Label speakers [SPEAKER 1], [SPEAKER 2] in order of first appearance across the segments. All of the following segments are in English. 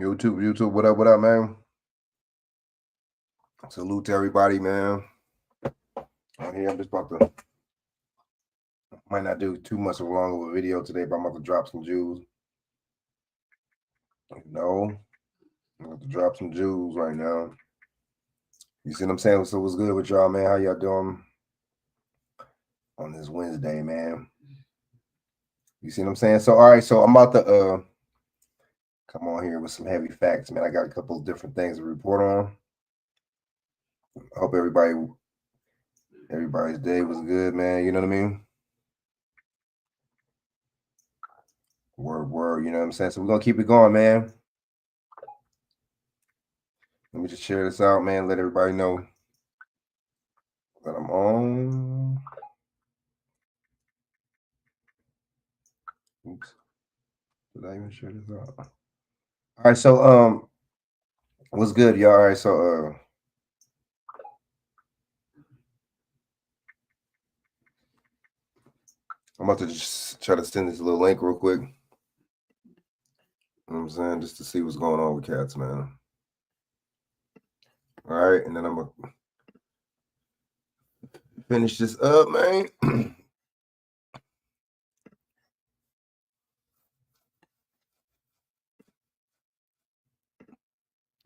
[SPEAKER 1] YouTube, what up, man? Salute to everybody, man. I'm here. I'm just about to, might not do too much of a long of a video today, but I'm about to drop some jewels. I'm about to drop some jewels right now. You see what I'm saying? So what's good with y'all, man? How y'all doing on this Wednesday, man? You see what I'm saying? So, all right, so I'm about to come on here with some heavy facts, man. I got a couple of different things to report on. I hope everybody's day was good, man. You know what I mean? Word, you know what I'm saying? So we're gonna keep it going, man. Let me just share this out, man. Let everybody know that I'm on. Oops. Did I even share this out? All right, so what's good, y'all? All right, so I'm about to just try to send this little link real quick. You know what I'm saying? Just to see what's going on with cats, man. All right, and then I'm gonna finish this up, man.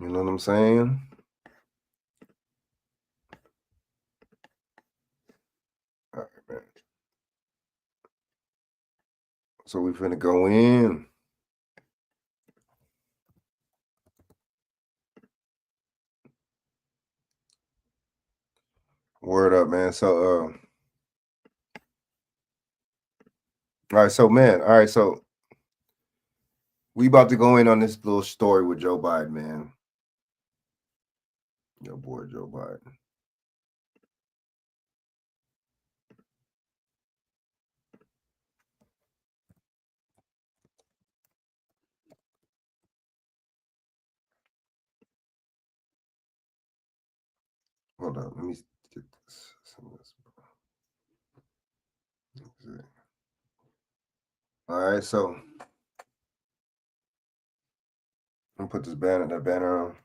[SPEAKER 1] You know what I'm saying? All right, man. So we finna go in. Word up, man. So all right, so man, all right, so we about to go in on this little story with Joe Biden, man. Your boy Joe Biden. Hold on, let me get this. All right, so I'm gonna put that banner on.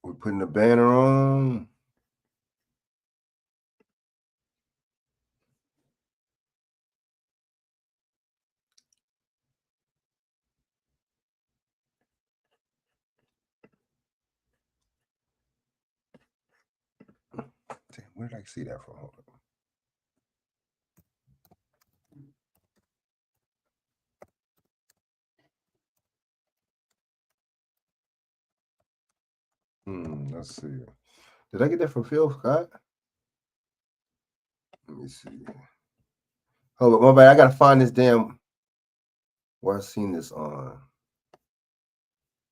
[SPEAKER 1] We're putting the banner on. Damn, where did I see that from? Hold on. Let's see. Did I get that from Phil Scott? Let me see. Hold on, my bad. I gotta find this damn where I seen this on.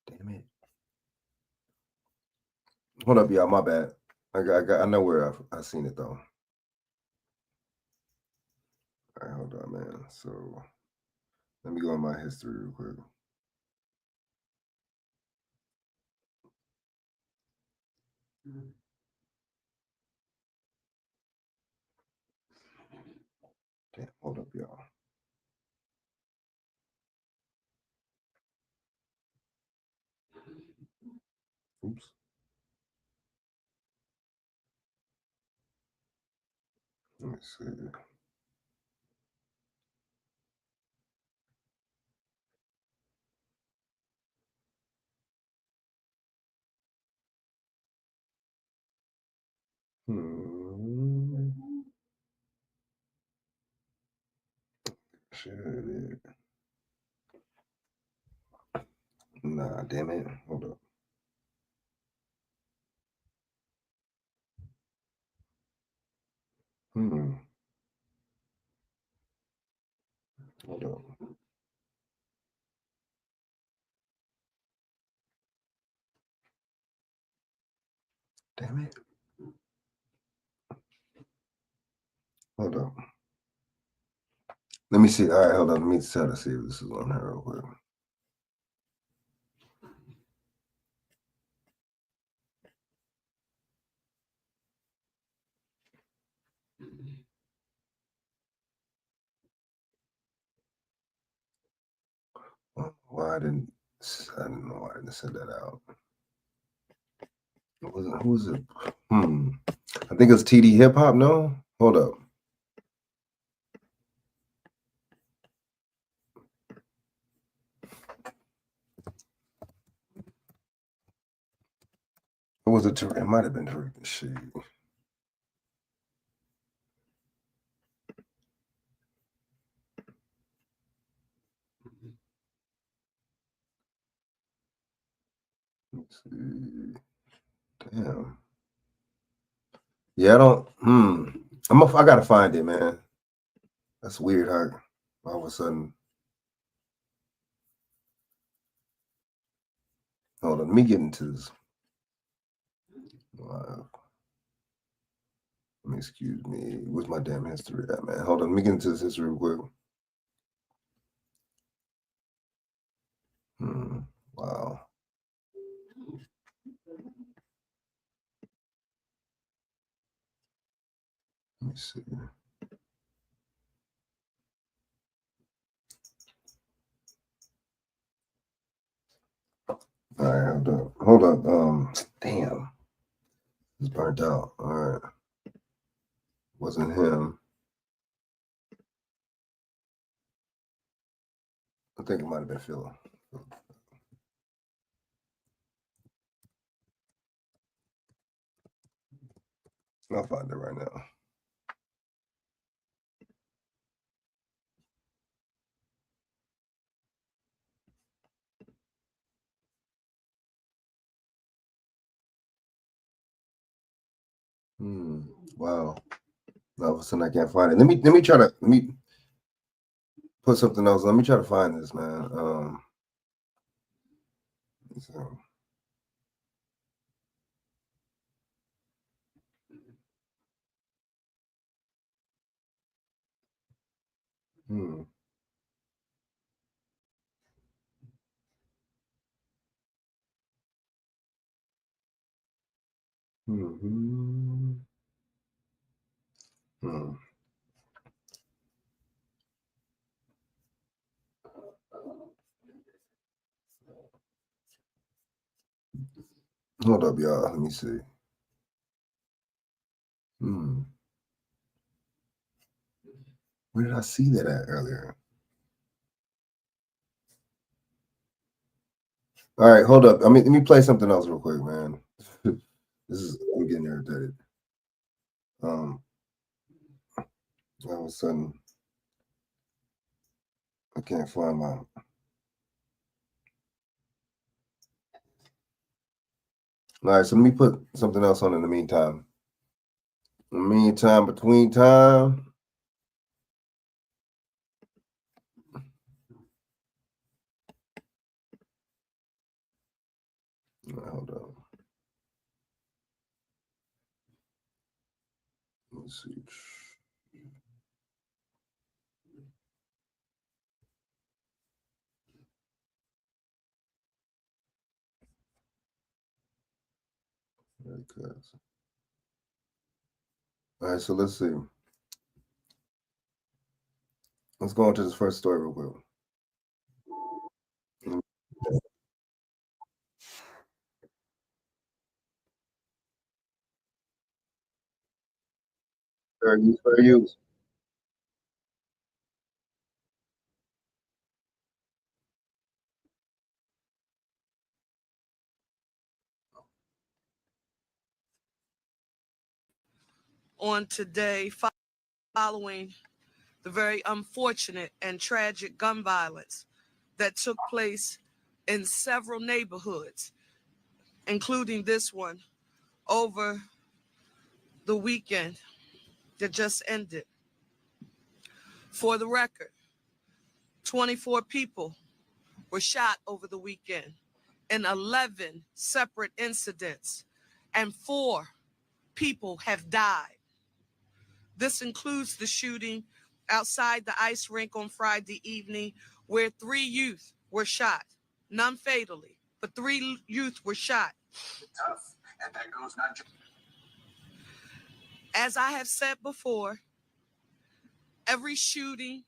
[SPEAKER 1] Damn it. Hold up, y'all. My bad. I know where I seen it though. All right, hold on, man. So let me go in my history real quick. Damn, hold up, y'all. Oops. Let me see. Shit. Nah, damn it. Hold up. Hold up. Damn it. Hold up. Let me see. All right, hold on. Let me try to see if this is on her real quick. I didn't know why I didn't send that out. Who was it? I think it's TD Hip Hop. No, hold up. It was it might have been Tariq Nasheed. Let's see. Damn. Yeah, I don't. I gotta find it, man. That's weird how all of a sudden. Hold on, let me get into this. Excuse me. Where's my damn history at, man? Hold on, let me get into this history real quick. Wow. Let me see. All right, hold up. Damn. It's burnt out. All right. Wasn't him. I think it might have been Phil. I'll find it right now. Wow. All of a sudden I can't find it. Let me put something else. Let me try to find this, man. So. Hold up, y'all. Let me see. Where did I see that at earlier? All right, hold up. Let me play something else real quick, man. I'm getting irritated. All of a sudden, I can't find my. All right, so let me put something else on in the meantime. Between time. Hold on. Let's see. All right, so let's see. Let's go into this first story real quick. Fair use.
[SPEAKER 2] On today, following the very unfortunate and tragic gun violence that took place in several neighborhoods, including this one, over the weekend that just ended. For the record, 24 people were shot over the weekend in 11 separate incidents, and 4 people have died. This includes the shooting outside the ice rink on Friday evening, where 3 youth were shot, none fatally, but 3 youth were shot. As I have said before, every shooting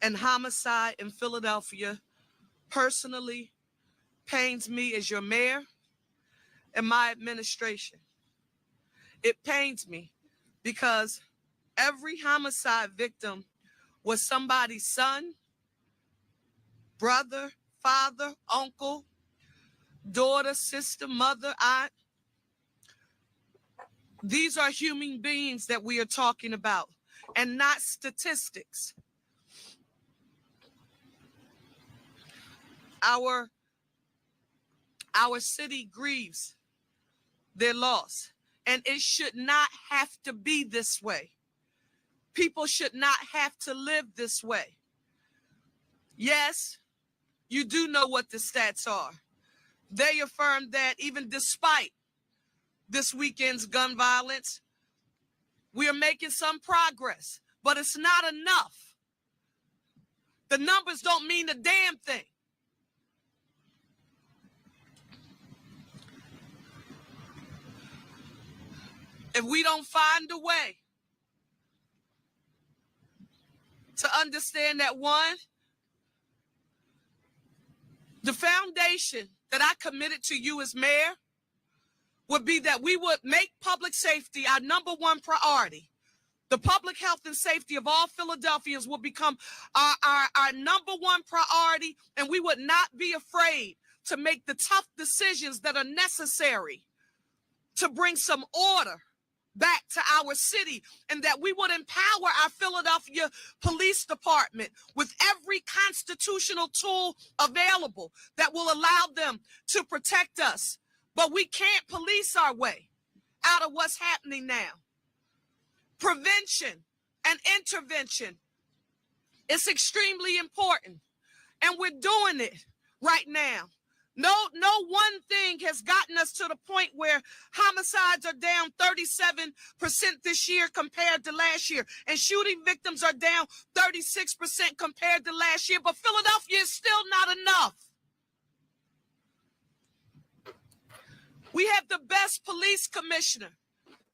[SPEAKER 2] and homicide in Philadelphia personally pains me as your mayor and my administration. It pains me because every homicide victim was somebody's son, brother, father, uncle, daughter, sister, mother, aunt. These are human beings that we are talking about and not statistics. Our city grieves their loss, and it should not have to be this way. People should not have to live this way. Yes, you do know what the stats are. They affirm that even despite this weekend's gun violence, we are making some progress, but it's not enough. The numbers don't mean a damn thing. If we don't find a way to understand that, one, the foundation that I committed to you as mayor would be that we would make public safety our number one priority. The public health and safety of all Philadelphians will become our number one priority, and we would not be afraid to make the tough decisions that are necessary to bring some order back to our city, and that we would empower our Philadelphia Police Department with every constitutional tool available that will allow them to protect us. But we can't police our way out of what's happening now. Prevention and intervention is extremely important, and we're doing it right now. No one thing has gotten us to the point where homicides are down 37% this year compared to last year, and shooting victims are down 36% compared to last year, but Philadelphia is still not enough. We have the best police commissioner.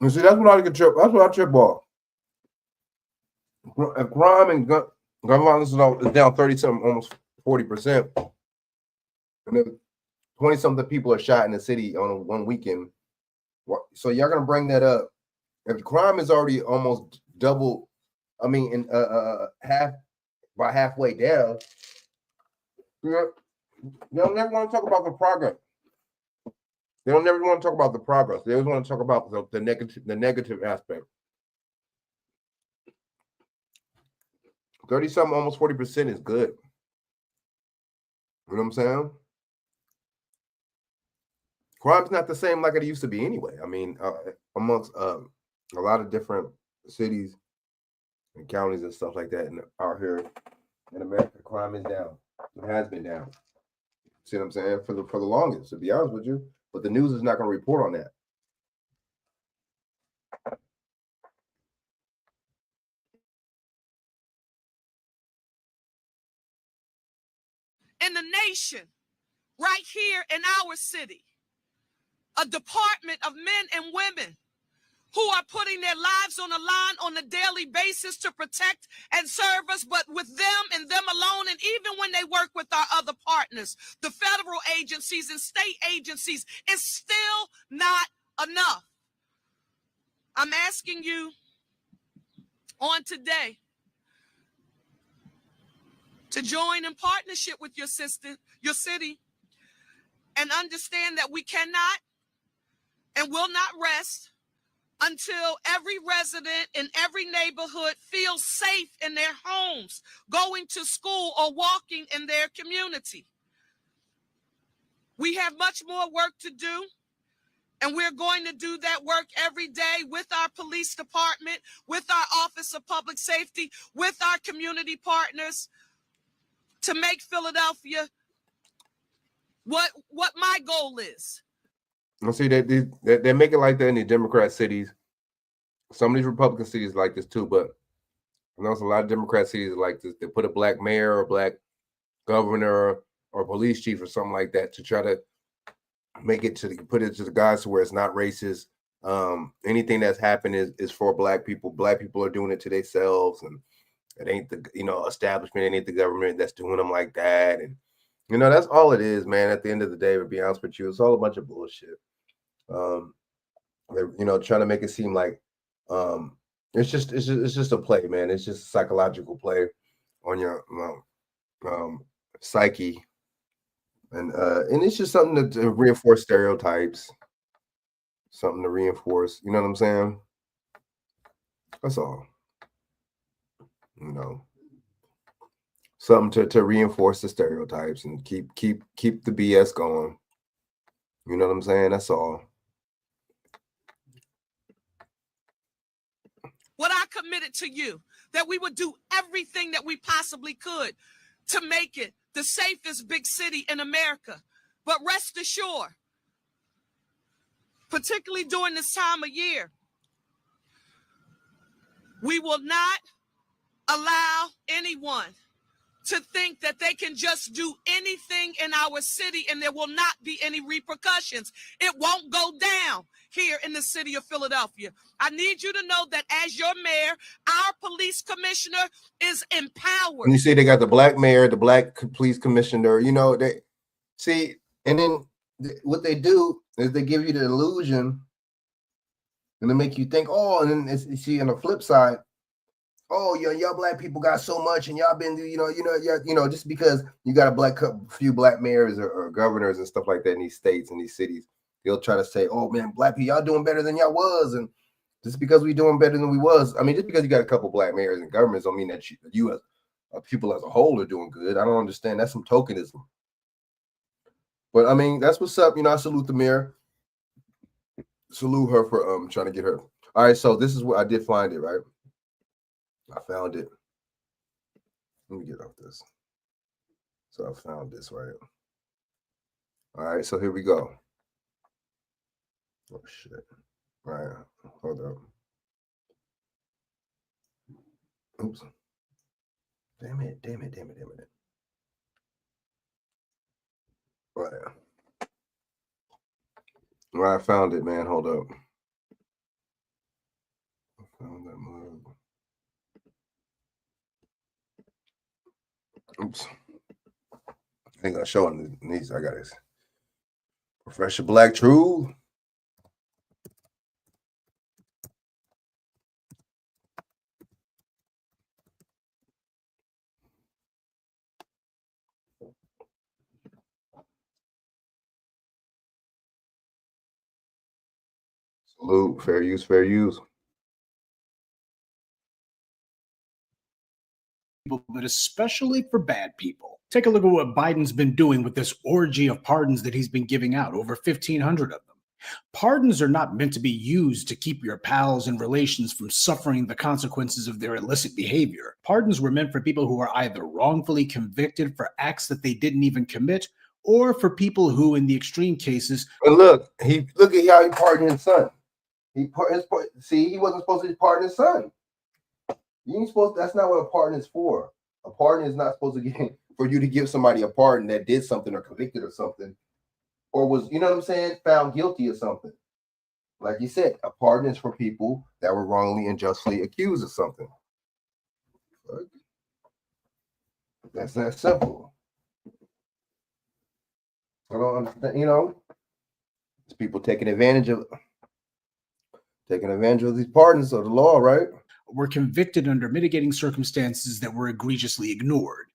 [SPEAKER 1] You see, that's what I trip off. Crime and gun violence is down 30-something, almost 40%. And then 20-something people are shot in the city on one weekend. So y'all gonna bring that up? If crime is already almost double, I mean, in halfway down, you don't never want to talk about the progress. They don't never want to talk about the progress. They always want to talk about the negative aspect. 30-something, almost 40% is good. You know what I'm saying? Crime's not the same like it used to be anyway. I mean, amongst a lot of different cities and counties and stuff like that, and out here in America, crime is down. It has been down. See what I'm saying? For the longest, to be honest with you. But the news is not going to report on that.
[SPEAKER 2] In the nation, right here in our city, a department of men and women who are putting their lives on the line on a daily basis to protect and serve us, but with them and them alone, and even when they work with our other partners, the federal agencies and state agencies, it's still not enough. I'm asking you on today to join in partnership with your city, and understand that we cannot and will not rest until every resident in every neighborhood feels safe in their homes, going to school or walking in their community. We have much more work to do, and we're going to do that work every day with our police department, with our Office of Public Safety, with our community partners, to make Philadelphia what my goal is.
[SPEAKER 1] I see that they make it like that in the Democrat cities. Some of these Republican cities like this too, but I know there's a lot of Democrat cities like this. They put a black mayor or black governor or police chief or something like that to try to put it to the guys to where it's not racist. Anything that's happened is for black people. Black people are doing it to themselves, and it ain't the establishment, it ain't the government that's doing them like that. And You know, that's all it is, man. At the end of the day, to be honest with you, it's all a bunch of bullshit. Um, they're, trying to make it seem like it's just a play, man. It's just a psychological play on your psyche, and it's just something to reinforce stereotypes, something to reinforce. You know what I'm saying? That's all. You know, something to reinforce the stereotypes and keep the BS going. You know what I'm saying? That's all.
[SPEAKER 2] What I committed to you, that we would do everything that we possibly could to make it the safest big city in America. But rest assured, particularly during this time of year, we will not allow anyone to think that they can just do anything in our city and there will not be any repercussions. It won't go down here in the city of Philadelphia. I need you to know that as your mayor, our police commissioner is empowered.
[SPEAKER 1] And you see, they got the black mayor, the black police commissioner. They see, and then what they do is they give you the illusion, and they make you think, oh, and then you see on the flip side, oh, y'all black people got so much, and y'all been, just because you got a few black mayors or governors and stuff like that in these states and these cities, they'll try to say, oh man, black people, y'all doing better than y'all was, and just because we doing better than we was, I mean, just because you got a couple black mayors and governments don't mean that you as people as a whole are doing good. I don't understand. That's some tokenism. But I mean, that's what's up. I salute the mayor. Salute her for trying to get her. All right, so this is where I did find it, right? I found it. Let me get off this. So I found this, right? All right, so here we go. Oh, shit. All right, hold up. Oops. Damn it. All right, I found it, man. Hold up. I found that mug. Oops. I think I'm showing these. I got this. Professor Black Truth. Salute. Fair use, fair use.
[SPEAKER 3] But especially for bad people. Take a look at what Biden's been doing with this orgy of pardons that he's been giving out, over 1,500 of them. Pardons are not meant to be used to keep your pals and relations from suffering the consequences of their illicit behavior. Pardons were meant for people who are either wrongfully convicted for acts that they didn't even commit, or for people who, in the extreme cases...
[SPEAKER 1] And look at how he pardoned his son. He wasn't supposed to pardon his son. You ain't supposed. That's not what a pardon is for. A pardon is not supposed to get for you to give somebody a pardon that did something or convicted of something, or was, you know what I'm saying, found guilty of something. Like you said, a pardon is for people that were wrongly and justly accused of something. That's that simple. I don't understand. It's people taking advantage of these pardons of the law, right?
[SPEAKER 3] Were convicted under mitigating circumstances that were egregiously ignored.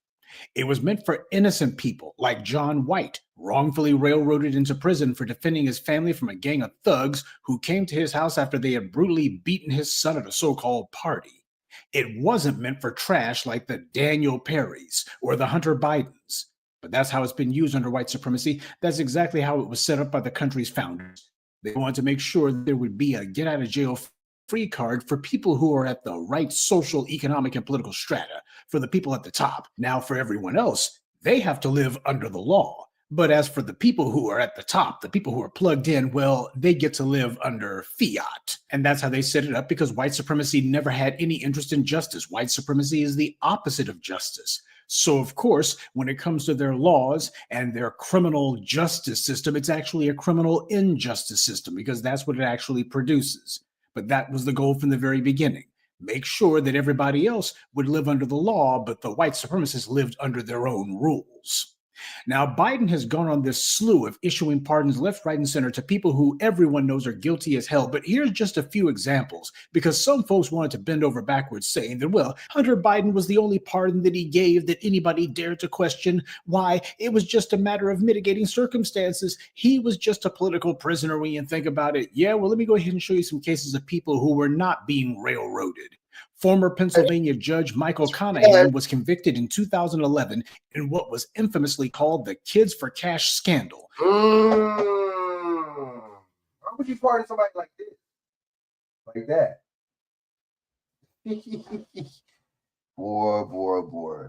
[SPEAKER 3] It was meant for innocent people like John White, wrongfully railroaded into prison for defending his family from a gang of thugs who came to his house after they had brutally beaten his son at a so-called party. It wasn't meant for trash like the Daniel Perrys or the Hunter Bidens. But that's how it's been used under white supremacy. That's exactly how it was set up by the country's founders. They wanted to make sure that there would be a get-out-of-jail-free card for people who are at the right social, economic, and political strata, for the people at the top. Now, for everyone else, they have to live under the law. But as for the people who are at the top, the people who are plugged in, well, they get to live under fiat. And that's how they set it up, because white supremacy never had any interest in justice. White supremacy is the opposite of justice. So, of course, when it comes to their laws and their criminal justice system, it's actually a criminal injustice system, because that's what it actually produces. But that was the goal from the very beginning. Make sure that everybody else would live under the law, but the white supremacists lived under their own rules. Now, Biden has gone on this slew of issuing pardons left, right, and center to people who everyone knows are guilty as hell. But here's just a few examples, because some folks wanted to bend over backwards saying that, well, Hunter Biden was the only pardon that he gave that anybody dared to question. Why? It was just a matter of mitigating circumstances. He was just a political prisoner when you think about it. Yeah, well, let me go ahead and show you some cases of people who were not being railroaded. Former Pennsylvania Judge Michael Conahan was convicted in 2011 in what was infamously called the Kids for Cash scandal.
[SPEAKER 1] Why would you pardon somebody like this? Like that? Boy.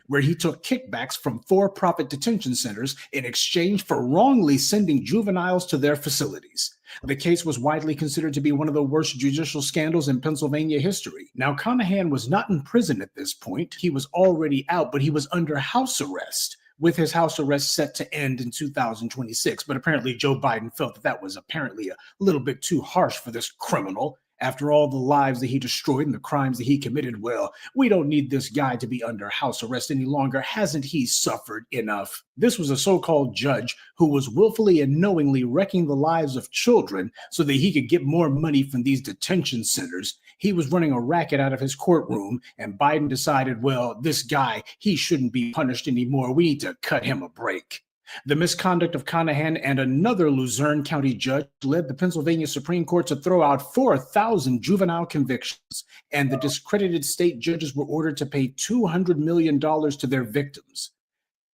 [SPEAKER 3] Where he took kickbacks from for-profit detention centers in exchange for wrongly sending juveniles to their facilities. The case was widely considered to be one of the worst judicial scandals in Pennsylvania history. Now, Conahan was not in prison at this point. He was already out, but he was under house arrest, with his house arrest set to end in 2026. But apparently Joe Biden felt that was apparently a little bit too harsh for this criminal. After all the lives that he destroyed and the crimes that he committed, well, we don't need this guy to be under house arrest any longer. Hasn't he suffered enough? This was a so-called judge who was willfully and knowingly wrecking the lives of children so that he could get more money from these detention centers. He was running a racket out of his courtroom, and Biden decided, well, this guy, he shouldn't be punished anymore. We need to cut him a break. The misconduct of Conahan and another Luzerne County judge led the Pennsylvania Supreme Court to throw out 4,000 juvenile convictions, and the discredited state judges were ordered to pay $200 million to their victims.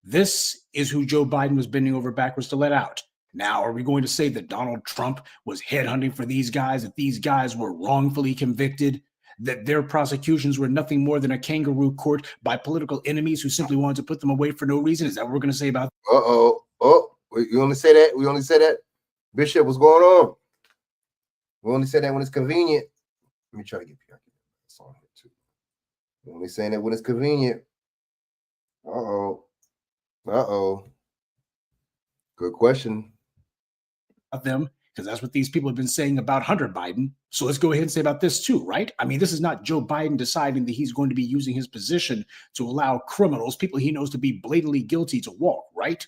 [SPEAKER 3] This is who Joe Biden was bending over backwards to let out. Now, are we going to say that Donald Trump was headhunting for these guys, that these guys were wrongfully convicted, that their prosecutions were nothing more than a kangaroo court by political enemies who simply wanted to put them away for no reason? Is that what we're going to say about that?
[SPEAKER 1] We only say that. We only say that. Bishop, what's going on? We only say that when it's convenient. Let me try to get this on here too. We're only saying that when it's convenient. Good question.
[SPEAKER 3] Of them, because that's what these people have been saying about Hunter Biden. So let's go ahead and say about this too, right? I mean, this is not Joe Biden deciding that he's going to be using his position to allow criminals, people he knows to be blatantly guilty, to walk, right?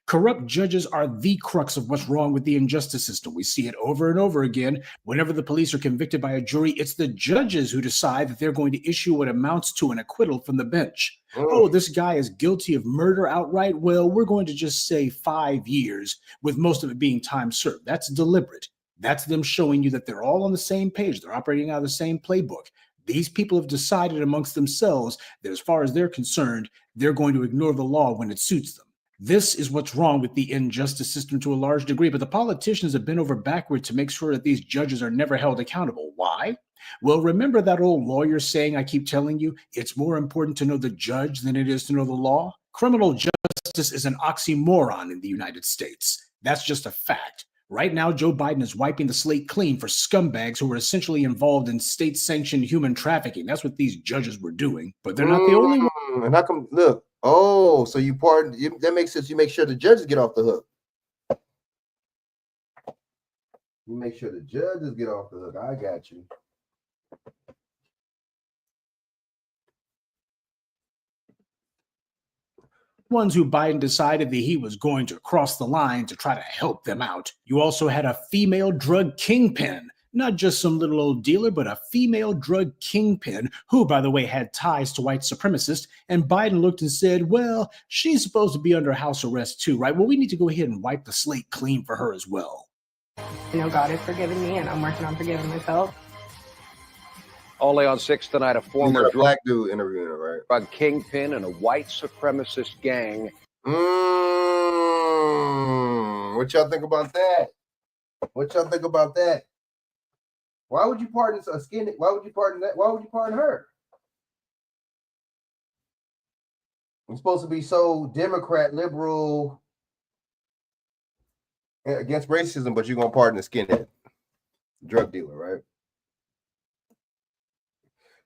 [SPEAKER 3] Corrupt judges are the crux of what's wrong with the injustice system. We see it over and over again. Whenever the police are convicted by a jury, it's the judges who decide that they're going to issue what amounts to an acquittal from the bench. Oh, this guy is guilty of murder outright. Well, we're going to just say 5 years, with most of it being time served. That's deliberate. That's them showing you that they're all on the same page. They're operating out of the same playbook. These people have decided amongst themselves that as far as they're concerned, they're going to ignore the law when it suits them. This is what's wrong with the injustice system to a large degree, but the politicians have bent over backward to make sure that these judges are never held accountable. Why? Well, remember that old lawyer saying I keep telling you, it's more important to know the judge than it is to know the law? Criminal justice is an oxymoron in the United States. That's just a fact. Right now, Joe Biden is wiping the slate clean for scumbags who were essentially involved in state-sanctioned human trafficking. That's what these judges were doing, but they're not the only one.
[SPEAKER 1] And how come, look, so you pardon, that makes sense. You make sure the judges get off the hook. You make sure the judges get off the hook. I got you.
[SPEAKER 3] Ones who Biden decided that he was going to cross the line to try to help them out. You also had a female drug kingpin. Not just some little old dealer, but a female drug kingpin who, by the way, had ties to white supremacists. And Biden looked and said, well, she's supposed to be under house arrest too, right? Well, we need to go ahead and wipe the slate clean for her as well.
[SPEAKER 4] You know, God has forgiven me, and I'm working on forgiving myself.
[SPEAKER 5] Only on 6 tonight, a former
[SPEAKER 1] black dude interviewing her, right?
[SPEAKER 5] Drug kingpin and a white supremacist gang.
[SPEAKER 1] What y'all think about that? What y'all think about that? Why would you pardon a skinhead? Why would you pardon that? Why would you pardon her? We're supposed to be so Democrat, liberal, against racism, but you're gonna pardon a skinhead, drug dealer, right?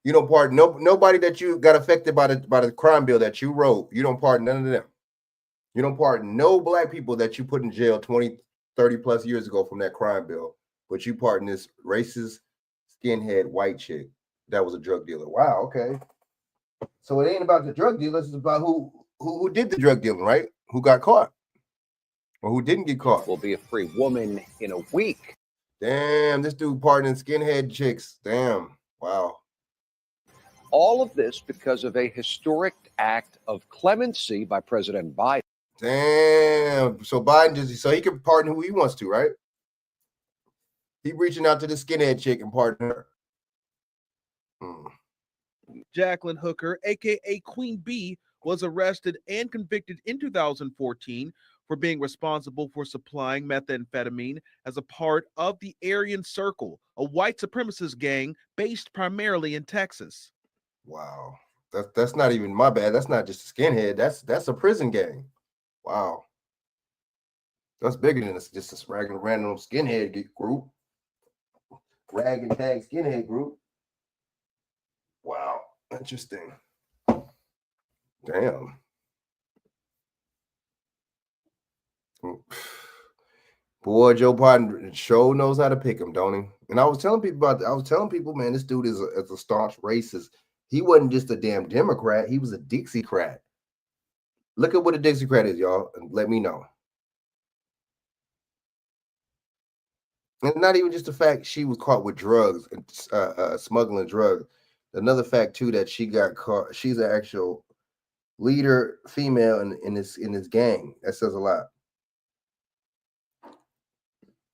[SPEAKER 1] You don't pardon nobody that you got affected by the crime bill that you wrote. You don't pardon none of them. You don't pardon no black people that you put in jail 20, 30 plus years ago from that crime bill. But you pardon this racist, skinhead, white chick that was a drug dealer. Wow, okay. So it ain't about the drug dealers. It's about who did the drug dealing, right? Who got caught or who didn't get caught.
[SPEAKER 5] Will be a free woman in a week.
[SPEAKER 1] Damn, this dude pardoning skinhead chicks. Damn, wow.
[SPEAKER 5] All of this because of a historic act of clemency by President Biden.
[SPEAKER 1] Damn. So Biden so he can pardon who he wants to, right? He reaching out to the skinhead chick and pardon her.
[SPEAKER 6] Jacqueline Hooker, aka Queen Bee, was arrested and convicted in 2014 for being responsible for supplying methamphetamine as a part of the Aryan Circle, a white supremacist gang based primarily in Texas.
[SPEAKER 1] Wow. That's not even my bad. That's not just a skinhead. That's a prison gang. Wow. That's bigger than just a random skinhead group. Rag and tag skinhead group. Wow. Interesting. Damn. Boy, Joe Biden sure knows how to pick him, don't he? And I was telling people man, this dude is a staunch racist. He wasn't just a damn Democrat. He was a Dixiecrat. Look at what a Dixiecrat is, y'all, and let me know. And not even just the fact she was caught with drugs and smuggling drugs. Another fact too that she got caught. She's an actual leader, female in this gang. That says a lot.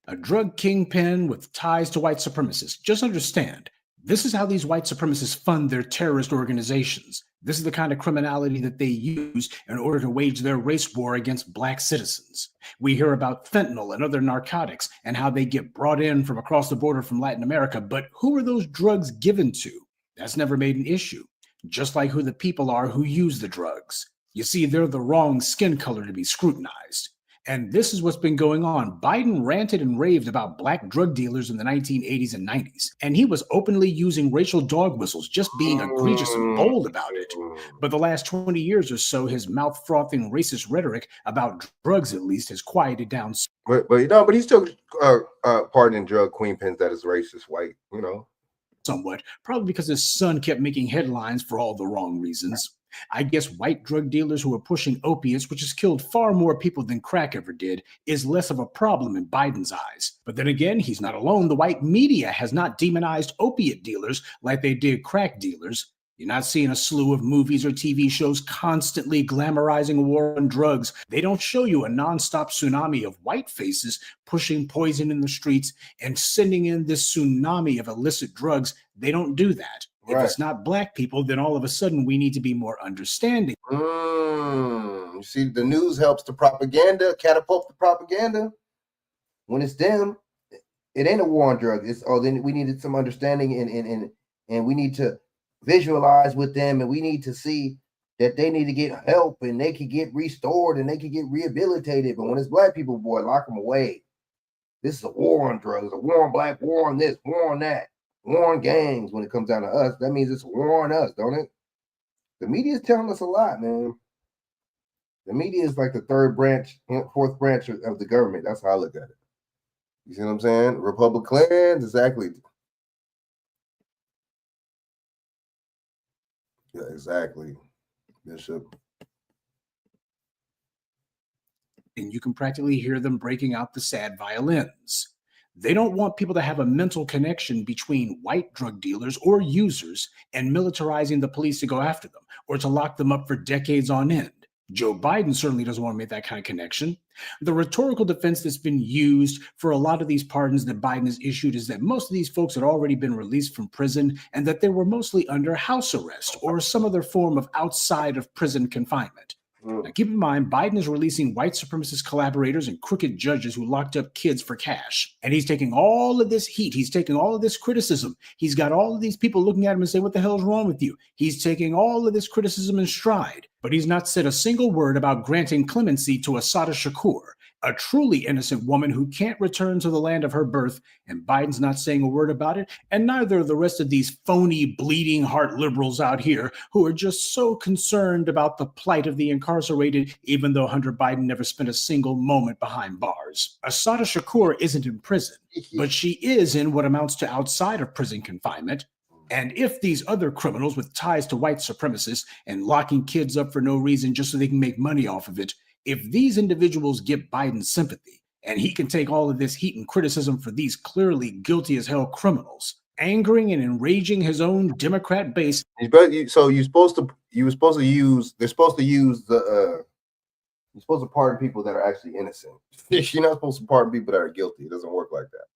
[SPEAKER 3] A drug kingpin with ties to white supremacists. Just understand, this is how these white supremacists fund their terrorist organizations. This is the kind of criminality that they use in order to wage their race war against black citizens. We hear about fentanyl and other narcotics and how they get brought in from across the border from Latin America, but who are those drugs given to? That's never made an issue, just like who the people are who use the drugs. You see, they're the wrong skin color to be scrutinized. And this is what's been going on. Biden ranted and raved about black drug dealers in the 1980s and 90s, and he was openly using racial dog whistles, just being egregious and bold about it. But the last 20 years or so, his mouth-frothing racist rhetoric about drugs, at least, has quieted down.
[SPEAKER 1] But he's still pardoning drug queenpins that is racist white,
[SPEAKER 3] Somewhat, probably because his son kept making headlines for all the wrong reasons. I guess white drug dealers who are pushing opiates, which has killed far more people than crack ever did, is less of a problem in Biden's eyes. But then again, he's not alone. The white media has not demonized opiate dealers like they did crack dealers. You're not seeing a slew of movies or TV shows constantly glamorizing a war on drugs. They don't show you a nonstop tsunami of white faces pushing poison in the streets and sending in this tsunami of illicit drugs. They don't do that. Right. If it's not black people, then all of a sudden we need to be more understanding.
[SPEAKER 1] You see, the news helps the propaganda, catapult the propaganda. When it's them, it ain't a war on drugs. Then we needed some understanding and we need to visualize with them, and we need to see that they need to get help and they can get restored and they can get rehabilitated. But when it's black people, boy, lock them away. This is a war on drugs, a war on black, war on this, war on that, war on gangs. When it comes down to us, that means it's a war on us, don't it? The media is telling us a lot, man. The media is like the fourth branch of the government. That's how I look at it. You see what I'm saying? Republicans, exactly. Yeah, exactly, Bishop.
[SPEAKER 3] And you can practically hear them breaking out the sad violins. They don't want people to have a mental connection between white drug dealers or users and militarizing the police to go after them or to lock them up for decades on end. Joe Biden certainly doesn't want to make that kind of connection. The rhetorical defense that's been used for a lot of these pardons that Biden has issued is that most of these folks had already been released from prison and that they were mostly under house arrest or some other form of outside of prison confinement. Now, keep in mind, Biden is releasing white supremacist collaborators and crooked judges who locked up kids for cash. And he's taking all of this heat. He's taking all of this criticism. He's got all of these people looking at him and saying, what the hell is wrong with you? He's taking all of this criticism in stride. But he's not said a single word about granting clemency to Assata Shakur, a truly innocent woman who can't return to the land of her birth, and Biden's not saying a word about it, and neither are the rest of these phony, bleeding heart liberals out here who are just so concerned about the plight of the incarcerated, even though Hunter Biden never spent a single moment behind bars. Assata Shakur isn't in prison, but she is in what amounts to outside of prison confinement. And if these other criminals with ties to white supremacists and locking kids up for no reason just so they can make money off of it, if these individuals get Biden's sympathy and he can take all of this heat and criticism for these clearly guilty as hell criminals, angering and enraging his own Democrat base.
[SPEAKER 1] So they're supposed to use you're supposed to pardon people that are actually innocent. You're not supposed to pardon people that are guilty. It doesn't work like that.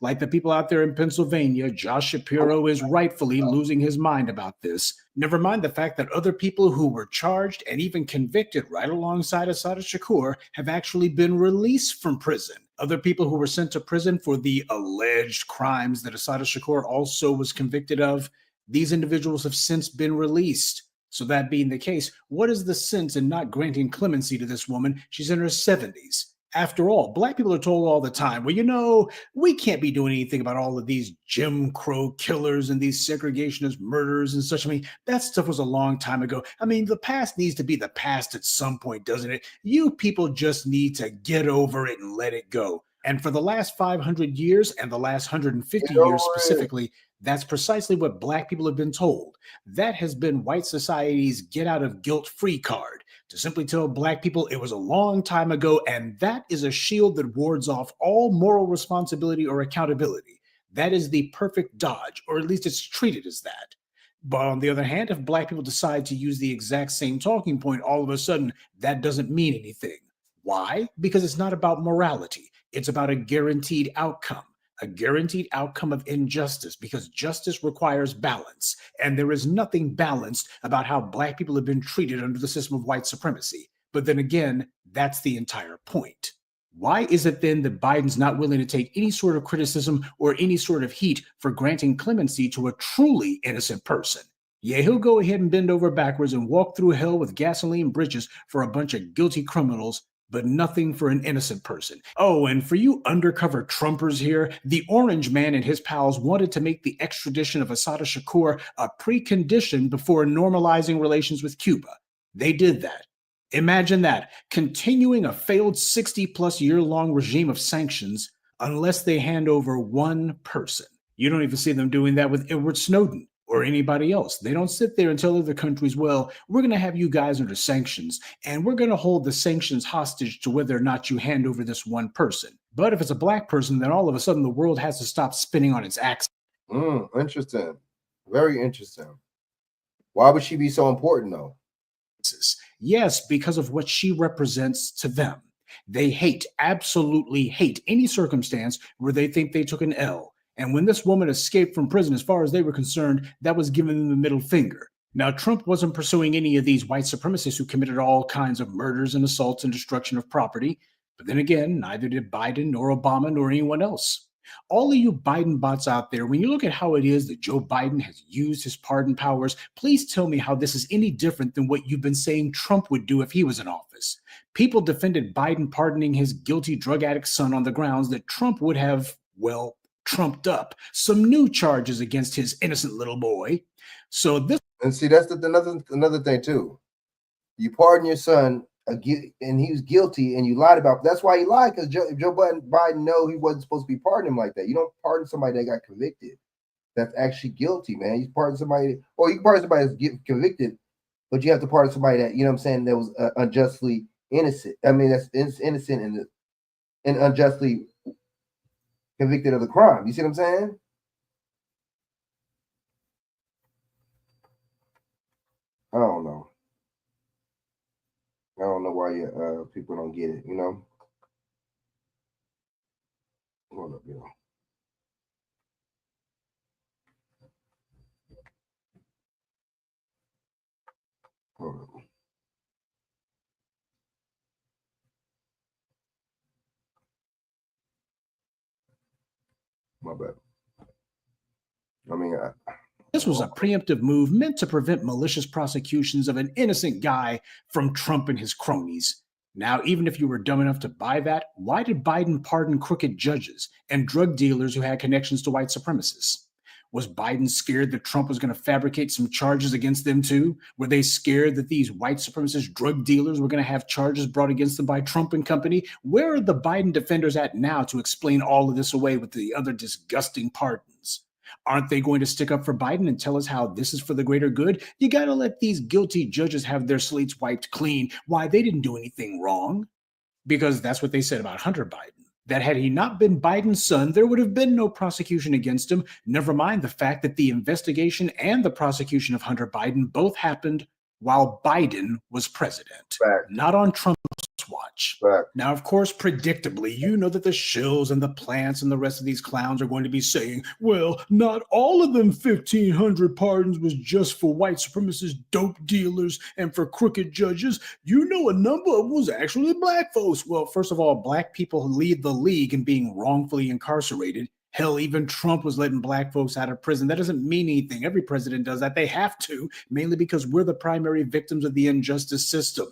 [SPEAKER 3] Like the people out there in Pennsylvania, Josh Shapiro is rightfully losing his mind about this. Never mind the fact that other people who were charged and even convicted right alongside Assata Shakur have actually been released from prison. Other people who were sent to prison for the alleged crimes that Assata Shakur also was convicted of, these individuals have since been released. So that being the case, what is the sense in not granting clemency to this woman? She's in her 70s. After all, black people are told all the time, well, you know, we can't be doing anything about all of these Jim Crow killers and these segregationist murders and such. I mean, that stuff was a long time ago. I mean, the past needs to be the past at some point, doesn't it? You people just need to get over it and let it go. And for the last 500 years and the last 150 years specifically, that's precisely what black people have been told. That has been white society's get out of guilt-free card, to simply tell black people it was a long time ago, and that is a shield that wards off all moral responsibility or accountability. That is the perfect dodge, or at least it's treated as that. But on the other hand, if black people decide to use the exact same talking point, all of a sudden, that doesn't mean anything. Why? Because it's not about morality. It's about a guaranteed outcome. A guaranteed outcome of injustice, because justice requires balance, and there is nothing balanced about how black people have been treated under the system of white supremacy. But then again, that's the entire point. Why is it then that Biden's not willing to take any sort of criticism or any sort of heat for granting clemency to a truly innocent person? Yeah, he'll go ahead and bend over backwards and walk through hell with gasoline bridges for a bunch of guilty criminals, but nothing for an innocent person. Oh, and for you undercover Trumpers here, the Orange Man and his pals wanted to make the extradition of Assata Shakur a precondition before normalizing relations with Cuba. They did that. Imagine that, continuing a failed 60-plus year-long regime of sanctions unless they hand over one person. You don't even see them doing that with Edward Snowden or anybody else. They don't sit there and tell other countries, well, we're going to have you guys under sanctions, and we're going to hold the sanctions hostage to whether or not you hand over this one person. But if it's a black person, then all of a sudden the world has to stop spinning on its axis.
[SPEAKER 1] Interesting. Very interesting. Why would she be so important, though?
[SPEAKER 3] Yes, because of what she represents to them. They hate, absolutely hate any circumstance where they think they took an L. And when this woman escaped from prison, as far as they were concerned, that was giving them the middle finger. Now, Trump wasn't pursuing any of these white supremacists who committed all kinds of murders and assaults and destruction of property. But then again, neither did Biden nor Obama nor anyone else. All of you Biden bots out there, when you look at how it is that Joe Biden has used his pardon powers, please tell me how this is any different than what you've been saying Trump would do if he was in office. People defended Biden pardoning his guilty drug addict son on the grounds that Trump would have, well, trumped up some new charges against his innocent little boy. So this,
[SPEAKER 1] and see, that's another thing too. You pardon your son, and he was guilty, and you lied about. That's why he lied, because Joe Biden know he wasn't supposed to be pardoning him like that. You don't pardon somebody that got convicted. That's actually guilty, man. You pardon somebody, or you can pardon somebody that's convicted, but you have to pardon somebody that, you know what I'm saying, that was unjustly innocent. I mean, that's innocent and unjustly convicted of the crime. You see what I'm saying? I don't know. I don't know why people don't get it, you know? Hold up, yo. Hold up. My bad. I mean,
[SPEAKER 3] this was a preemptive move meant to prevent malicious prosecutions of an innocent guy from Trump and his cronies. Now, even if you were dumb enough to buy that, why did Biden pardon crooked judges and drug dealers who had connections to white supremacists? Was Biden scared that Trump was going to fabricate some charges against them too? Were they scared that these white supremacist drug dealers were going to have charges brought against them by Trump and company? Where are the Biden defenders at now to explain all of this away with the other disgusting pardons? Aren't they going to stick up for Biden and tell us how this is for the greater good? You got to let these guilty judges have their slates wiped clean. Why, they didn't do anything wrong. Because that's what they said about Hunter Biden. That had he not been Biden's son, there would have been no prosecution against him. Never mind the fact that the investigation and the prosecution of Hunter Biden both happened while Biden was president, not on Trump's watch. Now, of course, predictably, you know that the shills and the plants and the rest of these clowns are going to be saying, well, not all of them 1,500 pardons was just for white supremacist dope dealers and for crooked judges. You know, a number of them was actually black folks. Well, first of all, black people lead the league in being wrongfully incarcerated. Hell, even Trump was letting black folks out of prison. That doesn't mean anything. Every president does that. They have to, mainly because we're the primary victims of the injustice system.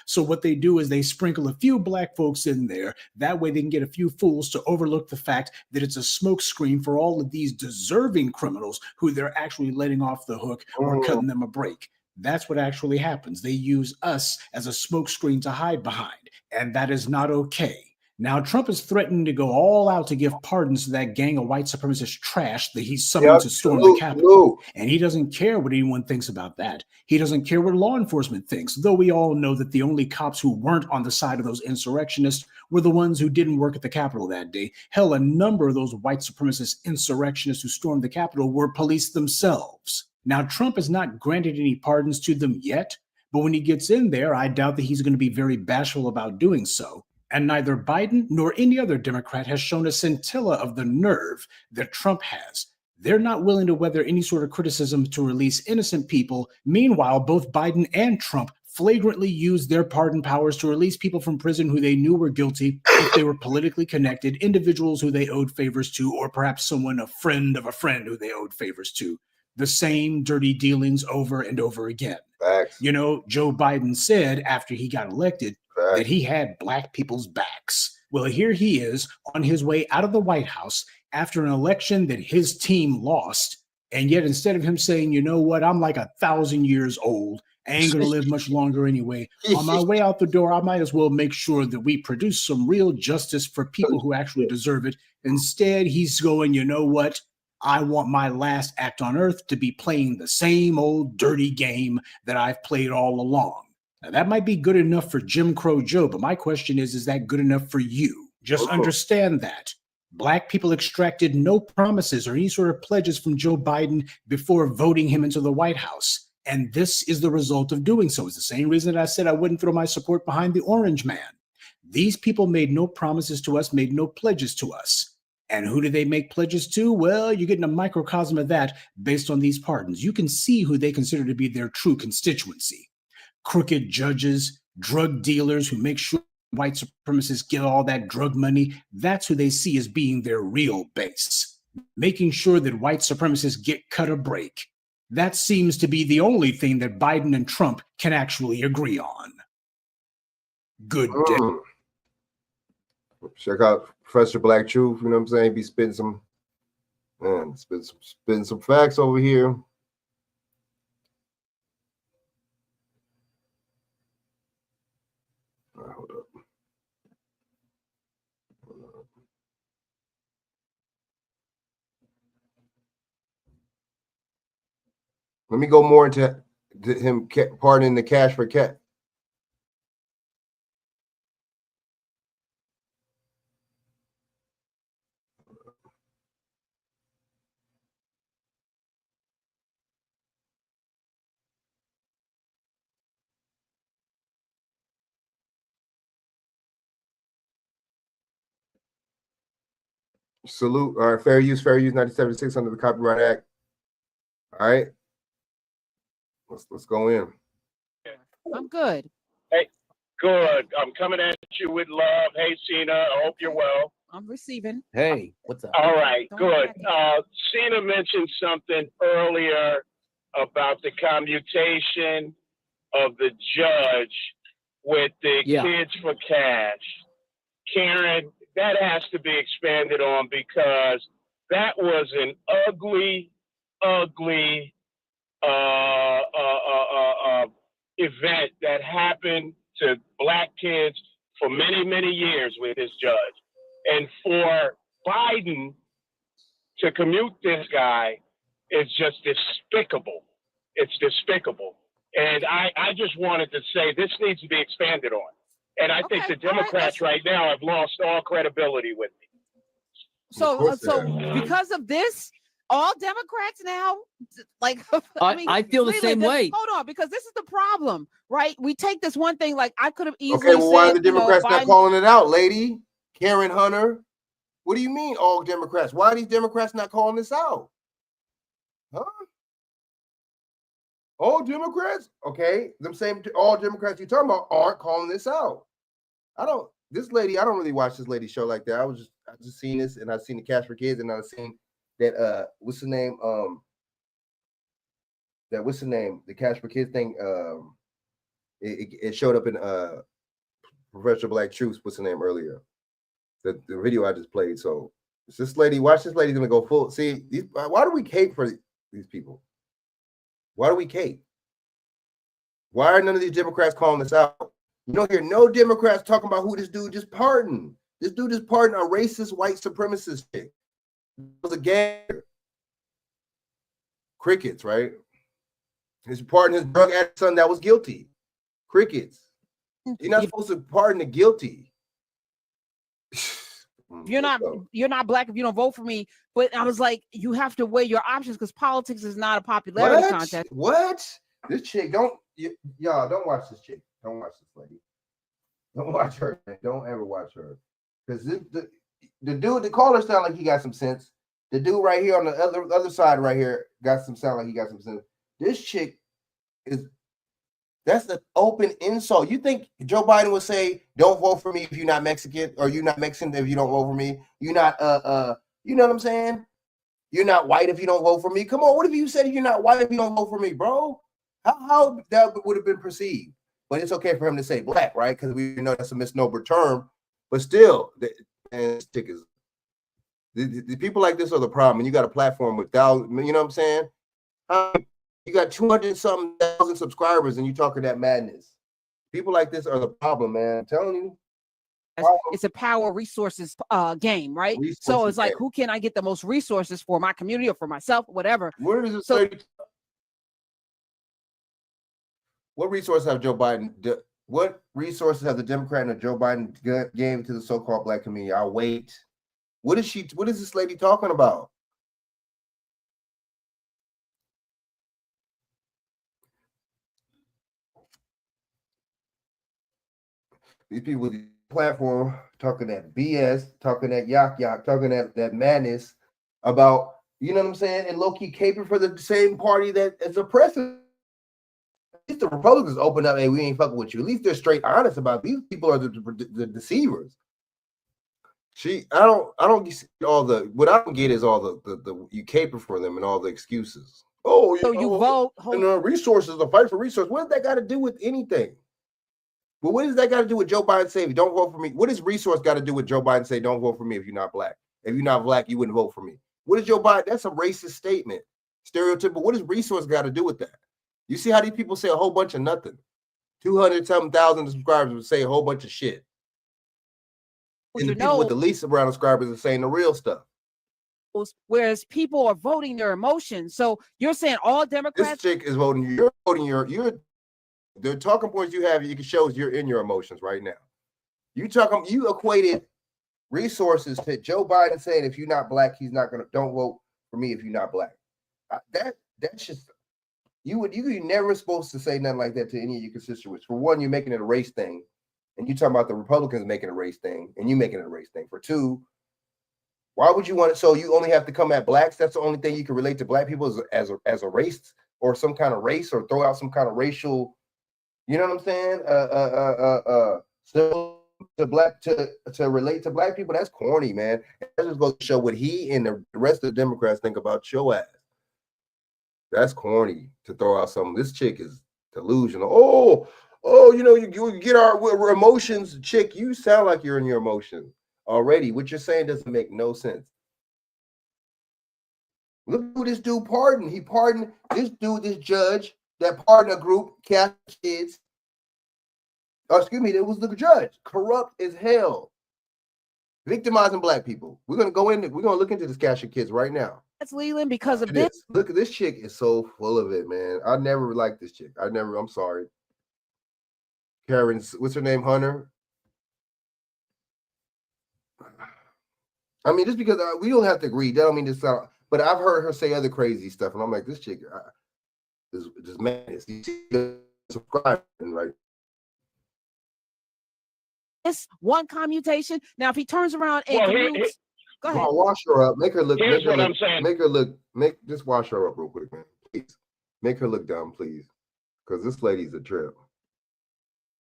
[SPEAKER 3] So what they do is they sprinkle a few black folks in there. That way they can get a few fools to overlook the fact that it's a smokescreen for all of these deserving criminals who they're actually letting off the hook or cutting them a break. That's what actually happens. They use us as a smokescreen to hide behind, and that is not okay. Now, Trump is threatening to go all out to give pardons to that gang of white supremacist trash that he summoned to storm the Capitol. And he doesn't care what anyone thinks about that. He doesn't care what law enforcement thinks, though we all know that the only cops who weren't on the side of those insurrectionists were the ones who didn't work at the Capitol that day. Hell, a number of those white supremacist insurrectionists who stormed the Capitol were police themselves. Now, Trump has not granted any pardons to them yet, but when he gets in there, I doubt that he's going to be very bashful about doing so. And neither Biden nor any other Democrat has shown a scintilla of the nerve that Trump has. They're not willing to weather any sort of criticism to release innocent people. Meanwhile, both Biden and Trump flagrantly used their pardon powers to release people from prison who they knew were guilty if they were politically connected, individuals who they owed favors to, or perhaps someone, a friend of a friend who they owed favors to. The same dirty dealings over and over again. You know, Joe Biden said after he got elected that he had black people's backs. Well, here he is on his way out of the White House after an election that his team lost. And yet instead of him saying, you know what, I'm like 1,000 years old, I ain't going to live much longer anyway. On my way out the door, I might as well make sure that we produce some real justice for people who actually deserve it. Instead, he's going, you know what? I want my last act on earth to be playing the same old dirty game that I've played all along. Now, that might be good enough for Jim Crow Joe, but my question is that good enough for you? Just understand that. Black people extracted no promises or any sort of pledges from Joe Biden before voting him into the White House. And this is the result of doing so. It's the same reason that I said I wouldn't throw my support behind the Orange Man. These people made no promises to us, made no pledges to us. And who do they make pledges to? Well, you're getting a microcosm of that based on these pardons. You can see who they consider to be their true constituency. Crooked judges, drug dealers who make sure white supremacists get all that drug money. That's who they see as being their real base. Making sure that white supremacists get cut a break. That seems to be the only thing that Biden and Trump can actually agree on. Good day.
[SPEAKER 1] Check out Professor Black Truth, you know what I'm saying? Be spitting some facts over here. All right, hold up. Let me go more into him pardoning the cash for cat. Salute. All right, fair use 1976 under the Copyright Act. All right. Let's go in.
[SPEAKER 7] I'm good.
[SPEAKER 8] Hey, good. I'm coming at you with love. Hey, Cena, I hope you're well.
[SPEAKER 7] I'm receiving.
[SPEAKER 5] Hey, what's up?
[SPEAKER 8] All right,
[SPEAKER 7] Don't
[SPEAKER 8] good.
[SPEAKER 7] attack
[SPEAKER 8] Cena mentioned something earlier about the commutation of the judge with the kids for cash. Karen, that has to be expanded on because that was an ugly event that happened to black kids for many, many years with this judge. And for Biden to commute this guy is just despicable. It's despicable. And I just wanted to say this needs to be expanded on. And I think the Democrats right now have lost all credibility with me.
[SPEAKER 7] So because of this, all Democrats now, like,
[SPEAKER 9] I feel the same way.
[SPEAKER 7] Hold on, because this is the problem, right? We take this one thing, like I could have easily
[SPEAKER 1] Okay, well, why are the
[SPEAKER 7] said,
[SPEAKER 1] Democrats not
[SPEAKER 7] Biden-
[SPEAKER 1] calling it out, lady? Karen Hunter. What do you mean all Democrats? Why are these Democrats not calling this out? Huh? All Democrats? Okay, them same all Democrats you're talking about aren't calling this out. I don't really watch this lady show like that. I just seen this, and I've seen the Cash for Kids, and I've seen that what's the name? The Cash for Kids thing. It showed up in Professional Black Truth, what's the name earlier? The video I just played. So it's this lady, watch this lady's gonna go full. See, why do we cape for these people? Why do we cape? Why are none of these Democrats calling this out? You don't hear no Democrats talking about who this dude just pardoned. This dude just pardoned a racist white supremacist chick. It was a gang. Crickets, right? He's pardoning his drug addict son that was guilty. Crickets. You're not supposed to pardon the guilty.
[SPEAKER 7] You're not black if you don't vote for me. But I was like, you have to weigh your options because politics is not a popularity contest.
[SPEAKER 1] What? This chick, y'all don't watch this chick. Don't watch this lady. Don't watch her. Don't ever watch her. Because the dude, the caller sound like he got some sense. The dude right here on the other side right here sound like he got some sense. This chick that's the open insult. You think Joe Biden would say, "Don't vote for me if you're not Mexican," or "You're not Mexican if you don't vote for me"? You're not you know what I'm saying? You're not white if you don't vote for me. Come on, what if you said you're not white if you don't vote for me, bro? How that would have been perceived? But it's okay for him to say black, right? Because we know that's a misnomer term. But still, the people like this are the problem. And you got a platform with thousands, you know what I'm saying? You got 200-something thousand subscribers and you talking that madness. People like this are the problem, man. I'm telling you.
[SPEAKER 7] It's a power resources game, right? So it's like, who can I get the most resources for my community or for myself, whatever.
[SPEAKER 1] What resources have Joe Biden? What resources have the Democrat and Joe Biden gave to the so-called black community? I'll wait. What is this lady talking about? These people with the platform talking that BS, talking that yak, talking that madness about, you know what I'm saying, and low-key caping for the same party that is oppressive. At least the Republicans open up, hey, we ain't fucking with you. At least they're straight honest about it. These people are the deceivers. What I don't get is all the you caper for them and all the excuses. Oh, you vote and resources, the fight for resources. What does that got to do with anything? But what does that got to do with Joe Biden saying, don't vote for me? What does resource got to do with Joe Biden saying, don't vote for me if you're not black? If you're not black, you wouldn't vote for me. What is Joe Biden? That's a racist statement. Stereotypical. What does resource got to do with that? You see how these people say a whole bunch of nothing. 200-something thousand subscribers would say a whole bunch of shit. And the people with the least amount of subscribers are saying the real stuff.
[SPEAKER 7] Whereas people are voting their emotions. So you're saying all Democrats.
[SPEAKER 1] This chick is voting. You're voting the talking points you have. You can show you're in your emotions right now. You equated resources to Joe Biden saying if you're not black, he's not gonna. Don't vote for me if you're not black. That's just you're never supposed to say nothing like that to any of your constituents. For one, you're making it a race thing. And you talking about the Republicans making a race thing, and you making it a race thing. For two, why would you want it? So you only have to come at blacks. That's the only thing you can relate to black people as a race or some kind of race, or throw out some kind of racial. You know what I'm saying? So to relate to black people, that's corny, man. That just goes to show what he and the rest of the Democrats think about your ass. That's corny to throw out something. This chick is delusional. You get our emotions, chick. You sound like you're in your emotions already. What you're saying doesn't make no sense. Look who this dude pardoned. He pardoned this dude, this judge that pardoned a group, Catholic kids. Oh, excuse me, it was the judge. Corrupt as hell. victimizing black people. We're gonna look into this cash of kids right now.
[SPEAKER 7] That's Leland because of this.
[SPEAKER 1] Look, this chick is so full of it, man. I never liked this chick. I'm sorry. Karen, what's her name? Hunter. I mean, just because we don't have to agree, that don't mean this sound. But I've heard her say other crazy stuff, and I'm like, this chick is just madness. You subscribe, right?
[SPEAKER 7] This one commutation. Now, if he turns around and commutes, go ahead.
[SPEAKER 1] Wash her up. Make her look.
[SPEAKER 8] Here's what I'm saying.
[SPEAKER 1] Just wash her up real quick, man. Please. Make her look dumb, please. Because this lady's a trip.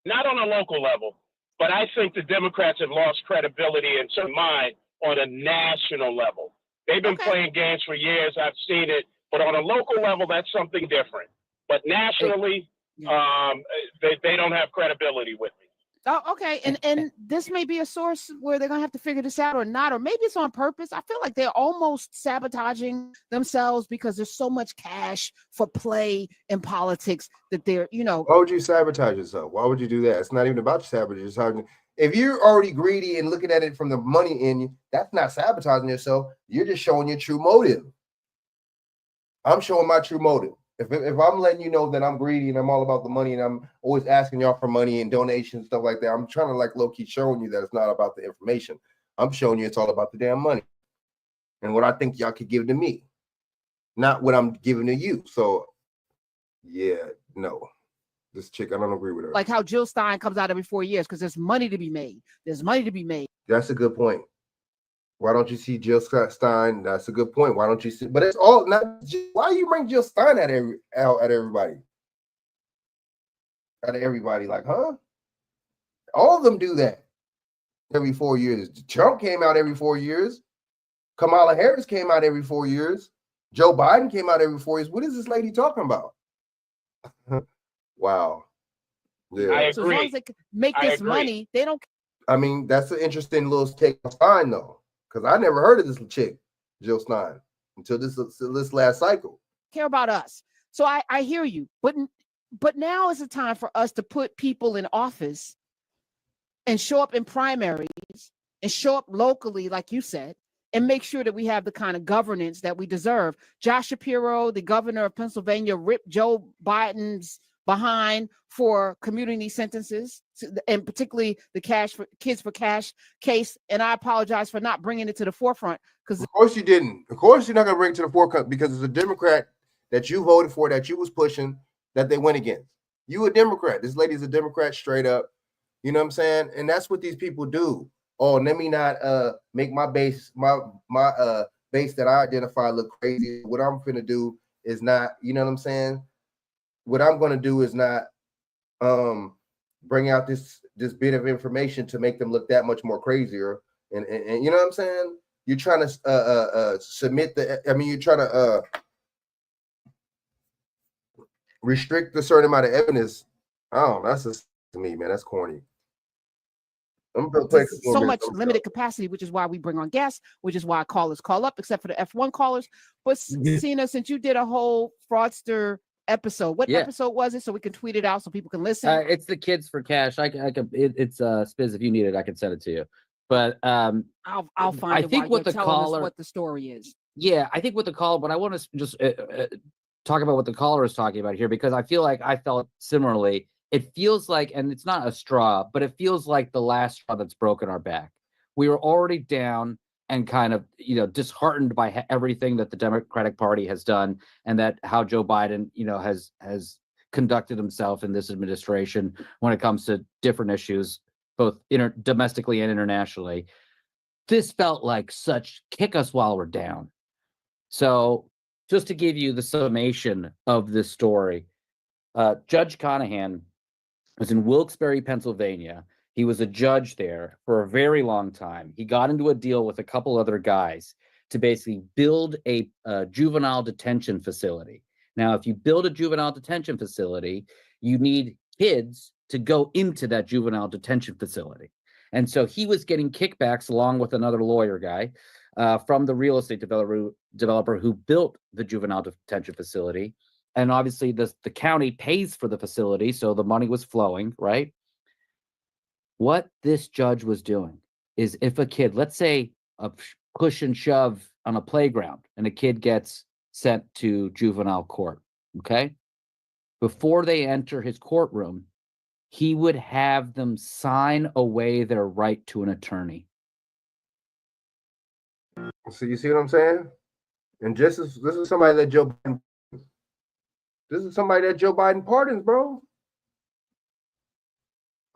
[SPEAKER 8] Not on a local level, but I think the Democrats have lost credibility and some mind on a national level. They've been playing games for years. I've seen it. But on a local level, that's something different. But nationally, they don't have credibility with me.
[SPEAKER 7] Oh, okay. And this may be a source where they're going to have to figure this out or not, or maybe it's on purpose. I feel like they're almost sabotaging themselves because there's so much cash for play in politics that they're,
[SPEAKER 1] Why would you sabotage yourself? Why would you do that? It's not even about sabotaging. If you're already greedy and looking at it from the money in you, that's not sabotaging yourself. You're just showing your true motive. I'm showing my true motive. If I'm letting you know that I'm greedy and I'm all about the money and I'm always asking y'all for money and donations, stuff like that, I'm trying to like low-key showing you that it's not about the information. I'm showing you it's all about the damn money and what I think y'all could give to me, not what I'm giving to you. So, yeah, no. This chick, I don't agree with her.
[SPEAKER 7] Like how Jill Stein comes out every 4 years because there's money to be made. There's money to be made.
[SPEAKER 1] That's a good point. Why don't you see Jill Stein? That's a good point. Why don't you see? But it's all not. Why you bring Jill Stein at everybody? At everybody, like, huh? All of them do that every 4 years. Trump came out every 4 years. Kamala Harris came out every 4 years. Joe Biden came out every 4 years. What is this lady talking about? Wow. Yeah.
[SPEAKER 8] I agree.
[SPEAKER 7] So as long as they make this money, they don't.
[SPEAKER 1] I mean, that's an interesting little take on Stein, though. Because I never heard of this chick, Jill Stein, until this last cycle.
[SPEAKER 7] Care about us. So I hear you, but now is the time for us to put people in office and show up in primaries and show up locally, like you said, and make sure that we have the kind of governance that we deserve. Josh Shapiro, the governor of Pennsylvania, ripped Joe Biden's behind for commuting these sentences, and particularly the Kids for Cash case. And I apologize for not bringing it to the forefront. Because
[SPEAKER 1] of course you didn't. Of course you're not going to bring it to the forefront because it's a Democrat that you voted for, that you was pushing, that they went against. You a Democrat. This lady's a Democrat straight up. You know what I'm saying? And that's what these people do. Oh, let me not make my base, my base that I identify look crazy. What I'm finna do is not, you know what I'm saying? What I'm going to do is not bring out this bit of information to make them look that much more crazier. And you know what I'm saying? You're trying to submit you're trying to restrict a certain amount of evidence. I don't know. That's just, to me, man, that's corny.
[SPEAKER 7] So much limited capacity, which is why we bring on guests, which is why callers call up, except for the F1 callers. But Cena, since you did a whole fraudster episode, what episode was it, so we can tweet it out so people can listen?
[SPEAKER 9] It's the Kids for Cash. It's Spiz, if you need it, I can send it to you. But I'll
[SPEAKER 7] find it. I think what the caller, what the story is.
[SPEAKER 9] Yeah, I think what the caller. But I want to just talk about what the caller is talking about here, because I feel like I felt similarly. It feels like, and it's not a straw, but it feels like the last straw that's broken our back. We were already down and kind of, disheartened by everything that the Democratic Party has done, and that how Joe Biden, has conducted himself in this administration when it comes to different issues, both domestically and internationally. This felt like such kick us while we're down. So just to give you the summation of this story, Judge Conahan was in Wilkes-Barre, Pennsylvania. He was a judge there for a very long time. He got into a deal with a couple other guys to basically build a juvenile detention facility. Now, if you build a juvenile detention facility, you need kids to go into that juvenile detention facility. And so he was getting kickbacks along with another lawyer guy from the real estate developer who built the juvenile detention facility. And obviously the county pays for the facility, so the money was flowing, right? What this judge was doing is if a kid, let's say a push and shove on a playground and a kid gets sent to juvenile court, okay? Before they enter his courtroom, he would have them sign away their right to an attorney.
[SPEAKER 1] So you see what I'm saying? And this is somebody that Joe Biden pardons, bro.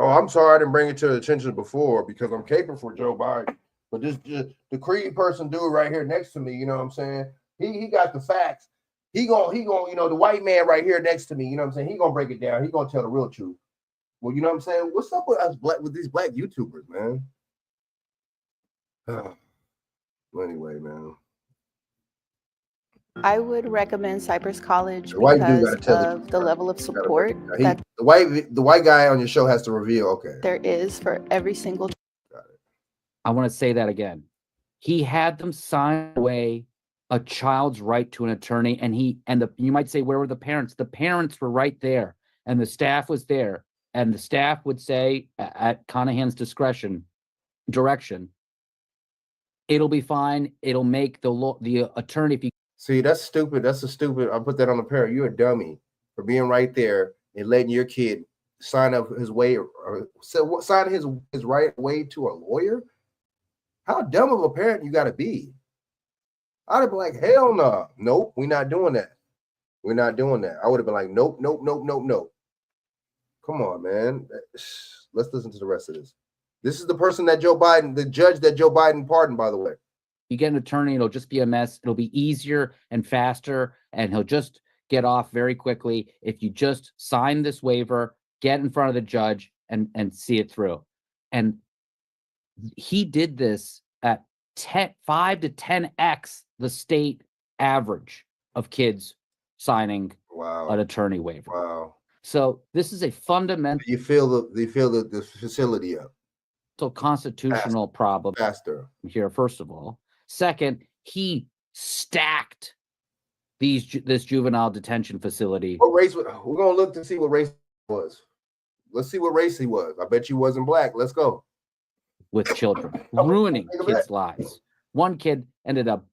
[SPEAKER 1] Oh, I'm sorry I didn't bring it to attention before because I'm caping for Joe Biden. But this the Creed person dude right here next to me, you know what I'm saying? He got the facts. He gonna, you know, the white man right here next to me, you know what I'm saying? He gonna break it down. He gonna tell the real truth. Well, you know what I'm saying? What's up with us with these black YouTubers, man? Anyway, man.
[SPEAKER 10] I would recommend Cypress College
[SPEAKER 1] The white dude
[SPEAKER 10] because
[SPEAKER 1] gotta tell
[SPEAKER 10] of the level of support that
[SPEAKER 1] the white guy on your show has to reveal. Okay.
[SPEAKER 10] there is for every single.
[SPEAKER 9] I want to say that again. He had them sign away a child's right to an attorney, and you might say, where were the parents? The parents were right there, and the staff was there, and the staff would say at Conahan's direction, it'll be fine. It'll make the attorney. If you
[SPEAKER 1] see, that's stupid. That's a stupid. I'll put that on the parent. You're a dummy for being right there and letting your kid sign up his way or sign his right way to a lawyer. How dumb of a parent you got to be? I'd have been like, hell no, nah. Nope, we're not doing that. We're not doing that. I would have been like, nope. Come on, man. Let's listen to the rest of this. This is the person that the judge that Joe Biden pardoned, by the way.
[SPEAKER 9] You get an attorney, it'll just be a mess. It'll be easier and faster, and he'll just get off very quickly if you just sign this waiver, get in front of the judge, and see it through. And he did this at 5 to 10x the state average of kids signing an attorney waiver.
[SPEAKER 1] Wow.
[SPEAKER 9] So this is a fundamental.
[SPEAKER 1] You feel the facility up.
[SPEAKER 9] Constitutional problem here. First of all, second, he stacked this juvenile detention facility.
[SPEAKER 1] What race? We're gonna look to see what race he was. Let's see what race he was. I bet you wasn't black. Let's go.
[SPEAKER 9] With children, ruining kids' lives. One kid ended up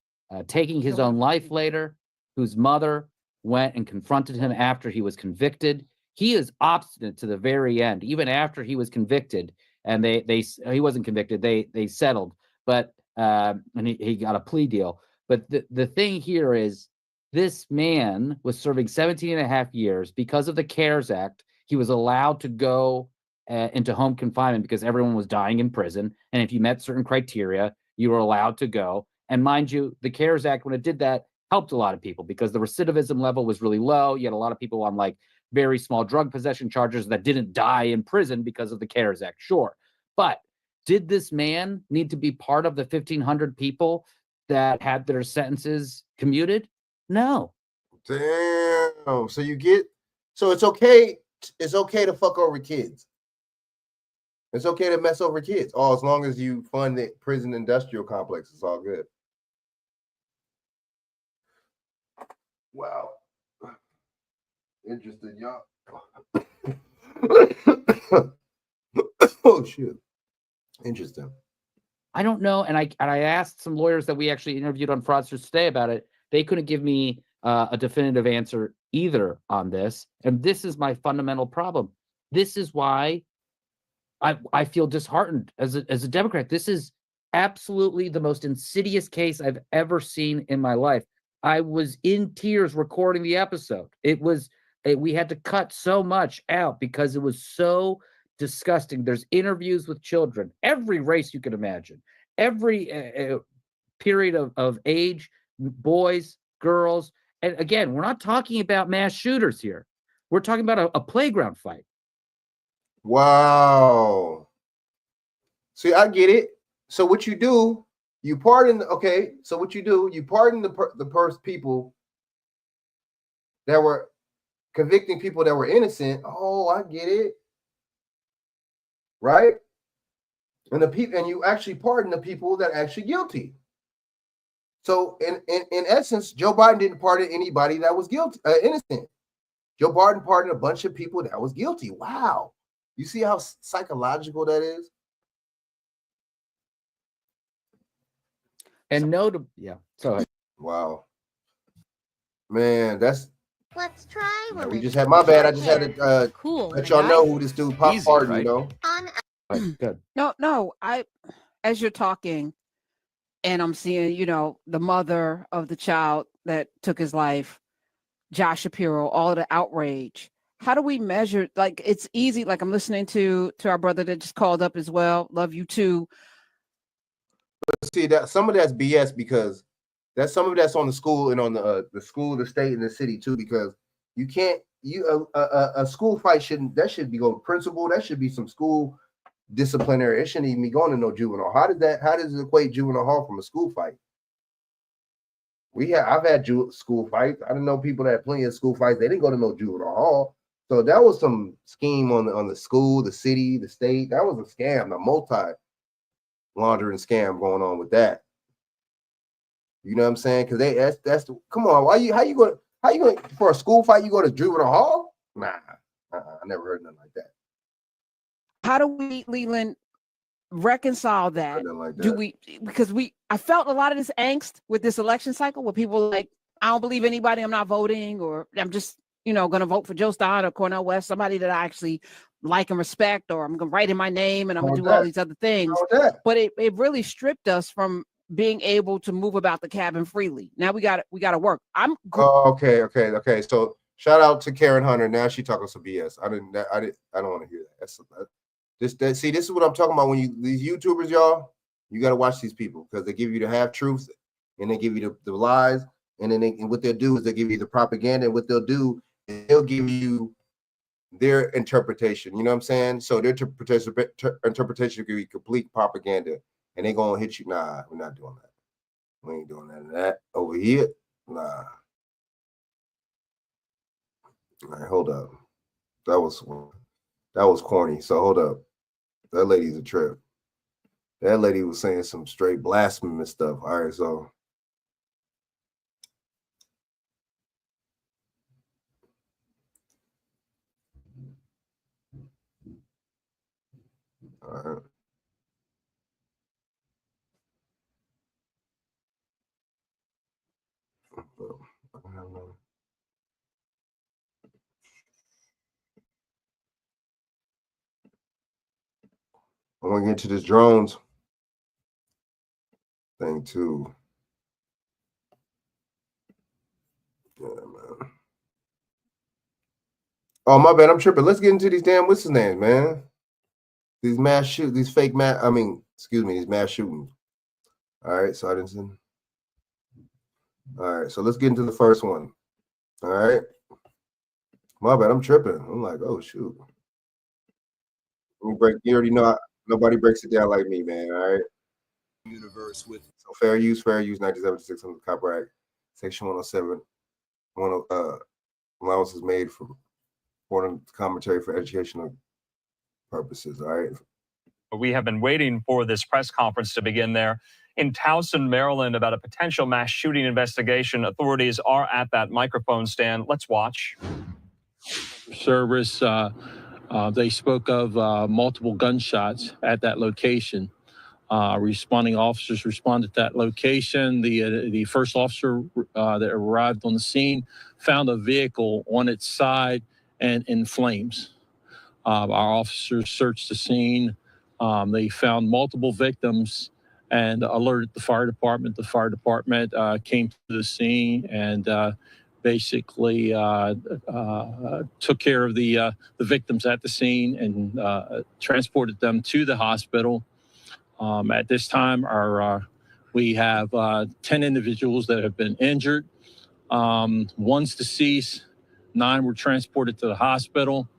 [SPEAKER 9] taking his own life later, whose mother went and confronted him after he was convicted. He is obstinate to the very end, even after he was convicted. And he wasn't convicted. They settled, but and he got a plea deal. But the thing here is, this man was serving 17 and a half years because of the CARES Act. He was allowed to go into home confinement because everyone was dying in prison. And if you met certain criteria, you were allowed to go. And mind you, the CARES Act, when it did that, helped a lot of people because the recidivism level was really low. You had a lot of people on like very small drug possession charges that didn't die in prison because of the CARES Act. Sure. But did this man need to be part of the 1,500 people that had their sentences commuted? No.
[SPEAKER 1] Damn. So it's okay. It's okay to fuck over kids. It's okay to mess over kids. Oh, as long as you fund the prison industrial complex, it's all good. Wow. Interesting, y'all. Oh, shoot. Interesting.
[SPEAKER 9] I don't know. And I asked some lawyers that we actually interviewed on Fraudsters today about it. They couldn't give me a definitive answer either on this. And this is my fundamental problem. This is why I feel disheartened as a Democrat. This is absolutely the most insidious case I've ever seen in my life. I was in tears recording the episode. We had to cut so much out because it was so disgusting. There's interviews with children, every race you can imagine, every period of age, boys, girls. And again, we're not talking about mass shooters here. We're talking about a playground fight.
[SPEAKER 1] Wow. See, I get it. So what you do, you pardon. Okay. So what you do, you pardon the people that were convicting people that were innocent. Oh, I get it. Right. And you actually pardon the people that are actually guilty. So in essence, Joe Biden didn't pardon anybody that was guilty, innocent. Joe Biden pardoned a bunch of people that was guilty. Wow. You see how psychological that is?
[SPEAKER 9] And so
[SPEAKER 1] Wow, man, that's.
[SPEAKER 11] Let's try
[SPEAKER 1] Yeah, we
[SPEAKER 11] women.
[SPEAKER 1] just had my bad. I just had to
[SPEAKER 11] Cool.
[SPEAKER 1] let y'all know who this dude Pop
[SPEAKER 9] Easy,
[SPEAKER 1] Pardon,
[SPEAKER 9] right?
[SPEAKER 1] you know.
[SPEAKER 9] good.
[SPEAKER 7] No, as you're talking and I'm seeing, you know, the mother of the child that took his life, Josh Shapiro, all of the outrage. How do we measure? Like, it's easy. Like, I'm listening to our brother that just called up as well. Love you too.
[SPEAKER 1] See that some of that's BS because that's some of that's on the school and on the school, the state, and the city too. Because you can't a school fight should be go to principal. That should be some school disciplinary. It shouldn't even be going to no juvenile. How does it equate juvenile hall from a school fight? I've had school fights. I didn't know people that had plenty of school fights. They didn't go to no juvenile hall. So that was some scheme on the school, the city, the state. That was a scam, a multi laundering scam going on with that. You know what I'm saying? Because come on. How you going for a school fight? You go to juvenile hall? Nah, I never heard nothing like that.
[SPEAKER 7] How do we, Leland, reconcile that? Do we? Because I felt a lot of this angst with this election cycle, where people like, I don't believe anybody. I'm not voting, or I'm just, you know, going to vote for Joe Stein or Cornel West, somebody that I actually like and respect, or I'm going to write in my name and I'm going to do all these other things. But it really stripped us from being able to move about the cabin freely. Now we got to work.
[SPEAKER 1] Okay. So shout out to Karen Hunter. Now she talking some BS. I don't want to hear that. This is what I'm talking about. When these YouTubers, y'all, you got to watch these people because they give you the half truths and they give you the lies, and then what they'll do is they give you the propaganda, and what they'll do is they'll give you their interpretation. You know what I'm saying? So their interpretation could be complete propaganda, and they're gonna hit you. Nah, we're not doing that. We ain't doing none of that over here. Nah. All right, hold up. That was corny. So hold up. That lady's a trip. That lady was saying some straight blasphemous stuff. All right, so all right. I want to get to this drones thing too. Yeah, man. Oh, my bad. I'm tripping. Let's get into these damn what's his name, man. These mass these fake these mass shootings. All right, so I didn't see. All right, so let's get into the first one. All right. My bad. I'm tripping. I'm like, oh shoot. You already know nobody breaks it down like me, man. All right. Universe with fair use 1976 under the Copyright Act, Section 107. Allowance is made for important commentary for educational purposes. All right.
[SPEAKER 12] We have been waiting for this press conference to begin there in Towson, Maryland, about a potential mass shooting investigation. Authorities are at that microphone stand. Let's watch.
[SPEAKER 13] Service, they spoke of multiple gunshots at that location. Responding officers responded to that location. The first officer that arrived on the scene found a vehicle on its side and in flames. Our officers searched the scene. They found multiple victims and alerted the fire department. The fire department came to the scene and basically took care of the victims at the scene and transported them to the hospital. At this time, we have 10 individuals that have been injured. One's deceased. 9 were transported to the hospital.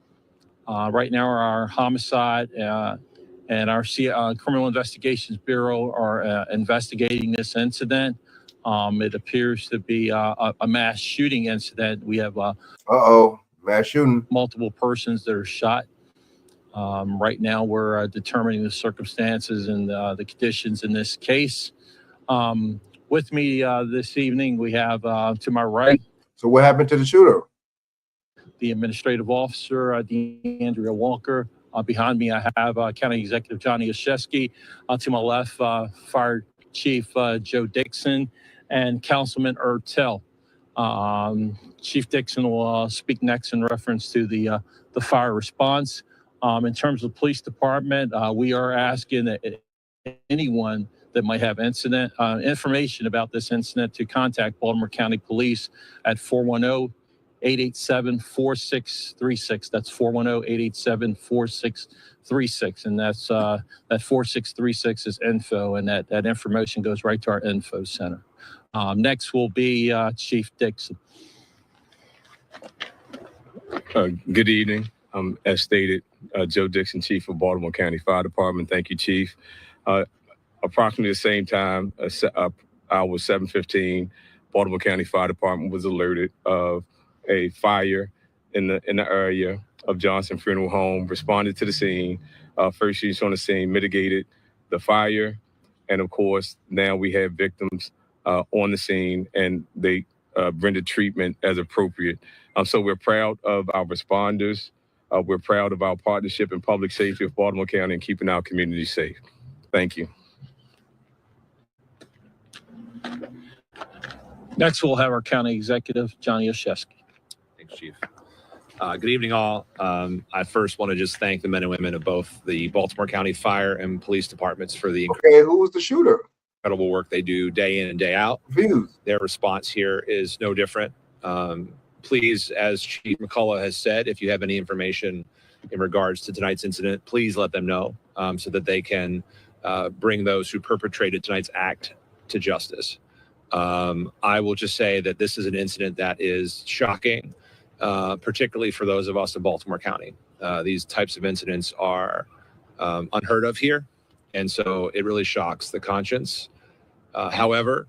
[SPEAKER 13] Right now, our homicide and our Criminal Investigations Bureau are investigating this incident. It appears to be a mass shooting incident. We have
[SPEAKER 1] mass shooting.
[SPEAKER 13] Multiple persons that are shot. Right now, we're determining the circumstances and the conditions in this case. With me this evening, we have to my right.
[SPEAKER 1] So what happened to the shooter?
[SPEAKER 13] The administrative officer, DeAndrea Walker. Behind me, I have County Executive Johnny Oshesky. To my left, Fire Chief Joe Dixon, and Councilman Ertel. Chief Dixon will speak next in reference to the fire response. In terms of the police department, we are asking that anyone that might have information about this incident to contact Baltimore County Police at 410-887-4636. That's 410-887-4636. And that's that 4636 is info, and that information goes right to our info center. Next will be Chief Dixon.
[SPEAKER 11] Good evening. As stated, Joe Dixon, Chief of Baltimore County Fire Department. Thank you, Chief. Approximately the same time, hour 7:15, Baltimore County Fire Department was alerted of a fire in the area of Johnson Funeral Home. Responded to the scene. First units on the scene mitigated the fire, and of course, now we have victims on the scene, and they rendered treatment as appropriate. So we're proud of our responders. We're proud of our partnership in public safety of Baltimore County and keeping our community safe. Thank you.
[SPEAKER 13] Next, we'll have our County Executive, Johnny Oshesky.
[SPEAKER 14] Thanks, Chief. Good evening, all. I first want to just thank the men and women of both the Baltimore County Fire and Police Departments for the
[SPEAKER 1] who was the shooter?
[SPEAKER 14] Incredible work they do day in and day out. Their response here is no different. Please, as Chief McCullough has said, if you have any information in regards to tonight's incident, please let them know so that they can bring those who perpetrated tonight's act to justice. I will just say that this is an incident that is shocking, particularly for those of us in Baltimore County. These types of incidents are unheard of here, and so it really shocks the conscience. However,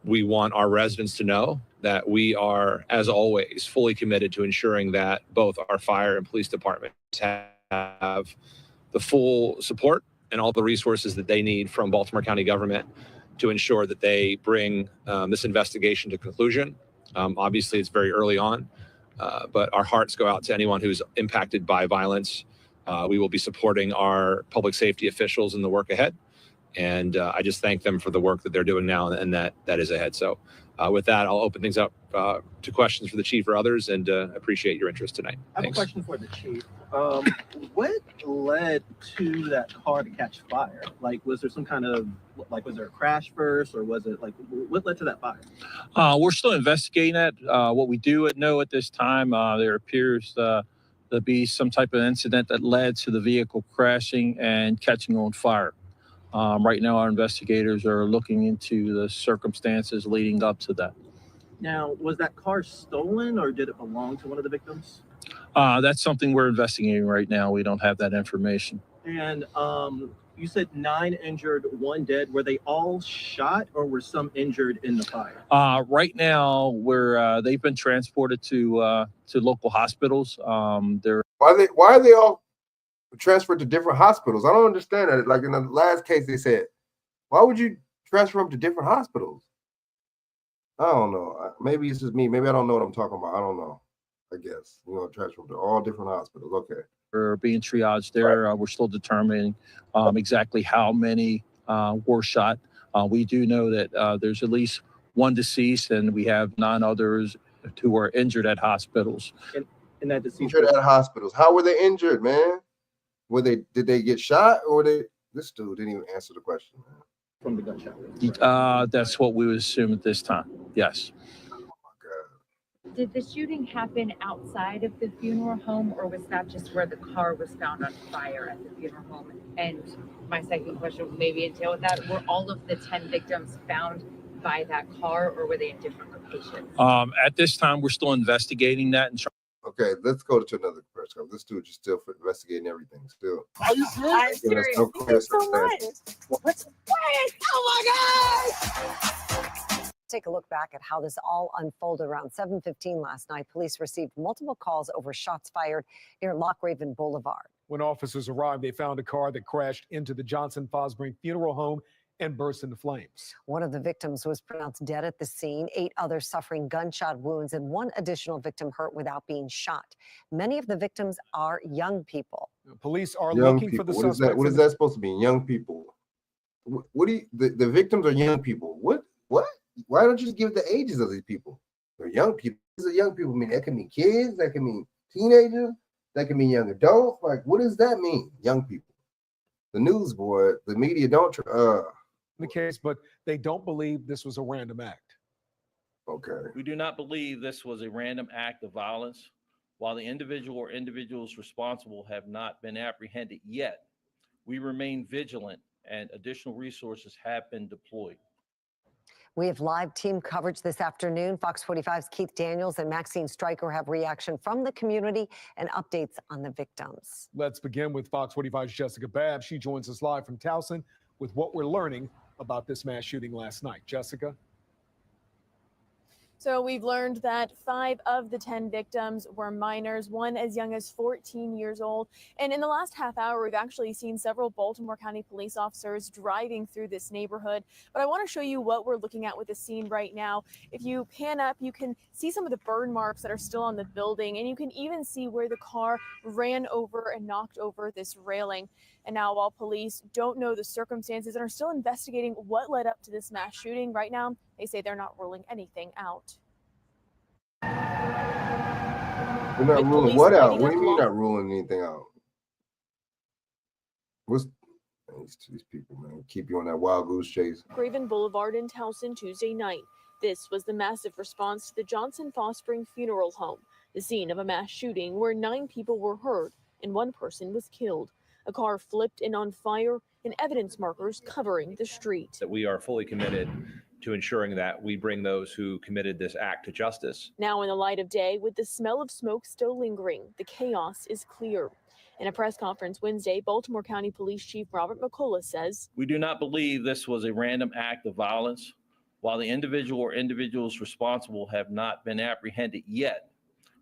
[SPEAKER 14] we want our residents to know that we are, as always, fully committed to ensuring that both our fire and police departments have the full support and all the resources that they need from Baltimore County government to ensure that they bring this investigation to conclusion. Obviously, it's very early on, but our hearts go out to anyone who's impacted by violence. We will be supporting our public safety officials in the work ahead. And I just thank them for the work that they're doing now and that is ahead. So with that, I'll open things up to questions for the chief or others, and appreciate your interest tonight.
[SPEAKER 15] I have a question for the chief. What led to that car to catch fire? Like, was there some kind of, like, was there a crash first, or was it like, what led to that fire?
[SPEAKER 13] We're still investigating that. What we do know at this time, there appears to be some type of incident that led to the vehicle crashing and catching on fire. Right now, our investigators are looking into the circumstances leading up to that.
[SPEAKER 15] Now, was that car stolen, or did it belong to one of the victims?
[SPEAKER 13] That's something we're investigating right now. We don't have that information.
[SPEAKER 15] And you said 9 injured, 1 dead. Were they all shot, or were some injured in the fire?
[SPEAKER 13] Right now, they've been transported to local hospitals.
[SPEAKER 1] Why are they all transferred to different hospitals? I don't understand that. Like in the last case, they said, why would you transfer them to different hospitals? I don't know. Maybe it's just me. Maybe I don't know what I'm talking about. I don't know. I guess, transfer them to all different hospitals. Okay.
[SPEAKER 13] We're being triaged there. Right. We're still determining exactly how many were shot. We do know that there's at least 1 deceased, and we have 9 others who were injured at hospitals.
[SPEAKER 15] And that deceased
[SPEAKER 1] injured at hospitals. How were they injured, man? Did they get shot, or this dude didn't even answer the question, man.
[SPEAKER 15] From the gunshot.
[SPEAKER 13] That's what we would assume at this time. Yes.
[SPEAKER 16] Did the shooting happen outside of the funeral home, or was that just where the car was found on fire at the funeral home? And my second question would maybe entail with that, were all of the 10 victims found by that car, or were they in different locations?
[SPEAKER 13] At this time, we're still investigating that.
[SPEAKER 1] Okay, let's go to another press conference. This dude is still investigating everything still.
[SPEAKER 16] Are you serious? I'm serious. Thank you so much. What's oh my God!
[SPEAKER 17] Take a look back at how this all unfolded. Around 7:15 last night, police received multiple calls over shots fired near Lockraven Boulevard.
[SPEAKER 18] When officers arrived, they found a car that crashed into the Johnson Fosbury Funeral Home and burst into flames.
[SPEAKER 17] One of the victims was pronounced dead at the scene, 8 others suffering gunshot wounds, and 1 additional victim hurt without being shot. Many of the victims are young people.
[SPEAKER 18] Police are
[SPEAKER 1] Young
[SPEAKER 18] looking
[SPEAKER 1] people.
[SPEAKER 18] for the
[SPEAKER 1] What is
[SPEAKER 18] suspects.
[SPEAKER 1] that? What is that supposed to mean? Young people. what do you, the victims are young people. What? Why don't you just give the ages of these people? They're young people. These are young people. I mean, that can mean kids, that can mean teenagers, that can mean young adults. Like, what does that mean? Young people. The news board, the media don't
[SPEAKER 18] the case, but they don't believe this was a random act.
[SPEAKER 1] Okay.
[SPEAKER 19] We do not believe this was a random act of violence. While the individual or individuals responsible have not been apprehended yet, we remain vigilant and additional resources have been deployed.
[SPEAKER 17] We have live team coverage this afternoon. Fox 45's Keith Daniels and Maxine Stryker have reaction from the community and updates on the victims.
[SPEAKER 18] Let's begin with Fox 45's Jessica Babb. She joins us live from Towson with what we're learning about this mass shooting last night. Jessica?
[SPEAKER 20] So we've learned that 5 of the 10 victims were minors, one as young as 14 years old. And in the last half hour, we've actually seen several Baltimore County police officers driving through this neighborhood. But I want to show you what we're looking at with the scene right now. If you pan up, you can see some of the burn marks that are still on the building, and you can even see where the car ran over and knocked over this railing. And now, while police don't know the circumstances and are still investigating what led up to this mass shooting, right now, they say they're not ruling anything out.
[SPEAKER 1] They're not ruling what out? What do you mean not ruling anything out? What's these people, man? Keep you on that wild goose chase.
[SPEAKER 20] Graven Boulevard in Towson Tuesday night. This was the massive response to the Johnson Fostering Funeral Home, the scene of a mass shooting where 9 people were hurt and 1 person was killed. A car flipped and on fire and evidence markers covering the street.
[SPEAKER 14] That we are fully committed to ensuring that we bring those who committed this act to justice.
[SPEAKER 20] Now in the light of day, with the smell of smoke still lingering, the chaos is clear. In a press conference Wednesday, Baltimore County Police Chief Robert McCullough says,
[SPEAKER 19] We do not believe this was a random act of violence. While the individual or individuals responsible have not been apprehended yet,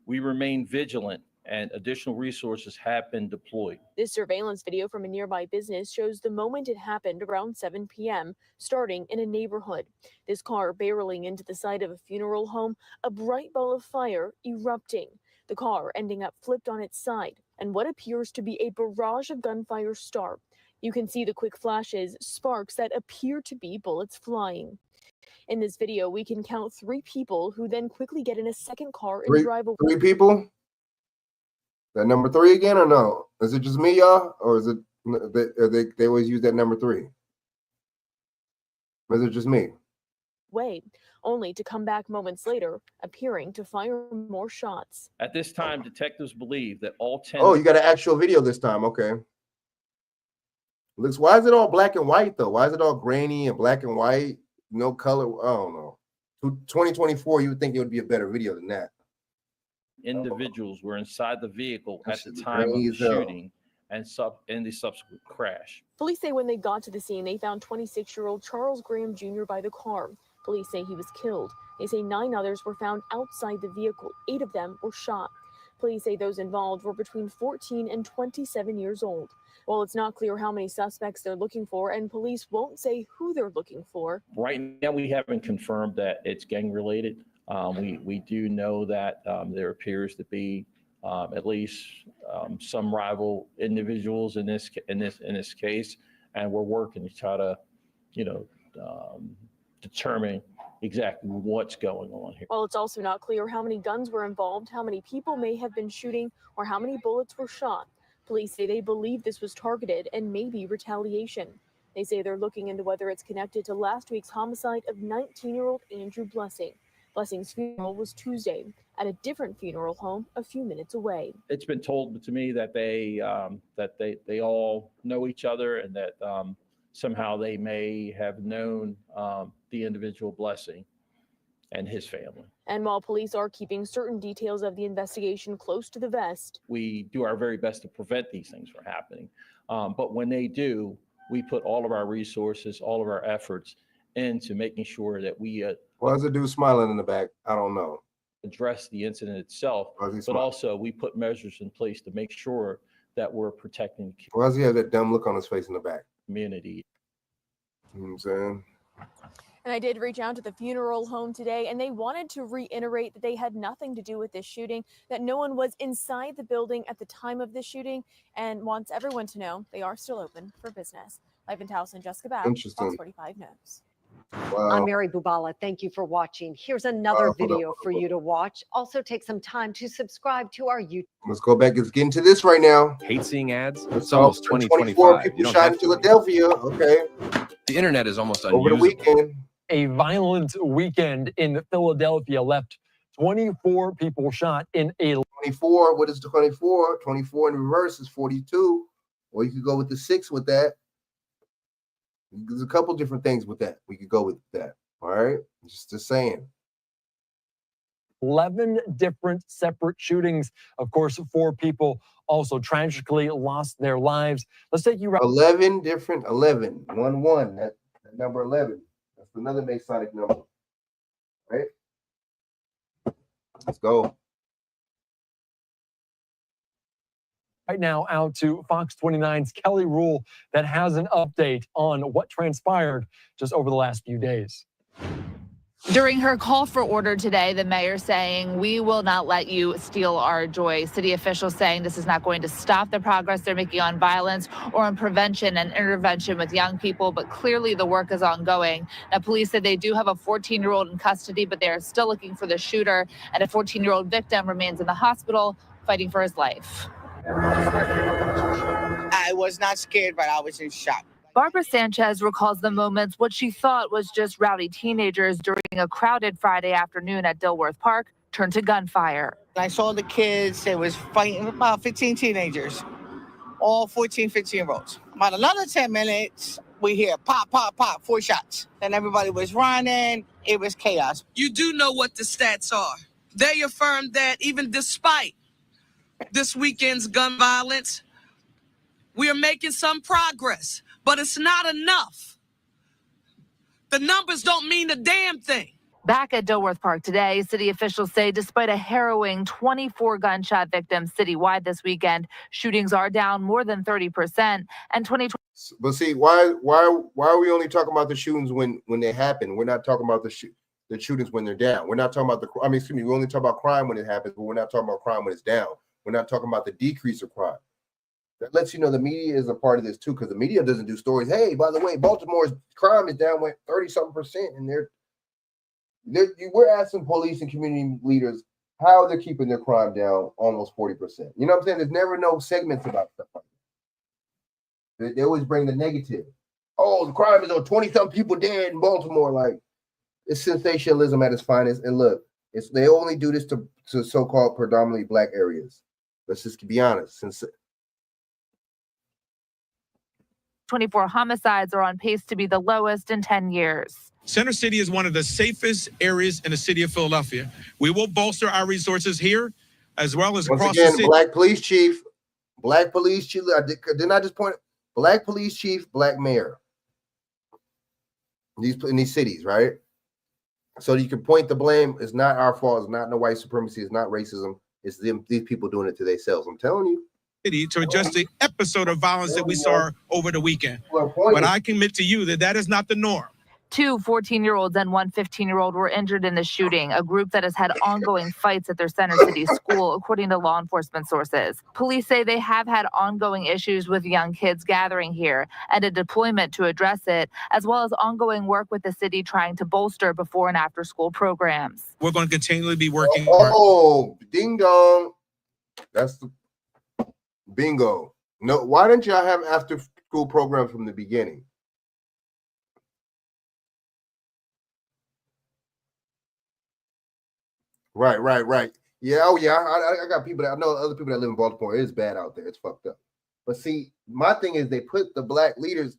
[SPEAKER 19] we remain vigilant and additional resources have been deployed.
[SPEAKER 20] This surveillance video from a nearby business shows the moment it happened around 7 p.m., starting in a neighborhood. This car barreling into the side of a funeral home, a bright ball of fire erupting. The car ending up flipped on its side, and what appears to be a barrage of gunfire start. You can see the quick flashes, sparks that appear to be bullets flying. In this video, we can count 3 people who then quickly get in a second car and drive away.
[SPEAKER 1] 3 people? That number 3 again or no? Is it just me, y'all? Or is it they always use that number 3? Or is it just me?
[SPEAKER 20] Only to come back moments later, appearing to fire more shots.
[SPEAKER 19] At this time, detectives believe that all 10...
[SPEAKER 1] Oh, you got an actual video this time. Okay. Looks, why is it all black and white, though? Why is it all grainy and black and white? No color? I don't know. 2024, you would think it would be a better video than that.
[SPEAKER 19] Individuals were inside the vehicle at the time of the shooting and the subsequent crash.
[SPEAKER 20] Police say when they got to the scene, they found 26-year-old Charles Graham Jr. by the car. Police say he was killed. They say 9 others were found outside the vehicle. 8 of them were shot. Police say those involved were between 14 and 27 years old. While it's not clear how many suspects they're looking for, and police won't say who they're looking for.
[SPEAKER 19] Right now, we haven't confirmed that it's gang related. We do know that there appears to be at least some rival individuals in this case, and we're working to try to, determine exactly what's going on here.
[SPEAKER 20] While it's also not clear how many guns were involved, how many people may have been shooting, or how many bullets were shot. Police say they believe this was targeted and maybe retaliation. They say they're looking into whether it's connected to last week's homicide of 19-year-old Andrew Blessing. Blessing's funeral was Tuesday at a different funeral home a few minutes away.
[SPEAKER 19] It's been told to me that they all know each other and that somehow they may have known the individual Blessing and his family.
[SPEAKER 20] And while police are keeping certain details of the investigation close to the vest,
[SPEAKER 19] we do our very best to prevent these things from happening. But when they do, we put all of our resources, all of our efforts into making sure that we
[SPEAKER 1] why is the dude smiling in the back? I don't know.
[SPEAKER 19] Address the incident itself, but also we put measures in place to make sure that we're protecting the
[SPEAKER 1] why does he have that dumb look on his face in the back?
[SPEAKER 19] Community.
[SPEAKER 1] You know what I'm saying?
[SPEAKER 20] And I did reach out to the funeral home today, and they wanted to reiterate that they had nothing to do with this shooting, that no one was inside the building at the time of the shooting, and wants everyone to know they are still open for business. Live in Towson, Jessica Babb,
[SPEAKER 1] Interesting.
[SPEAKER 20] Fox 45 News.
[SPEAKER 1] Wow.
[SPEAKER 17] I'm Mary Bubala. Thank you for watching. Here's another
[SPEAKER 1] hold on,
[SPEAKER 17] video for you to watch. Also, take some time to subscribe to our YouTube.
[SPEAKER 1] Let's go back. Let's get into this right now.
[SPEAKER 21] Hate seeing ads?
[SPEAKER 1] Let's
[SPEAKER 21] It's almost
[SPEAKER 1] talk.
[SPEAKER 21] 2025.
[SPEAKER 1] People
[SPEAKER 21] You don't
[SPEAKER 1] shot
[SPEAKER 21] have
[SPEAKER 1] in
[SPEAKER 21] to.
[SPEAKER 1] Philadelphia. Okay.
[SPEAKER 21] The internet is almost
[SPEAKER 1] Over the
[SPEAKER 21] unusable.
[SPEAKER 1] weekend.
[SPEAKER 22] A violent weekend in Philadelphia left 24 people shot in a
[SPEAKER 1] 24. What is 24? 24 in reverse is 42. Or you could go with the 6 with that. There's a couple different things with that. We could go with that. All right. Just saying.
[SPEAKER 22] 11 different separate shootings. Of course, 4 people also tragically lost their lives. Let's take you around.
[SPEAKER 1] 11 different 11. 1-1. That number 11. That's another Masonic number. Right? Let's go.
[SPEAKER 22] Right now out to Fox 29's Kelly Rule that has an update on what transpired just over the last few days.
[SPEAKER 23] During her call for order today, the mayor saying, "We will not let you steal our joy." City officials saying this is not going to stop the progress they're making on violence or on prevention and intervention with young people, but clearly the work is ongoing. Now, police said they do have a 14-year-old in custody, but they are still looking for the shooter, and a 14-year-old victim remains in the hospital fighting for his life.
[SPEAKER 24] I was not scared, but I was in shock.
[SPEAKER 23] Barbara Sanchez recalls the moments what she thought was just rowdy teenagers during a crowded Friday afternoon at Dilworth Park turned to gunfire.
[SPEAKER 24] I saw the kids, they was fighting, about 15 teenagers, all 14, 15-year-olds. About another 10 minutes, we hear pop, pop, pop, 4 shots. Then everybody was running. It was chaos.
[SPEAKER 2] You do know what the stats are. They affirm that even despite this weekend's gun violence, we are making some progress, but it's not enough. The numbers don't mean a damn thing.
[SPEAKER 23] Back at Dilworth Park today, city officials say despite a harrowing 24 gunshot victims citywide this weekend, shootings are down more than 30%. And 2020.
[SPEAKER 1] But see, why are we only talking about the shootings when they happen? We're not talking about the shootings when they're down. We're not talking about we only talk about crime when it happens, but we're not talking about crime when it's down. We're not talking about the decrease of crime. That lets you know the media is a part of this too, because the media doesn't do stories. Hey, by the way, Baltimore's crime is down with 30-something%, and we're asking police and community leaders how they're keeping their crime down almost 40%. You know what I'm saying? There's never no segments about stuff like that. They always bring the negative. Oh, the crime is on 20-something people dead in Baltimore. Like, it's sensationalism at its finest. And look, they only do this to so-called predominantly black areas. Let's just be honest.
[SPEAKER 23] 24 homicides are on pace to be the lowest in 10 years.
[SPEAKER 25] Center City is one of the safest areas in the city of Philadelphia. We will bolster our resources here as well as across the city.
[SPEAKER 1] Black police chief, didn't I just point? Black police chief, black mayor. In these cities, right? So you can point the blame. It's not our fault. It's not no white supremacy. It's not racism. It's these people doing it to themselves. I'm telling you.
[SPEAKER 25] To address the episode of violence that we saw over the weekend. But I commit to you that is not the norm.
[SPEAKER 23] 2 14-year-olds and 1 15-year-old were injured in the shooting, a group that has had ongoing fights at their Center City school, according to law enforcement sources. Police say they have had ongoing issues with young kids gathering here and a deployment to address it, as well as ongoing work with the city trying to bolster before and after school programs.
[SPEAKER 25] We're going to continually be working.
[SPEAKER 1] Oh, ding dong. That's the bingo. No, why didn't y'all have after school programs from the beginning? Right. Yeah, I got people I know other people that live in Baltimore. It is bad out there. It's fucked up. But see, my thing is they put the black leaders,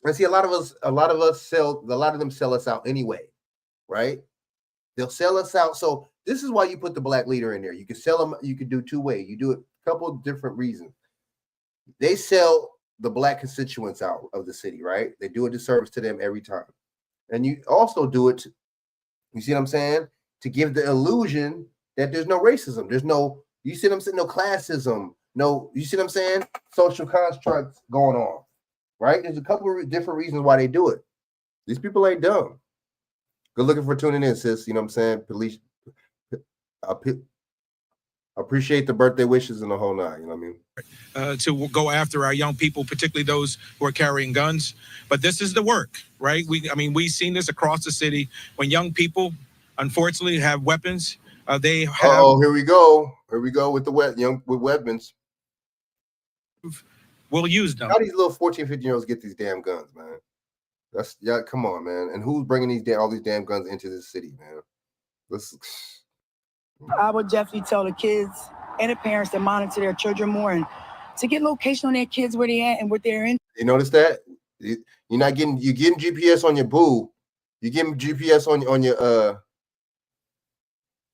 [SPEAKER 1] and see a lot of them sell us out anyway, right? They'll sell us out. So this is why you put the black leader in there. You can sell them, you can do two ways. You do it a couple of different reasons. They sell the black constituents out of the city, right? They do a disservice to them every time. And you also do it, you see what I'm saying? To give the illusion that there's no racism. There's no, you see what I'm saying? No classism. No, you see what I'm saying? Social constructs going on, right? There's a couple of different reasons why they do it. These people ain't dumb. Good looking for tuning in, sis. You know what I'm saying? Police. Appreciate the birthday wishes and the whole nine. You know what I mean?
[SPEAKER 25] To go after our young people, particularly those who are carrying guns. But this is the work, right? We've seen this across the city. When young people, unfortunately, have weapons, they have.
[SPEAKER 1] Oh, here we go. Here we go with the with weapons.
[SPEAKER 25] We'll use them.
[SPEAKER 1] How these little 14, 15-year-olds get these damn guns, man? That's come on, man. And who's bringing all these damn guns into this city, man?
[SPEAKER 3] I would definitely tell the kids and the parents to monitor their children more and to get location on their kids where they at and what they're in.
[SPEAKER 1] You notice that? You're getting GPS on your boo. You're getting GPS on your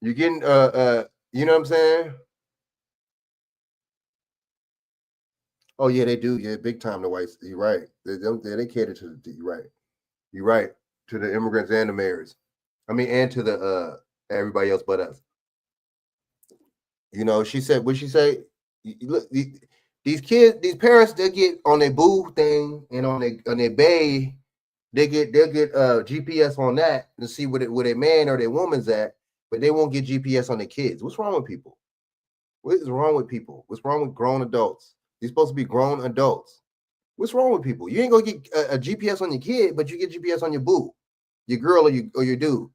[SPEAKER 1] you're getting you know what I'm saying? Oh yeah, they do. Yeah, big time the whites. You're right. They cater to the you're right. You're right. To the immigrants and the mayors. I mean, and to the everybody else but us. You know, she said, what'd she say? Look, these kids, these parents, they get on their boo thing and on their bay, they'll get GPS on that to see where their man or their woman's at, but they won't get GPS on their kids. What's wrong with people? What is wrong with people? What's wrong with grown adults? You're supposed to be grown adults. What's wrong with people? You ain't gonna get a GPS on your kid, but you get GPS on your boo, your girl or your dude.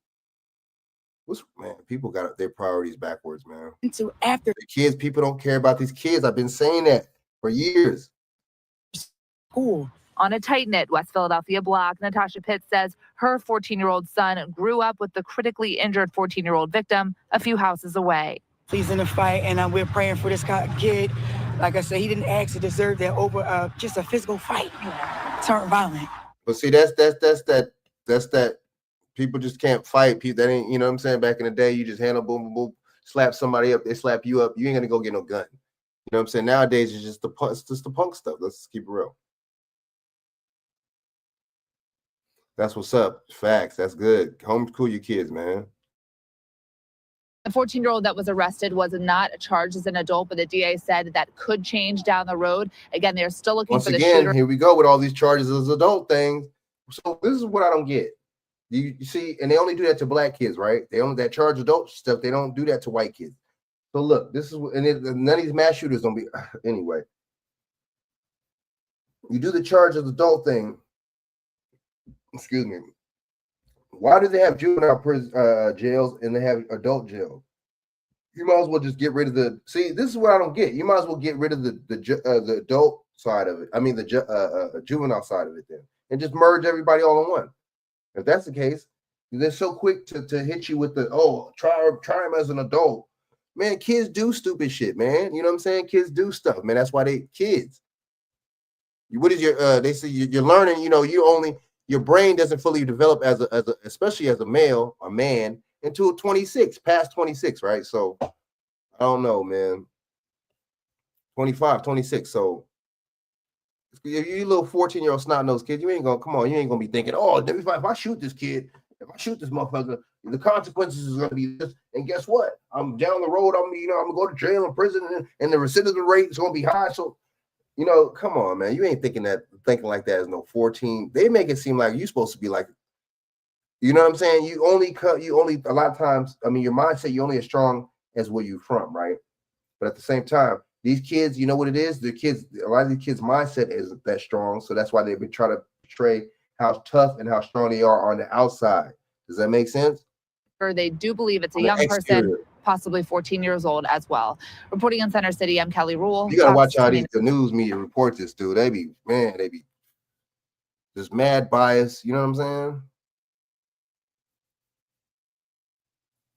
[SPEAKER 1] Man, people got their priorities backwards, man.
[SPEAKER 3] Into after
[SPEAKER 1] the kids, people don't care about these kids. I've been saying that for years.
[SPEAKER 3] School.
[SPEAKER 23] On a tight-knit West Philadelphia block, Natasha Pitts says her 14-year-old son grew up with the critically injured 14-year-old victim a few houses away.
[SPEAKER 3] He's in a fight, and we're praying for this kid. Like I said, he didn't ask to deserve that over just a physical fight. Turned violent.
[SPEAKER 1] But see, that's that. People just can't fight. People that ain't, you know what I'm saying? Back in the day, you just handle boom, boom, boom, slap somebody up, they slap you up. You ain't gonna go get no gun. You know what I'm saying? Nowadays, it's just the punk stuff. Let's keep it real. That's what's up. Facts. That's good. Homeschool your kids, man.
[SPEAKER 23] The 14-year-old that was arrested was not charged as an adult, but the DA said that could change down the road. Again, they're still looking for the shooter.
[SPEAKER 1] Here we go with all these charges as adult things. So this is what I don't get. You see, and they only do that to black kids, right? They only that charge adult stuff. They don't do that to white kids. So look, this is none of these mass shooters don't be anyway. You do the charge as adult thing. Excuse me. Why do they have juvenile prison jails and they have adult jails? You might as well just get rid of the. See, this is what I don't get. You might as well get rid of the adult side of it. I mean the juvenile side of it then, and just merge everybody all in one. If that's the case, they're so quick to hit you with the try them as an adult. Man, kids do stupid shit, man. You know what I'm saying? Kids do stuff, man. That's why they kids. What is your they say you're learning, you know, your brain doesn't fully develop as a especially as a male, a man, until 26, past 26, right? So I don't know, man. 25, 26. So if you little 14-year-old snot-nosed kid, you ain't gonna be thinking, if I shoot this kid, if I shoot this motherfucker, the consequences is gonna be this. And guess what? I'm down the road, I'm gonna go to jail and prison, and the recidivism rate is gonna be high. So, you know, come on, man. You ain't thinking like that as no 14. They make it seem like you're supposed to be like, you know what I'm saying? You only a lot of times, I mean, your mindset, you only as strong as where you're from, right? But at the same time, these kids, you know what it is? A lot of these kids' mindset isn't that strong. So that's why they've been trying to portray how tough and how strong they are on the outside. Does that make sense?
[SPEAKER 23] They do believe it's a young person, possibly 14 years old as well. Reporting in Center City, I'm Kelly Rule.
[SPEAKER 1] You gotta watch how the news media report this, dude. They be just mad bias. You know what I'm saying?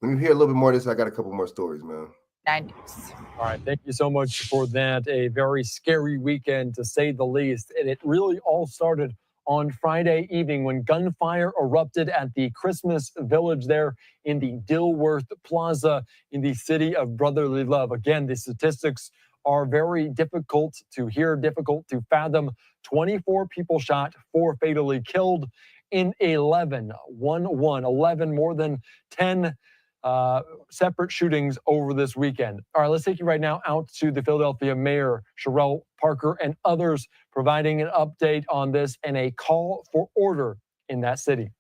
[SPEAKER 1] Let me hear a little bit more of this. I got a couple more stories, man.
[SPEAKER 23] 9 News.
[SPEAKER 22] All right, thank you so much for that. A very scary weekend, to say the least. And it really all started on Friday evening when gunfire erupted at the Christmas Village there in the Dilworth Plaza in the city of brotherly love. Again, the statistics are very difficult to hear, difficult to fathom. 24 people shot, 4 fatally killed in 11 more than 10 separate shootings over this weekend. All right, let's take you right now out to the Philadelphia mayor, Sherelle Parker, and others providing an update on this and a call for order in that city.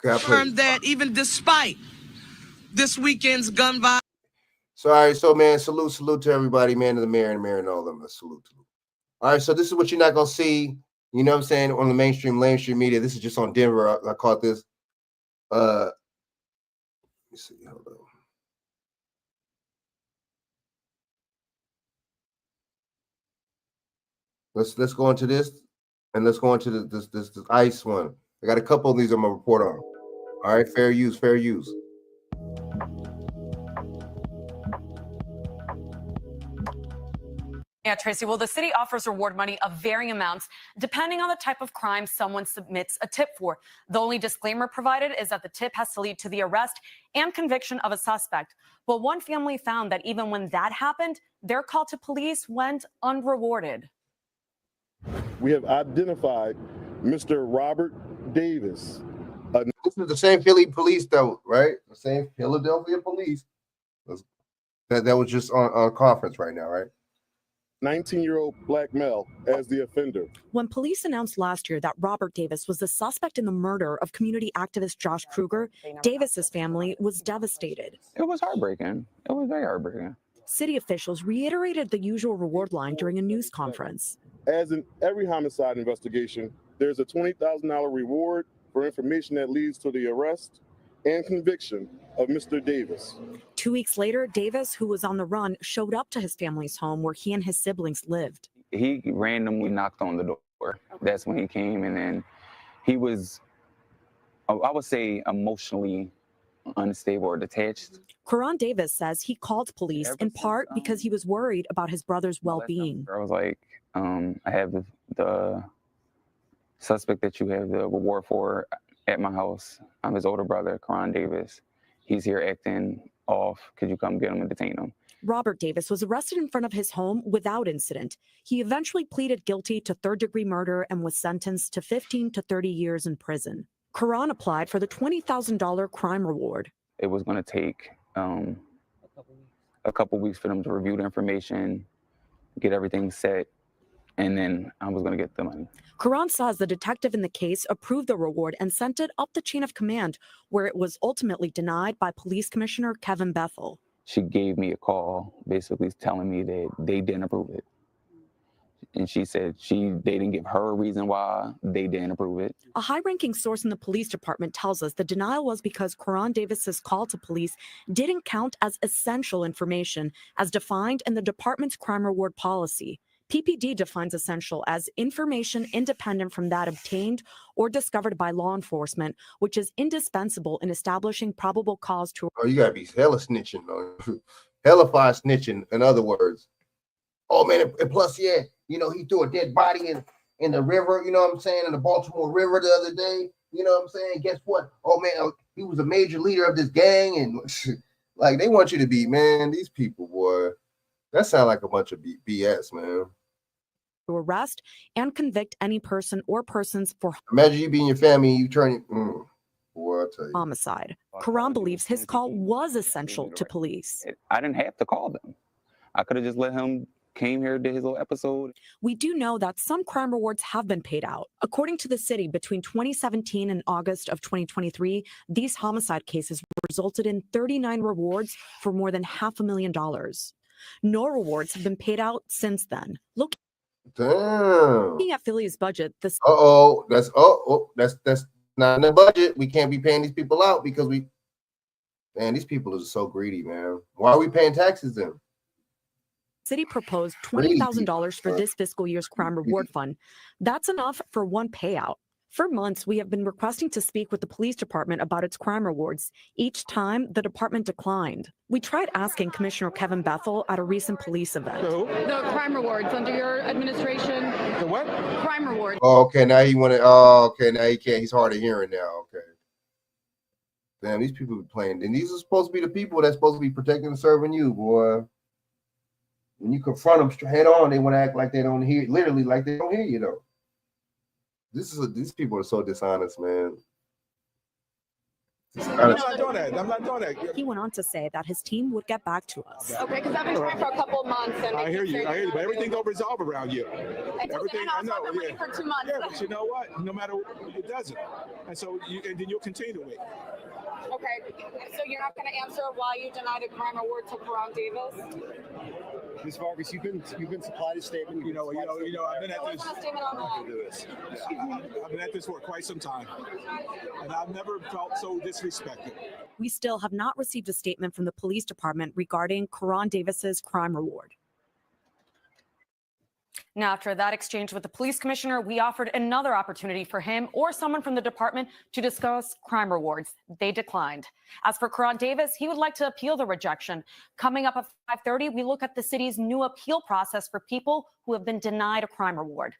[SPEAKER 2] Confirmed that even despite this weekend's gun violence.
[SPEAKER 1] So, all right, so man, salute to everybody, man, to the mayor and all of them. Salute. All right, so this is what you're not gonna see, you know what I'm saying, on the mainstream media. This is just on Denver. I caught this. Let me see, hold on. Let's go into this, and let's go into this ICE one. I got a couple of these I'm gonna report on. All right, fair use.
[SPEAKER 4] Yeah, Tracy. Well, the city offers reward money of varying amounts depending on the type of crime someone submits a tip for. The only disclaimer provided is that the tip has to lead to the arrest and conviction of a suspect. But one family found that even when that happened, their call to police went unrewarded.
[SPEAKER 5] We have identified Mr. Robert Davis.
[SPEAKER 1] This is the same Philly police, though, right? The same Philadelphia police. That was just on conference right now, right?
[SPEAKER 5] 19-year-old black male as the offender.
[SPEAKER 6] When police announced last year that Robert Davis was the suspect in the murder of community activist Josh Kruger, Davis's family was devastated.
[SPEAKER 8] It was heartbreaking. It was very heartbreaking.
[SPEAKER 6] City officials reiterated the usual reward line during a news conference.
[SPEAKER 5] As in every homicide investigation, there's a $20,000 reward for information that leads to the arrest and conviction of Mr. Davis.
[SPEAKER 6] 2 weeks later, Davis, who was on the run, showed up to his family's home where he and his siblings lived.
[SPEAKER 8] He randomly knocked on the door. That's when he came, and then he was, I would say, emotionally unstable or detached.
[SPEAKER 6] Karan Davis says he called police in part because he was worried about his brother's well-being.
[SPEAKER 8] I was like, I have the suspect that you have the reward for at my house. I'm his older brother, Karan Davis. He's here acting off. Could you come get him and detain him?
[SPEAKER 6] Robert Davis was arrested in front of his home without incident. He eventually pleaded guilty to third-degree murder and was sentenced to 15 to 30 years in prison. Karan applied for the $20,000 crime reward.
[SPEAKER 8] It was going to take a couple weeks for them to review the information, get everything set, and then I was going to get the money.
[SPEAKER 6] Karan says the detective in the case approved the reward and sent it up the chain of command, where it was ultimately denied by Police Commissioner Kevin Bethel.
[SPEAKER 8] She gave me a call basically telling me that they didn't approve it. And she said they didn't give her a reason why they didn't approve it.
[SPEAKER 6] A high-ranking source in the police department tells us the denial was because Karan Davis's call to police didn't count as essential information as defined in the department's crime reward policy. PPD defines essential as information independent from that obtained or discovered by law enforcement, which is indispensable in establishing probable cause to...
[SPEAKER 1] Oh, you gotta be hella snitching, man. Hella fire snitching, in other words. Oh, man, and plus, yeah, you know, he threw a dead body in the river, you know what I'm saying, in the Baltimore River the other day. You know what I'm saying? Guess what? Oh, man, he was a major leader of this gang, and like, they want you to be, man, these people, boy, that sound like a bunch of BS, man.
[SPEAKER 6] To arrest and convict any person or persons for...
[SPEAKER 1] Imagine you being your family, you turn... boy, I'll tell you.
[SPEAKER 6] Homicide. Karan believes his call was essential to police.
[SPEAKER 8] I didn't have to call them. I could have just let him came here, did his little episode.
[SPEAKER 6] We do know that some crime rewards have been paid out. According to the city, between 2017 and August of 2023, these homicide cases resulted in 39 rewards for more than $500,000. No rewards have been paid out since then. Looking at Philly's budget, this
[SPEAKER 1] that's not in the budget. We can't be paying these people out because these people are so greedy, man. Why are we paying taxes then?
[SPEAKER 6] City proposed $20,000 for this fiscal year's crime reward fund. That's enough for one payout. For months, we have been requesting to speak with the police department about its crime rewards. Each time, the department declined. We tried asking Commissioner Kevin Bethel at a recent police event.
[SPEAKER 10] The crime rewards under your administration.
[SPEAKER 1] The what?
[SPEAKER 10] Crime rewards.
[SPEAKER 1] Oh, okay, now he want to. Oh, okay, now he can't. He's hard of hearing now. Okay. Damn, these people are playing, and these are supposed to be the people that's supposed to be protecting and serving you, boy. When you confront them head on, they want to act like they don't hear, literally like they don't hear you though. These people are so dishonest, man.
[SPEAKER 10] I'm not doing that.
[SPEAKER 6] He went on to say that his team would get back to us.
[SPEAKER 10] Okay, because I've been trying for a couple of months. And
[SPEAKER 25] I hear you, but everything don't resolve around you.
[SPEAKER 10] Everything I know. I've been waiting for 2 months.
[SPEAKER 25] Yeah, but you know what? No matter what, it doesn't. And so, and then you'll continue to wait.
[SPEAKER 10] Okay, so you're not going to answer why you denied a crime award to Karan Davis?
[SPEAKER 7] Ms. Vargas, you've been supplied a statement.
[SPEAKER 10] I've been at this. Statement on
[SPEAKER 7] I've been at this for quite some time, and I've never felt so disrespected.
[SPEAKER 6] We still have not received a statement from the police department regarding Karan Davis's crime reward.
[SPEAKER 4] Now, after that exchange with the police commissioner, we offered another opportunity for him or someone from the department to discuss crime rewards. They declined. As for Karan Davis, he would like to appeal the rejection. Coming up at 5:30, we look at the city's new appeal process for people who have been denied a crime reward.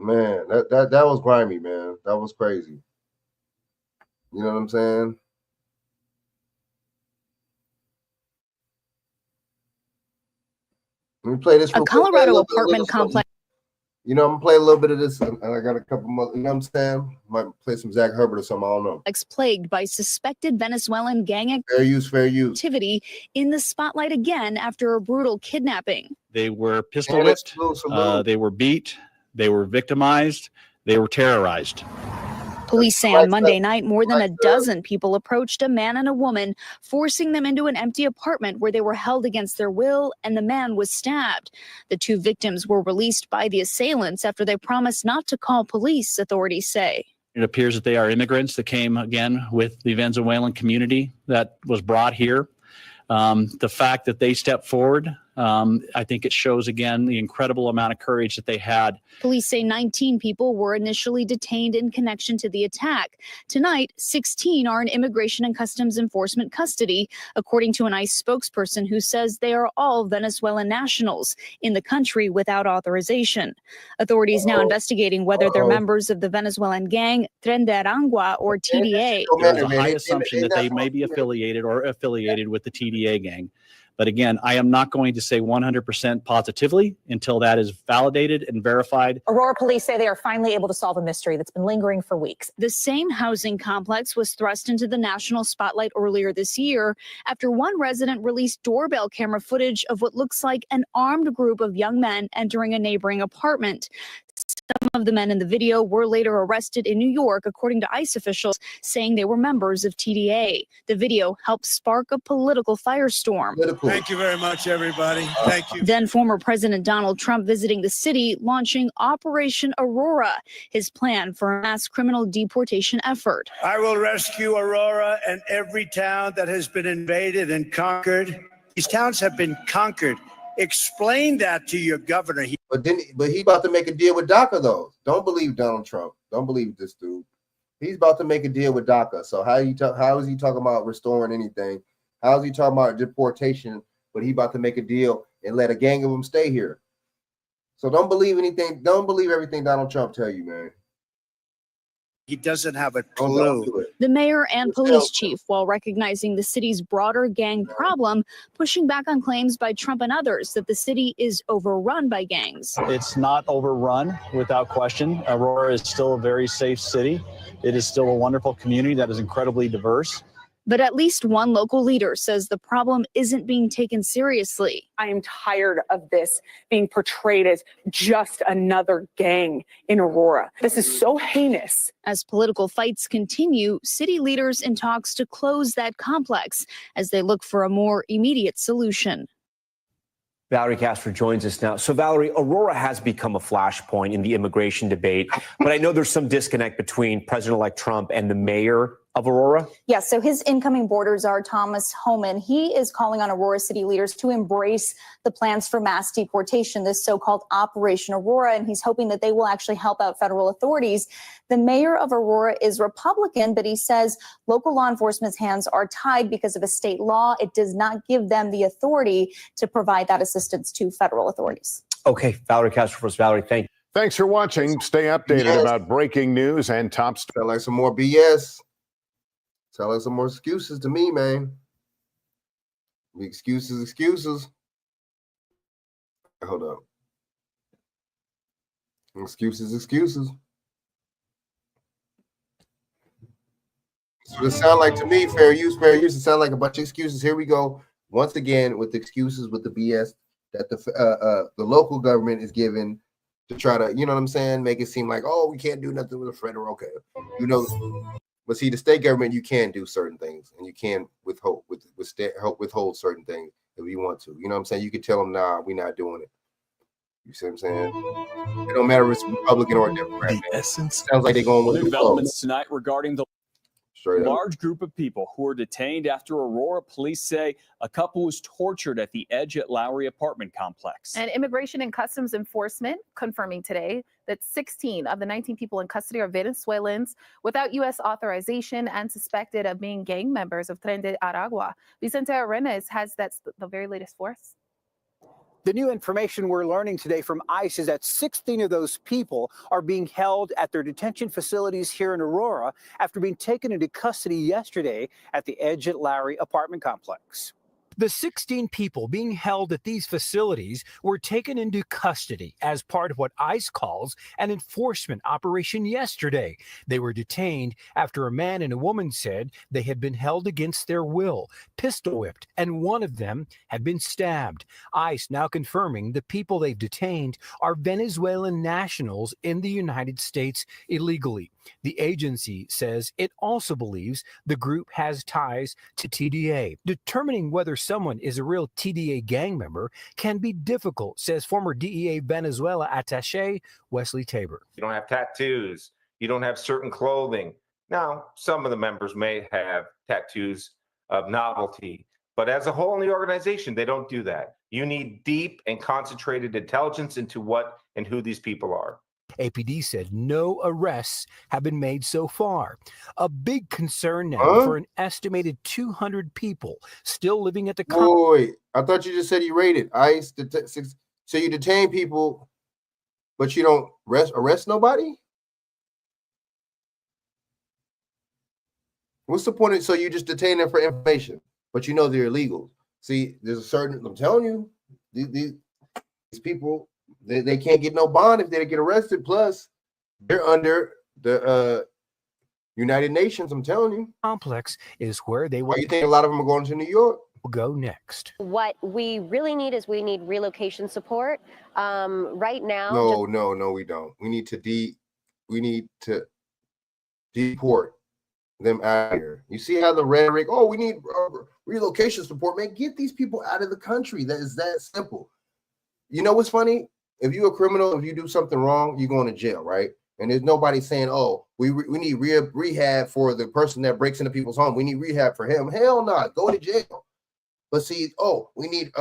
[SPEAKER 1] Man, that was grimy, man. That was crazy. You know what I'm saying? Let me play this.
[SPEAKER 9] A Colorado apartment complex.
[SPEAKER 1] You know, I'm gonna play a little bit of this, and I got a couple more. You know what I'm saying? Might play some Zach Herbert or something. I don't know.
[SPEAKER 9] Plagued by suspected Venezuelan gang
[SPEAKER 1] fair use
[SPEAKER 9] activity in the spotlight again after a brutal kidnapping.
[SPEAKER 11] They were pistol whipped. They were beat. They were victimized. They were terrorized.
[SPEAKER 9] Police say on Monday night, more than a dozen people approached a man and a woman, forcing them into an empty apartment where they were held against their will, and the man was stabbed. The two victims were released by the assailants after they promised not to call police, authorities say.
[SPEAKER 11] It appears that they are immigrants that came again with the Venezuelan community that was brought here. The fact that they stepped forward, I think it shows again the incredible amount of courage that they had.
[SPEAKER 9] Police say 19 people were initially detained in connection to the attack. Tonight, 16 are in Immigration and Customs Enforcement custody, according to an ICE spokesperson who says they are all Venezuelan nationals in the country without authorization. Authorities now investigating whether they're members of the Venezuelan gang Tren de Aragua or TDA.
[SPEAKER 11] There is a high assumption that they may be affiliated with the TDA gang. But again, I am not going to say 100% positively until that is validated and verified.
[SPEAKER 9] Aurora police say they are finally able to solve a mystery that's been lingering for weeks. The same housing complex was thrust into the national spotlight earlier this year after one resident released doorbell camera footage of what looks like an armed group of young men entering a neighboring apartment. Some of the men in the video were later arrested in New York, according to ICE officials, saying they were members of TDA. The video helped spark a political firestorm.
[SPEAKER 12] Thank you very much, everybody. Thank you.
[SPEAKER 9] Then former President Donald Trump visiting the city, launching Operation Aurora, his plan for a mass criminal deportation effort.
[SPEAKER 12] I will rescue Aurora and every town that has been invaded and conquered. These towns have been conquered. Explain that to your governor.
[SPEAKER 1] But he about to make a deal with DACA though. Don't believe Donald Trump. Don't believe this dude. He's about to make a deal with DACA. So how is he talking about restoring anything? How is he talking about deportation? But he about to make a deal and let a gang of them stay here. So don't believe anything. Don't believe everything Donald Trump tell you, man.
[SPEAKER 12] He doesn't have a clue.
[SPEAKER 9] The mayor and police chief, while recognizing the city's broader gang problem, pushing back on claims by Trump and others that the city is overrun by gangs.
[SPEAKER 11] It's not overrun without question. Aurora is still a very safe city. It is still a wonderful community that is incredibly diverse.
[SPEAKER 9] But at least one local leader says the problem isn't being taken seriously.
[SPEAKER 15] I am tired of this being portrayed as just another gang in Aurora. This is so heinous.
[SPEAKER 9] As political fights continue, city leaders in talks to close that complex as they look for a more immediate solution.
[SPEAKER 26] Valerie Casper joins us now. So, Valerie, Aurora has become a flashpoint in the immigration debate, but I know there's some disconnect between President-elect Trump and the mayor of Aurora.
[SPEAKER 9] Yes, so his incoming border czar, Thomas Homan, he is calling on Aurora city leaders to embrace the plans for mass deportation, this so-called Operation Aurora, and he's hoping that they will actually help out federal authorities. The mayor of Aurora is Republican, but he says local law enforcement's hands are tied because of a state law. It does not give them the authority to provide that assistance to federal authorities.
[SPEAKER 26] Okay, Valerie Casper, Valerie, thank you.
[SPEAKER 27] Thanks for watching. Stay updated about breaking news and top stories.
[SPEAKER 1] Sound like some more BS. Sound like some more excuses to me, man. Excuses. Hold up. Excuses, excuses. So it sound like to me, fair use, fair use. It sound like a bunch of excuses. Here we go once again with excuses, with the BS that the local government is giving to try to, you know what I'm saying, make it seem like, oh, we can't do nothing with the federal. Okay, you know, but see, the state government, you can do certain things, and you can withhold certain things if you want to. You know what I'm saying? You could tell them, nah, we're not doing it. You see what I'm saying? It don't matter if it's Republican or Democrat.
[SPEAKER 13] The essence.
[SPEAKER 1] Sounds like they're going with
[SPEAKER 13] New
[SPEAKER 1] the flow.
[SPEAKER 13] developments tonight regarding the
[SPEAKER 1] Straight up.
[SPEAKER 13] large group of people who were detained after Aurora police say a couple was tortured at the Edge at Lowry apartment complex.
[SPEAKER 14] And Immigration and Customs Enforcement confirming today that 16 of the 19 people in custody are Venezuelans without U.S. authorization and suspected of being gang members of Tren de Aragua. Vicente Arenas has the very latest for us.
[SPEAKER 16] The new information we're learning today from ICE is that 16 of those people are being held at their detention facilities here in Aurora after being taken into custody yesterday at the Edge at Lowry apartment complex. The 16 people being held at these facilities were taken into custody as part of what ICE calls an enforcement operation yesterday. They were detained after a man and a woman said they had been held against their will, pistol whipped, and one of them had been stabbed. ICE now confirming the people they've detained are Venezuelan nationals in the United States illegally. The agency says it also believes the group has ties to TDA. Determining whether someone is a real TDA gang member can be difficult, says former DEA Venezuela attaché Wesley Tabor.
[SPEAKER 17] You don't have tattoos. You don't have certain clothing. Now, some of the members may have tattoos of novelty, but as a whole in the organization, they don't do that. You need deep and concentrated intelligence into what and who these people are.
[SPEAKER 16] APD said no arrests have been made so far. A big concern now for an estimated 200 people still living at the
[SPEAKER 1] Wait, I thought you just said you raided ICE. So you detain people, but you don't arrest nobody? What's the point? So you just detain them for information, but you know they're illegal. See, there's a certain, I'm telling you, these people, they can't get no bond if they get arrested. Plus, they're under the United Nations. I'm telling you.
[SPEAKER 16] Complex is where they will.
[SPEAKER 1] Why you think a lot of them are going to New York?
[SPEAKER 16] Will go next.
[SPEAKER 18] What we really need is we need relocation support. Right now.
[SPEAKER 1] No, we don't. We need to deport them out of here. You see how the rhetoric? Oh, we need relocation support. Man, get these people out of the country. That is that simple. You know what's funny? If you're a criminal, if you do something wrong, you're going to jail, right? And there's nobody saying, oh, we need rehab for the person that breaks into people's home. We need rehab for him. Hell no, go to jail. But see, we need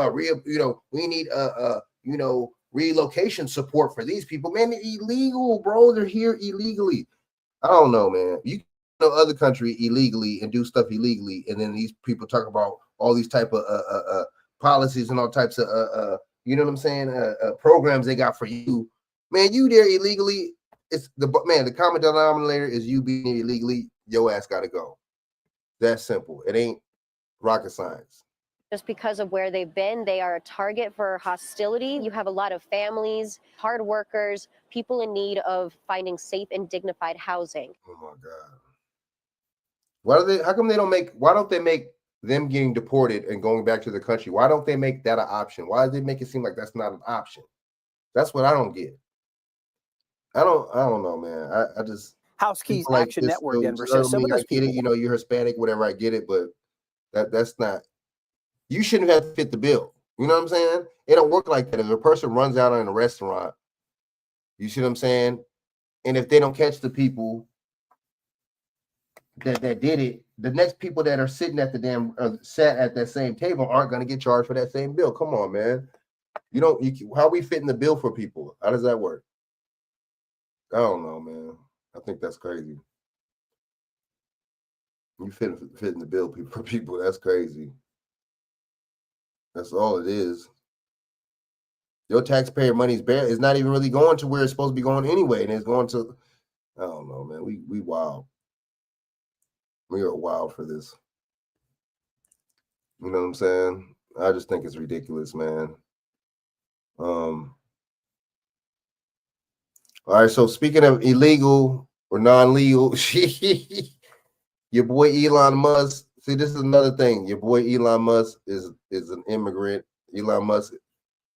[SPEAKER 1] relocation support for these people. Man, they're illegal, bro. They're here illegally. I don't know, man. You know other country illegally and do stuff illegally, and then these people talk about all these type of policies and all types of you know what I'm saying? Programs they got for you, man. You there illegally? It's the common denominator is you being illegally. Your ass got to go. That's simple. It ain't rocket science.
[SPEAKER 18] Just because of where they've been, they are a target for hostility. You have a lot of families, hard workers, people in need of finding safe and dignified housing.
[SPEAKER 1] Oh my God. How come they don't make? Why don't they make them getting deported and going back to the country? Why don't they make that an option? Why do they make it seem like that's not an option? That's what I don't get. I don't know, man. I just
[SPEAKER 16] House Keys
[SPEAKER 1] like
[SPEAKER 16] Action
[SPEAKER 1] this,
[SPEAKER 16] Network Denver says some of those people.
[SPEAKER 1] You know, you're Hispanic, whatever. I get it, but that's not. You shouldn't have to fit the bill. You know what I'm saying? It don't work like that. If a person runs out in a restaurant, you see what I'm saying? And if they don't catch the people that did it, the next people that are sitting at the sat at that same table aren't going to get charged for that same bill. Come on, man. How are we fitting the bill for people? How does that work? I don't know, man. I think that's crazy. You fitting the bill for people. That's crazy. That's all it is. Your taxpayer money is not even really going to where it's supposed to be going anyway, and it's going to. I don't know, man. We wild. We are wild for this. You know what I'm saying? I just think it's ridiculous, man. All right, so speaking of illegal or non-legal, your boy Elon Musk. See, this is another thing. Your boy Elon Musk is an immigrant. Elon Musk,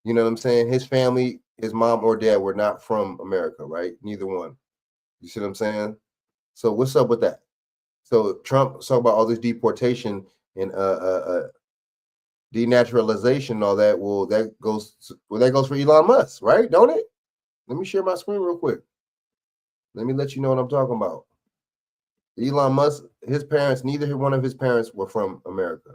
[SPEAKER 1] you know what I'm saying? His family, his mom or dad were not from America, right? Neither one. You see what I'm saying? So what's up with that? So Trump talk about all this deportation and denaturalization and all that. Well, that goes for Elon Musk, right? Don't it? Let me share my screen real quick. Let me let you know what I'm talking about. Elon Musk, his parents, neither one of his parents were from America.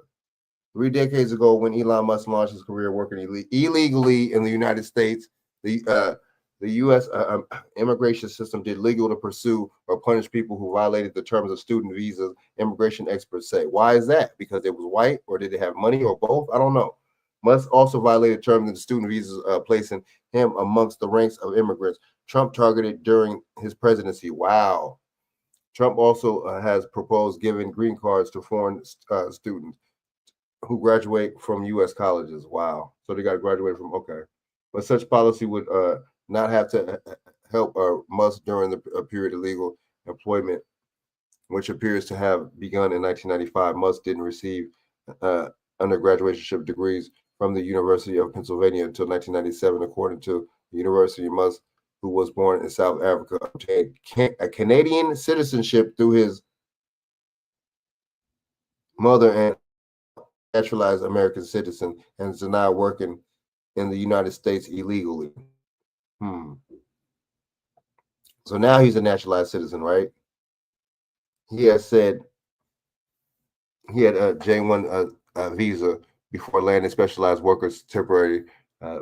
[SPEAKER 1] 3 decades ago, when Elon Musk launched his career working illegally in the United States, the U.S. Immigration system did legal to pursue or punish people who violated the terms of student visas, immigration experts say. Why is that? Because it was white, or did they have money, or both? I don't know. Musk also violated terms of the student visas, placing him amongst the ranks of immigrants Trump targeted during his presidency. Wow. Trump also has proposed giving green cards to foreign students who graduate from U.S. colleges. Wow. So they got to graduate from, okay. But such policy would not have to help Musk during the period of legal employment, which appears to have begun in 1995. Musk didn't receive undergraduate degrees from the University of Pennsylvania until 1997, according to the University. Musk, who was born in South Africa, obtained a Canadian citizenship through his mother and naturalized American citizen, and is now working in the United States illegally. So now he's a naturalized citizen, right? He has said he had a J1 visa before landing specialized workers temporary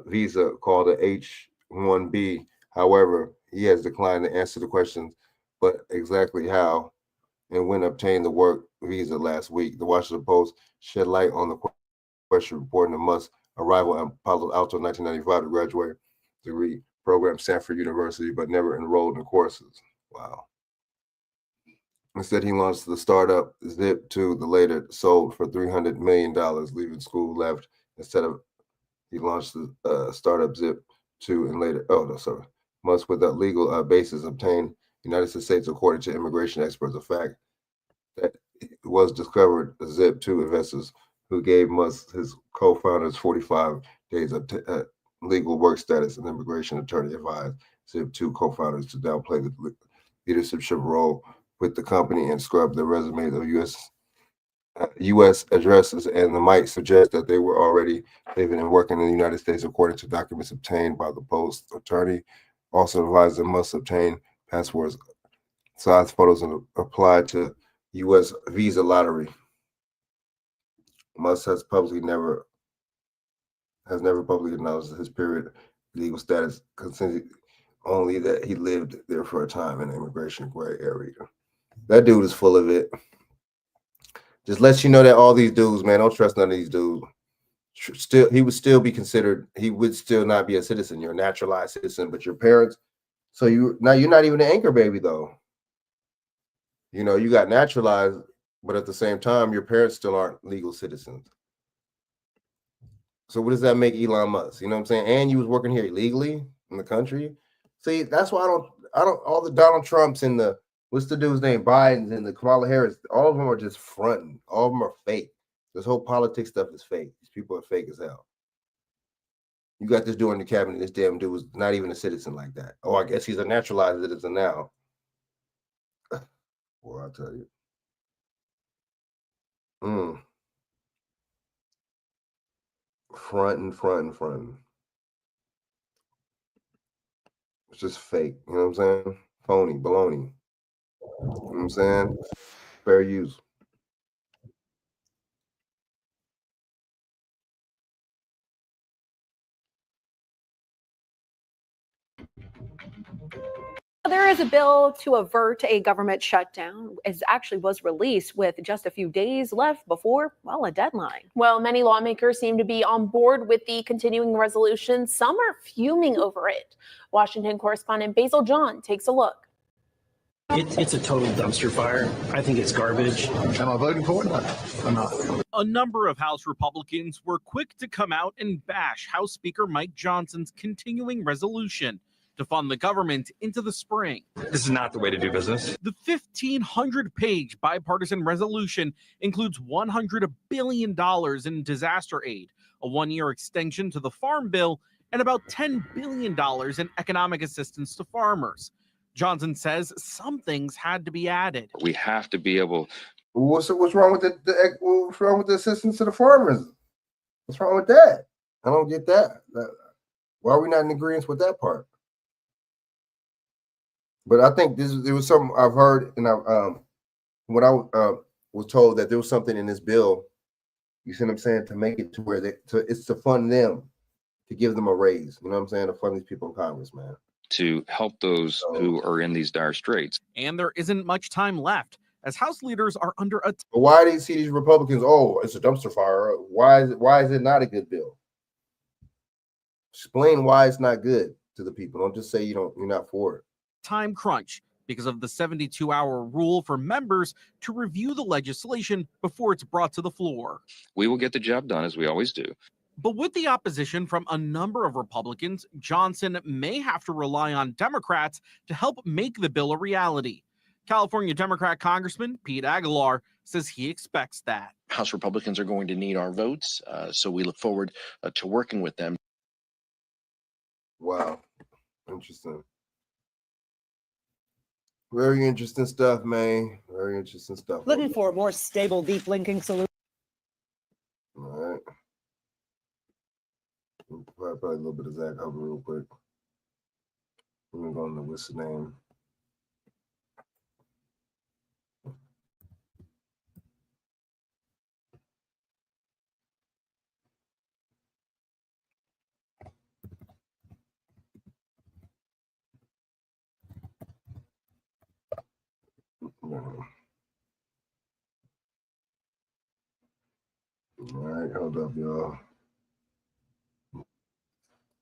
[SPEAKER 1] visa called a H-1B. However, he has declined to answer the questions, but exactly how and when obtained the work visa last week. The Washington Post shed light on the question, reporting the Musk arrival in Palo Alto in 1995 to graduate degree program Stanford University, but never enrolled in courses. Wow. Instead, he launched the startup Zip2, the later sold for $300 million, leaving school left. Instead of, he launched the startup Zip2 and later, Musk with a legal basis obtained United States, according to immigration experts, a fact that was discovered. Zip2 investors who gave Musk his co-founders 45 days of legal work status, and immigration attorney advised Zip2 co-founders to downplay the leadership role with the company and scrub the resumes of U.S. addresses, and might suggest that they were already living and working in the United States, according to documents obtained by the Post. Attorney also advised them must obtain passports, size photos, and apply to U.S. visa lottery. Musk has never publicly acknowledged his period legal status, considering only that he lived there for a time in the immigration gray area. That dude is full of it. Just lets you know that all these dudes, man, don't trust none of these dudes. Still, he would still be considered, he would still not be a citizen. You're a naturalized citizen, but your parents, so you're not even an anchor baby, though. You know, you got naturalized, but at the same time, your parents still aren't legal citizens. So what does that make Elon Musk? You know what I'm saying? And you was working here illegally in the country. See, that's why I don't all the Donald Trumps and the, what's the dude's name, Biden's and the Kamala Harris, all of them are just fronting. All of them are fake. This whole politics stuff is fake. These people are fake as hell. You got this dude in the cabinet, this damn dude was not even a citizen like that. Oh, I guess he's a naturalized citizen now. Well, I'll tell you. Fronting. It's just fake. You know what I'm saying? Phony, baloney. You know what I'm saying? Fair use.
[SPEAKER 3] There is a bill to avert a government shutdown. It actually was released with just a few days left before, well, a deadline.
[SPEAKER 14] Well, many lawmakers seem to be on board with the continuing resolution. Some are fuming over it. Washington correspondent Basil John takes a look.
[SPEAKER 19] It's a total dumpster fire. I think it's garbage. Am I voting for it? No, I'm not.
[SPEAKER 20] A number of House Republicans were quick to come out and bash House Speaker Mike Johnson's continuing resolution, to fund the government into the spring.
[SPEAKER 2] This is not the way to do business.
[SPEAKER 20] The 1,500-page bipartisan resolution includes $100 billion in disaster aid, a one-year extension to the Farm Bill, and about $10 billion in economic assistance to farmers. Johnson says some things had to be added.
[SPEAKER 2] We have to be able.
[SPEAKER 1] What's wrong with what's wrong with the assistance to the farmers? What's wrong with that? I don't get that. Why are we not in agreement with that part? But I think there was something I've heard, and when I was told that there was something in this bill, you see what I'm saying, to make it to where it's to fund them, to give them a raise. You know what I'm saying, to fund these people in Congress, man.
[SPEAKER 2] To help those who are in these dire straits.
[SPEAKER 20] And there isn't much time left, as House leaders are under attack.
[SPEAKER 1] But why do you see these Republicans? Oh, it's a dumpster fire. Why is it not a good bill? Explain why it's not good to the people. Don't just say you're not for it.
[SPEAKER 20] Time crunch because of the 72-hour rule for members to review the legislation before it's brought to the floor.
[SPEAKER 2] We will get the job done, as we always do.
[SPEAKER 20] But with the opposition from a number of Republicans, Johnson may have to rely on Democrats to help make the bill a reality. California Democrat Congressman Pete Aguilar says he expects that.
[SPEAKER 19] House Republicans are going to need our votes, so we look forward to working with them.
[SPEAKER 1] Wow. Interesting. Very interesting stuff, man. Very interesting stuff.
[SPEAKER 5] Looking for a more stable, deep linking solution.
[SPEAKER 1] All right. Probably a little bit of Zach Hubbard real quick. Let me go into what's the name. All right, hold up, y'all.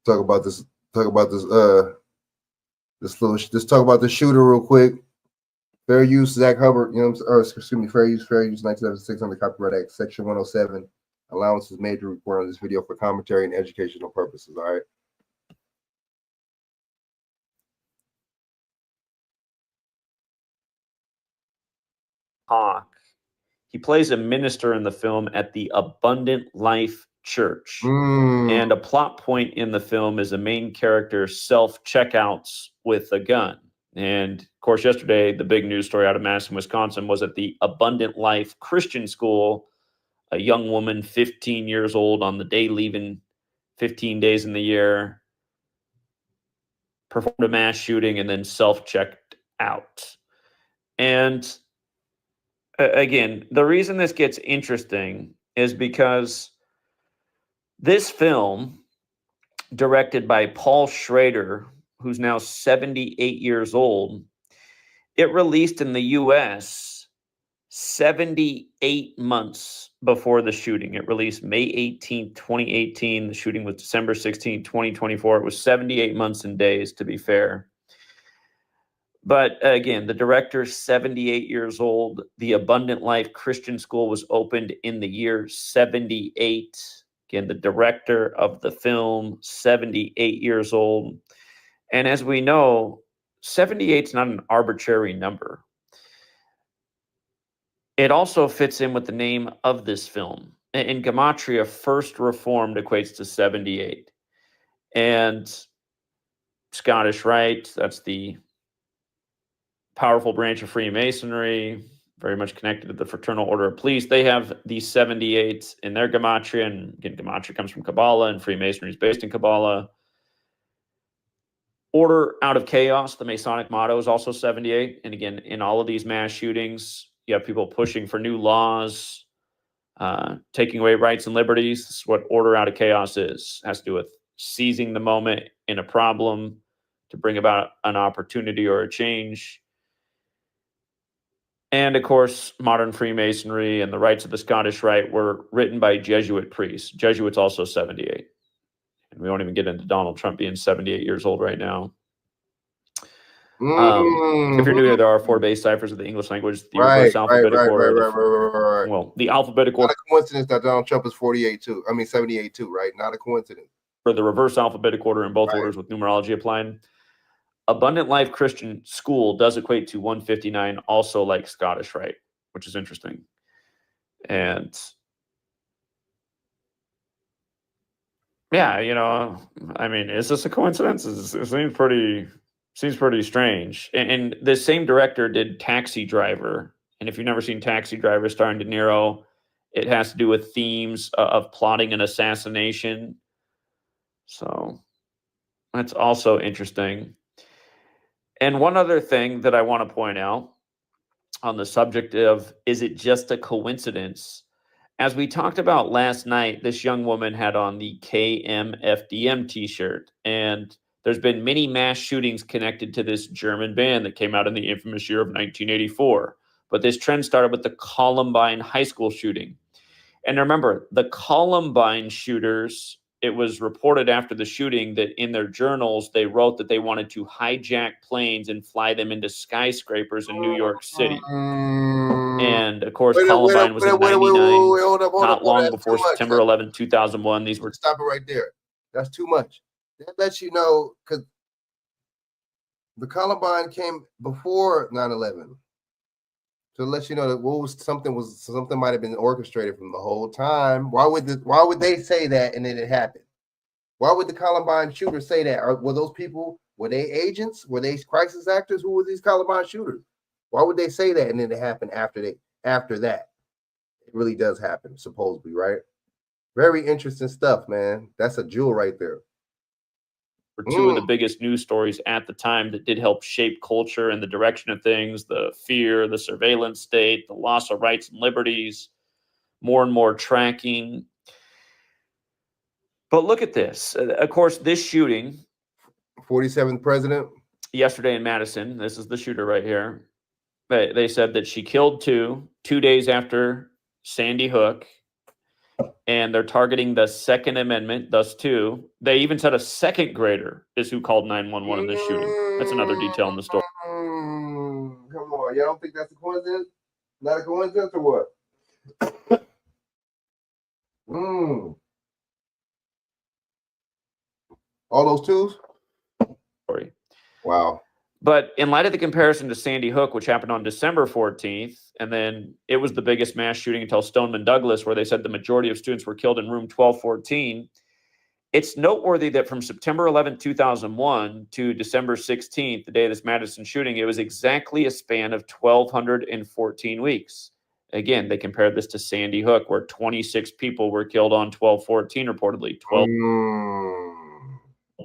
[SPEAKER 1] Talk about this. Talk about this. Just talk about the shooter real quick. Fair use, Zach Hubbard. You know, excuse me. Fair use, 1976 under Copyright Act, Section 107. Allowance is made to record on this video for commentary and educational purposes. All right.
[SPEAKER 8] Hawk. He plays a minister in the film at the Abundant Life Church. And a plot point in the film is a main character self-checkouts with a gun. And of course, yesterday, the big news story out of Madison, Wisconsin was at the Abundant Life Christian School. A young woman, 15 years old, on the day leaving 15 days in the year, performed a mass shooting and then self-checked out. And again, the reason this gets interesting is because this film, directed by Paul Schrader, who's now 78 years old, it released in the U.S. 78 months before the shooting. It released May 18, 2018. The shooting was December 16, 2024. It was 78 months and days, to be fair. But again, the director's 78 years old. The Abundant Life Christian School was opened in the year 78. Again, the director of the film, 78 years old. And as we know, 78 is not an arbitrary number. It also fits in with the name of this film. In Gematria, First Reformed equates to 78. And Scottish Rite, that's the powerful branch of Freemasonry, very much connected to the Fraternal Order of Police. They have the 78 in their Gematria, and again, Gematria comes from Kabbalah, and Freemasonry is based in Kabbalah. Order out of chaos, the Masonic motto, is also 78. And again, in all of these mass shootings, you have people pushing for new laws, taking away rights and liberties. This is what order out of chaos is. It has to do with seizing the moment in a problem to bring about an opportunity or a change. And of course, modern Freemasonry and the rites of the Scottish Rite were written by Jesuit priests. Jesuits also 78. And we won't even get into Donald Trump being 78 years old right now. If you're new here, there are 4 base ciphers of the English language. The reverse alphabetic order. Well, the alphabetic order.
[SPEAKER 1] Not a coincidence that Donald Trump is 48 too. I mean 78 too, right? Not a coincidence.
[SPEAKER 8] For the reverse alphabetic order in both orders with numerology applied. Abundant Life Christian School does equate to 159, also like Scottish Rite, which is interesting. And yeah, you know, I mean, is this a coincidence? It seems pretty strange. And the same director did Taxi Driver. And if you've never seen Taxi Driver starring De Niro, it has to do with themes of plotting an assassination. So that's also interesting. And one other thing that I want to point out on the subject of, is it just a coincidence? As we talked about last night, this young woman had on the KMFDM t-shirt, and there's been many mass shootings connected to this German band that came out in the infamous year of 1984. But this trend started with the Columbine high school shooting. And remember, the Columbine shooters, it was reported after the shooting that in their journals, they wrote that they wanted to hijack planes and fly them into skyscrapers in New York City. And of course, Columbine was in 99, not long before September 11, 2001. These were...
[SPEAKER 1] Stop it right there. That's too much. That lets you know, because the Columbine came before 9/11. To let you know that something might have been orchestrated from the whole time. Why would they say that and then it happened? Why would the Columbine shooters say that? Were those people, were they agents? Were they crisis actors? Who were these Columbine shooters? Why would they say that and then it happened after that? It really does happen, supposedly, right? Very interesting stuff, man. That's a jewel right there.
[SPEAKER 8] Two of the biggest news stories at the time that did help shape culture and the direction of things, the fear, the surveillance state, the loss of rights and liberties, more and more tracking. But look at this. Of course, this shooting.
[SPEAKER 1] 47th president.
[SPEAKER 8] Yesterday in Madison, this is the shooter right here. They said that she killed 2 days after Sandy Hook. And they're targeting the Second Amendment, thus 2. They even said a second grader is who called 911 in this shooting. That's another detail in the story.
[SPEAKER 1] Come on, y'all don't think that's a coincidence? Not a coincidence or what? All those 2s?
[SPEAKER 8] Sorry.
[SPEAKER 1] Wow.
[SPEAKER 8] But in light of the comparison to Sandy Hook, which happened on December 14th, and then it was the biggest mass shooting until Stoneman Douglas, where they said the majority of students were killed in room 1214, it's noteworthy that from September 11, 2001 to December 16th, the day of this Madison shooting, it was exactly a span of 1,214 weeks. Again, they compared this to Sandy Hook, where 26 people were killed on 12/14, reportedly. 12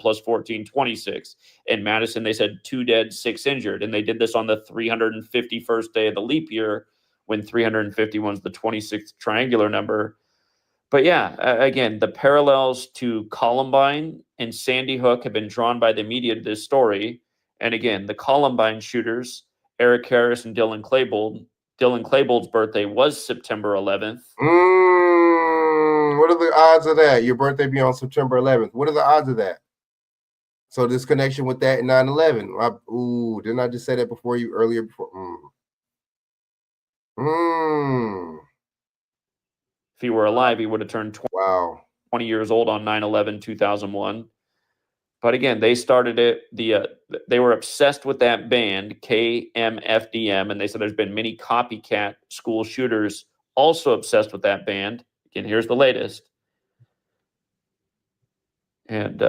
[SPEAKER 8] plus 14, 26. In Madison, they said 2 dead, 6 injured. And they did this on the 351st day of the leap year, when 351 is the 26th triangular number. But yeah, again, the parallels to Columbine and Sandy Hook have been drawn by the media to this story. And again, the Columbine shooters, Eric Harris and Dylan Klebold. Dylan Klebold's birthday was September 11th.
[SPEAKER 1] What are the odds of that? Your birthday be on September 11th. What are the odds of that? So this connection with that in 9/11. Didn't I just say that earlier before?
[SPEAKER 8] If he were alive, he would have turned 20 years old on 9/11, 2001. But again, they started it. They were obsessed with that band, KMFDM, and they said there's been many copycat school shooters also obsessed with that band. Again, here's the latest. And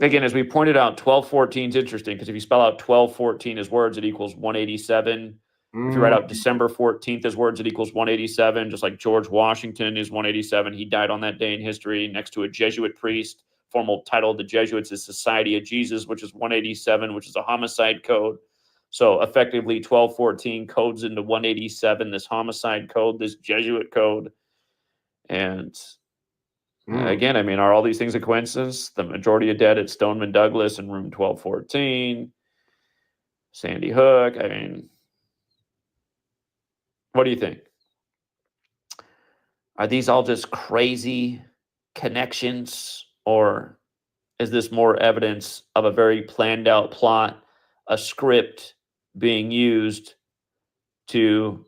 [SPEAKER 8] again, as we pointed out, 1214 is interesting because if you spell out 1214 as words, it equals 187. If you write out December 14th as words, it equals 187, just like George Washington is 187. He died on that day in history next to a Jesuit priest. Formal title of the Jesuits is Society of Jesus, which is 187, which is a homicide code. So effectively 1214 codes into 187, this homicide code, this Jesuit code. And again, I mean, are all these things a coincidence? The majority of dead at Stoneman Douglas in room 1214, Sandy Hook. I mean, what do you think? Are these all just crazy connections, or is this more evidence of a very planned out plot, a script being used to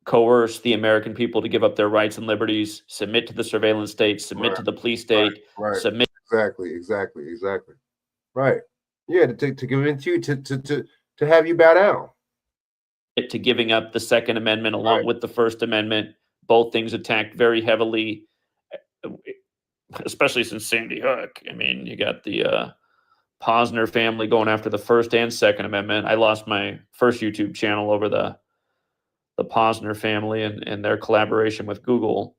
[SPEAKER 8] coerce the American people to give up their rights and liberties, submit to the surveillance state, submit to the police state, submit?
[SPEAKER 1] Exactly. Right. Yeah, to convince you to have you bow down.
[SPEAKER 8] To giving up the Second Amendment along with the First Amendment, both things attacked very heavily, especially since Sandy Hook. I mean, you got the Posner family going after the First and Second Amendment. I lost my first YouTube channel over the Posner family and their collaboration with Google.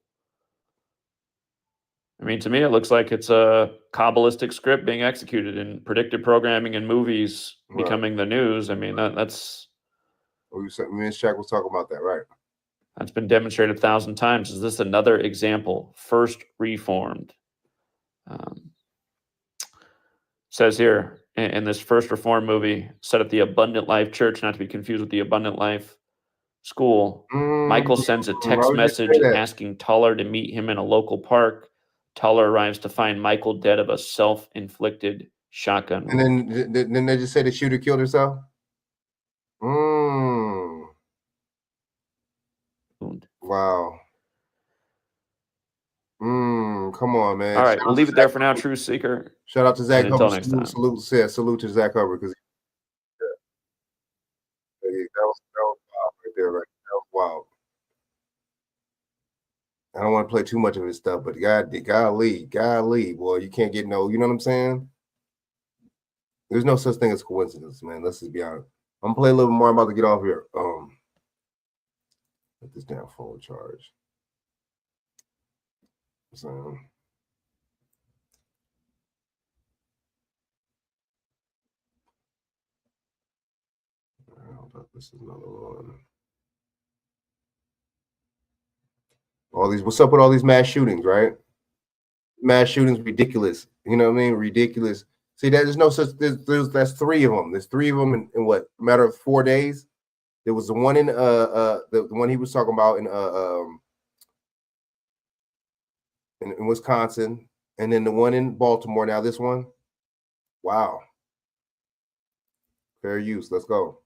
[SPEAKER 8] I mean, to me, it looks like it's a Kabbalistic script being executed in predictive programming and movies becoming the news. I mean, that's...
[SPEAKER 1] Me and Shaq was talking about that, right?
[SPEAKER 8] That's been demonstrated 1,000 times. Is this another example? First Reformed. Says here, in this First Reformed movie, set at the Abundant Life Church, not to be confused with the Abundant Life School, Michael sends a text message asking Tuller to meet him in a local park. Tuller arrives to find Michael dead of a self-inflicted shotgun wound.
[SPEAKER 1] And then they just say the shooter killed herself? Wow. Come on, man.
[SPEAKER 8] All right, we'll leave it there for now, True Seeker.
[SPEAKER 1] Shout out to Zach
[SPEAKER 8] And until
[SPEAKER 1] Hubbard.
[SPEAKER 8] next time.
[SPEAKER 1] Salute to Zach Hubbard because that was wild right there, right? That was wild. I don't want to play too much of his stuff, but golly, boy, you can't get no, you know what I'm saying? There's no such thing as coincidence, man. Let's just be honest. I'm gonna play a little bit more. I'm about to get off here. Let this damn phone charge. So this is another one. What's up with all these mass shootings, right? Mass shootings, ridiculous. You know what I mean? Ridiculous. See, there's no such. That's 3 of them. There's 3 of them in what, a matter of 4 days. There was the one in the one he was talking about in Wisconsin, and then the one in Baltimore. Now this one, wow. Fair use. Let's go.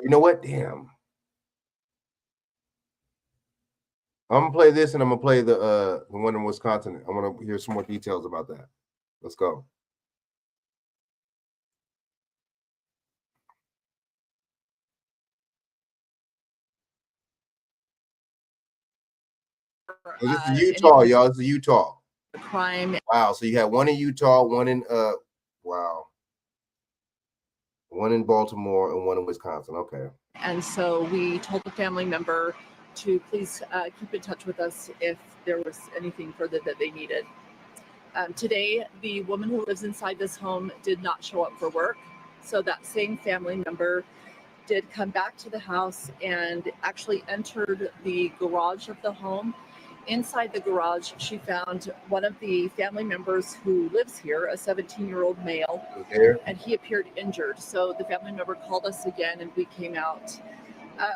[SPEAKER 1] You know what? Damn. I'm gonna play this, and I'm gonna play the one in Wisconsin. I want to hear some more details about that. Let's go. This is Utah, y'all. This is Utah.
[SPEAKER 7] Crime.
[SPEAKER 1] Wow. So you had one in Utah, one in wow. One in Baltimore and one in Wisconsin. Okay.
[SPEAKER 7] And so we told the family member to please keep in touch with us if there was anything further that they needed. Today, the woman who lives inside this home did not show up for work. So that same family member did come back to the house and actually entered the garage of the home. Inside the garage, she found one of the family members who lives here, a 17-year-old male, and he appeared injured. So the family member called us again and we came out.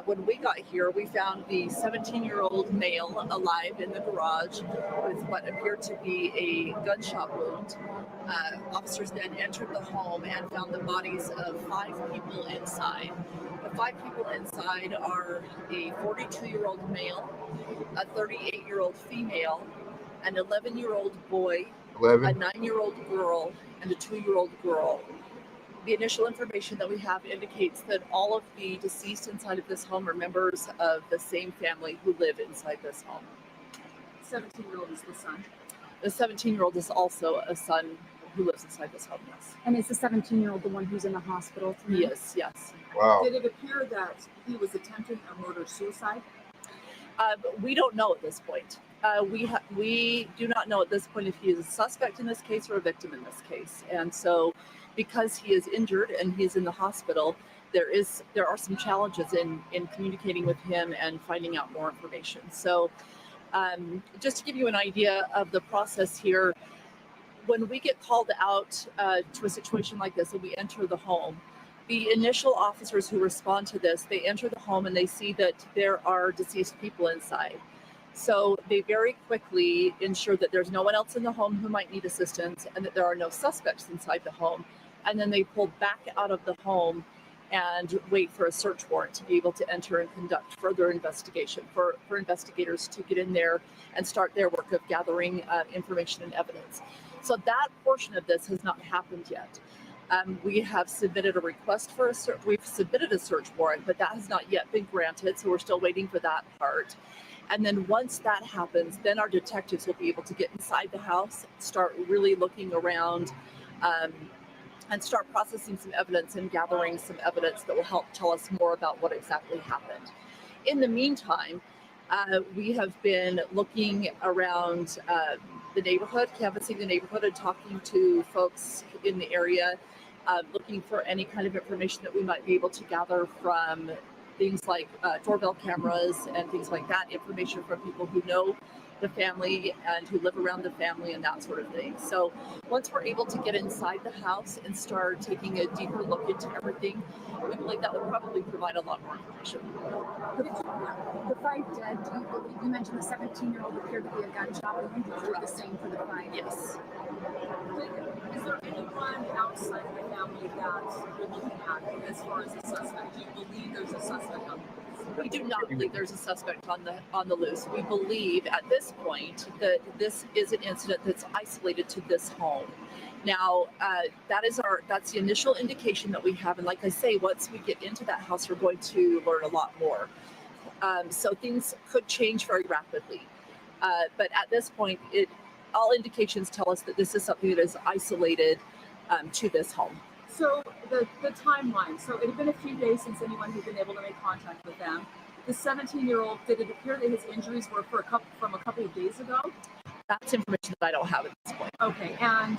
[SPEAKER 7] When we got here, we found the 17-year-old male alive in the garage with what appeared to be a gunshot wound. Officers then entered the home and found the bodies of 5 people inside. The 5 people inside are a 42-year-old male, a 38-year-old female, an 11-year-old boy, a 9-year-old girl, and a 2-year-old girl. The initial information that we have indicates that all of the deceased inside of this home are members of the same family who live inside this home.
[SPEAKER 10] 17-year-old is the son.
[SPEAKER 7] The 17-year-old is also a son who lives inside this home, yes.
[SPEAKER 10] And is the 17-year-old the one who's in the hospital tonight?
[SPEAKER 7] Yes, yes.
[SPEAKER 1] Wow.
[SPEAKER 10] Did it appear that he was attempting a murder-suicide?
[SPEAKER 7] We don't know at this point. We do not know at this point if he is a suspect in this case or a victim in this case. And so because he is injured and he's in the hospital, there are some challenges in communicating with him and finding out more information. So just to give you an idea of the process here, when we get called out to a situation like this and we enter the home, the initial officers who respond to this, they enter the home and they see that there are deceased people inside. So they very quickly ensure that there's no one else in the home who might need assistance and that there are no suspects inside the home. And then they pull back out of the home and wait for a search warrant to be able to enter and conduct further investigation for investigators to get in there and start their work of gathering information and evidence. So that portion of this has not happened yet. We have submitted a request for we've submitted a search warrant, but that has not yet been granted. So we're still waiting for that part. And then once that happens, then our detectives will be able to get inside the house, start really looking around, and start processing some evidence and gathering some evidence that will help tell us more about what exactly happened. In the meantime, we have been looking around the neighborhood, canvassing the neighborhood and talking to folks in the area, looking for any kind of information that we might be able to gather from things like doorbell cameras and things like that, information from people who know the family and who live around the family and that sort of thing. So once we're able to get inside the house and start taking a deeper look into everything, we believe that would probably provide a lot more information.
[SPEAKER 10] The 5 dead, do you believe, you mentioned the 17-year-old appeared to be a gunshot, but you believe the same for the 5?
[SPEAKER 7] Yes.
[SPEAKER 10] Is there anyone outside of the family that you're looking at as far as a suspect? Do you believe there's a suspect on the loose?
[SPEAKER 7] We do not believe there's a suspect on the loose. We believe at this point that this is an incident that's isolated to this home. Now, that's the initial indication that we have, and like I say, once we get into that house, we're going to learn a lot more. So things could change very rapidly, but at this point, all indications tell us that this is something that is isolated to this home.
[SPEAKER 10] So the timeline, so it had been a few days since anyone had been able to make contact with them. The 17-year-old, did it appear that his injuries were from a couple of days ago?
[SPEAKER 7] That's information that I don't have at this point.
[SPEAKER 10] Okay, and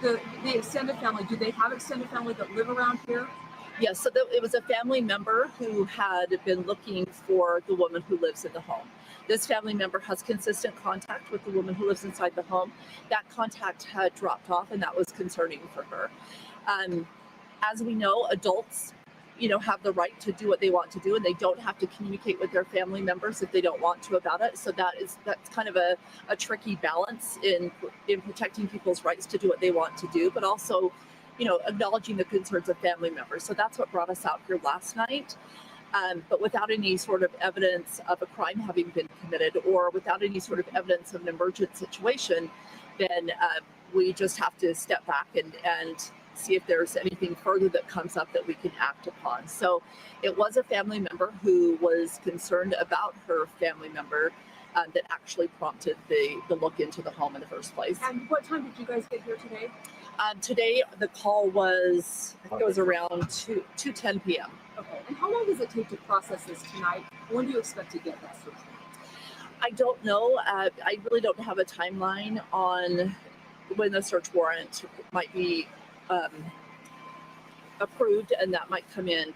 [SPEAKER 10] the extended family, do they have extended family that live around here?
[SPEAKER 7] Yes, so it was a family member who had been looking for the woman who lives in the home. This family member has consistent contact with the woman who lives inside the home. That contact had dropped off, and that was concerning for her. As we know, adults, have the right to do what they want to do, and they don't have to communicate with their family members if they don't want to about it. So that's kind of a tricky balance in protecting people's rights to do what they want to do, but also, acknowledging the concerns of family members. So that's what brought us out here last night. But without any sort of evidence of a crime having been committed or without any sort of evidence of an emergent situation, then we just have to step back and see if there's anything further that comes up that we can act upon. So it was a family member who was concerned about her family member that actually prompted the look into the home in the first place.
[SPEAKER 10] And what time did you guys get here today?
[SPEAKER 7] Today, the call was, I think it was around 2:10 p.m.
[SPEAKER 10] Okay, and how long does it take to process this tonight? When do you expect to get that search warrant?
[SPEAKER 7] I don't know. I really don't have a timeline on when the search warrant might be approved and that might come in.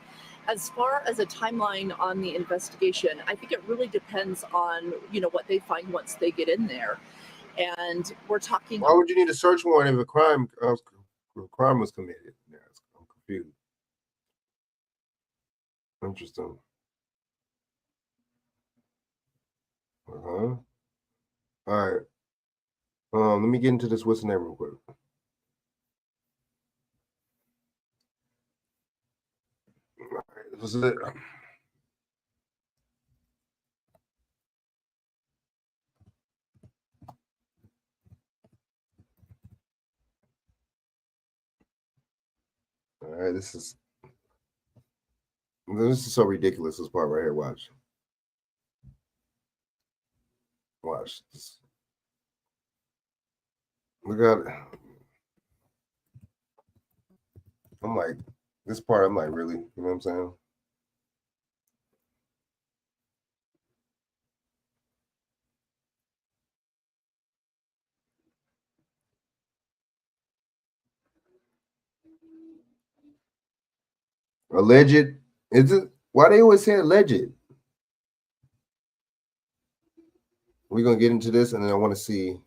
[SPEAKER 7] As far as a timeline on the investigation, I think it really depends on, what they find once they get in there. And we're talking.
[SPEAKER 1] Why would you need a search warrant if a crime was committed? Yeah, I'm confused. Interesting. All right. Let me get into this. What's the name real quick? All right, this is it. All right, this is so ridiculous. This part right here. Watch this. Look at it. I'm like, this part. I'm like, really? You know what I'm saying? Alleged? Is it? Why they always say alleged? We're gonna get into this, and then I want to see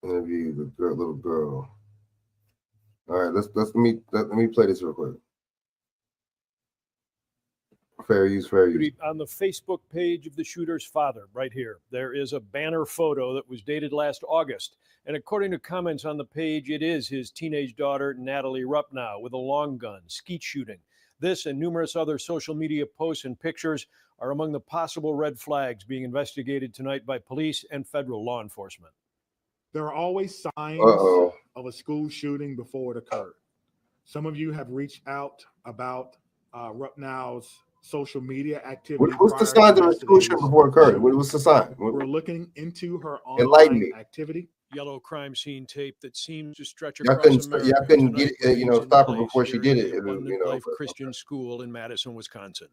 [SPEAKER 1] interview the little girl. All right, let me play this real quick. Fair use.
[SPEAKER 4] On the Facebook page of the shooter's father, right here, there is a banner photo that was dated last August. And according to comments on the page, it is his teenage daughter, Natalie Rupnow, with a long gun, skeet shooting. This and numerous other social media posts and pictures are among the possible red flags being investigated tonight by police and federal law enforcement.
[SPEAKER 6] There are always signs
[SPEAKER 1] Uh-oh.
[SPEAKER 6] of a school shooting before it occurred. Some of you have reached out about Rupnow's social media activity.
[SPEAKER 1] What's the
[SPEAKER 6] prior
[SPEAKER 1] signs
[SPEAKER 6] to
[SPEAKER 1] of a school shooting
[SPEAKER 6] yesterday's
[SPEAKER 1] before it occurred?
[SPEAKER 6] shooting.
[SPEAKER 1] What's the sign?
[SPEAKER 6] We're looking into her
[SPEAKER 1] Enlighten
[SPEAKER 6] online
[SPEAKER 1] me.
[SPEAKER 6] activity.
[SPEAKER 4] Yellow crime scene tape that seems to stretch
[SPEAKER 1] Y'all
[SPEAKER 4] across
[SPEAKER 1] couldn't,
[SPEAKER 4] America.
[SPEAKER 1] y'all couldn't
[SPEAKER 4] tonight
[SPEAKER 1] get,
[SPEAKER 4] remains in
[SPEAKER 1] stop her
[SPEAKER 4] place
[SPEAKER 1] before she
[SPEAKER 4] here
[SPEAKER 1] did
[SPEAKER 4] in
[SPEAKER 1] it.
[SPEAKER 4] the Abundant Life
[SPEAKER 1] But,
[SPEAKER 4] Christian School in Madison, Wisconsin.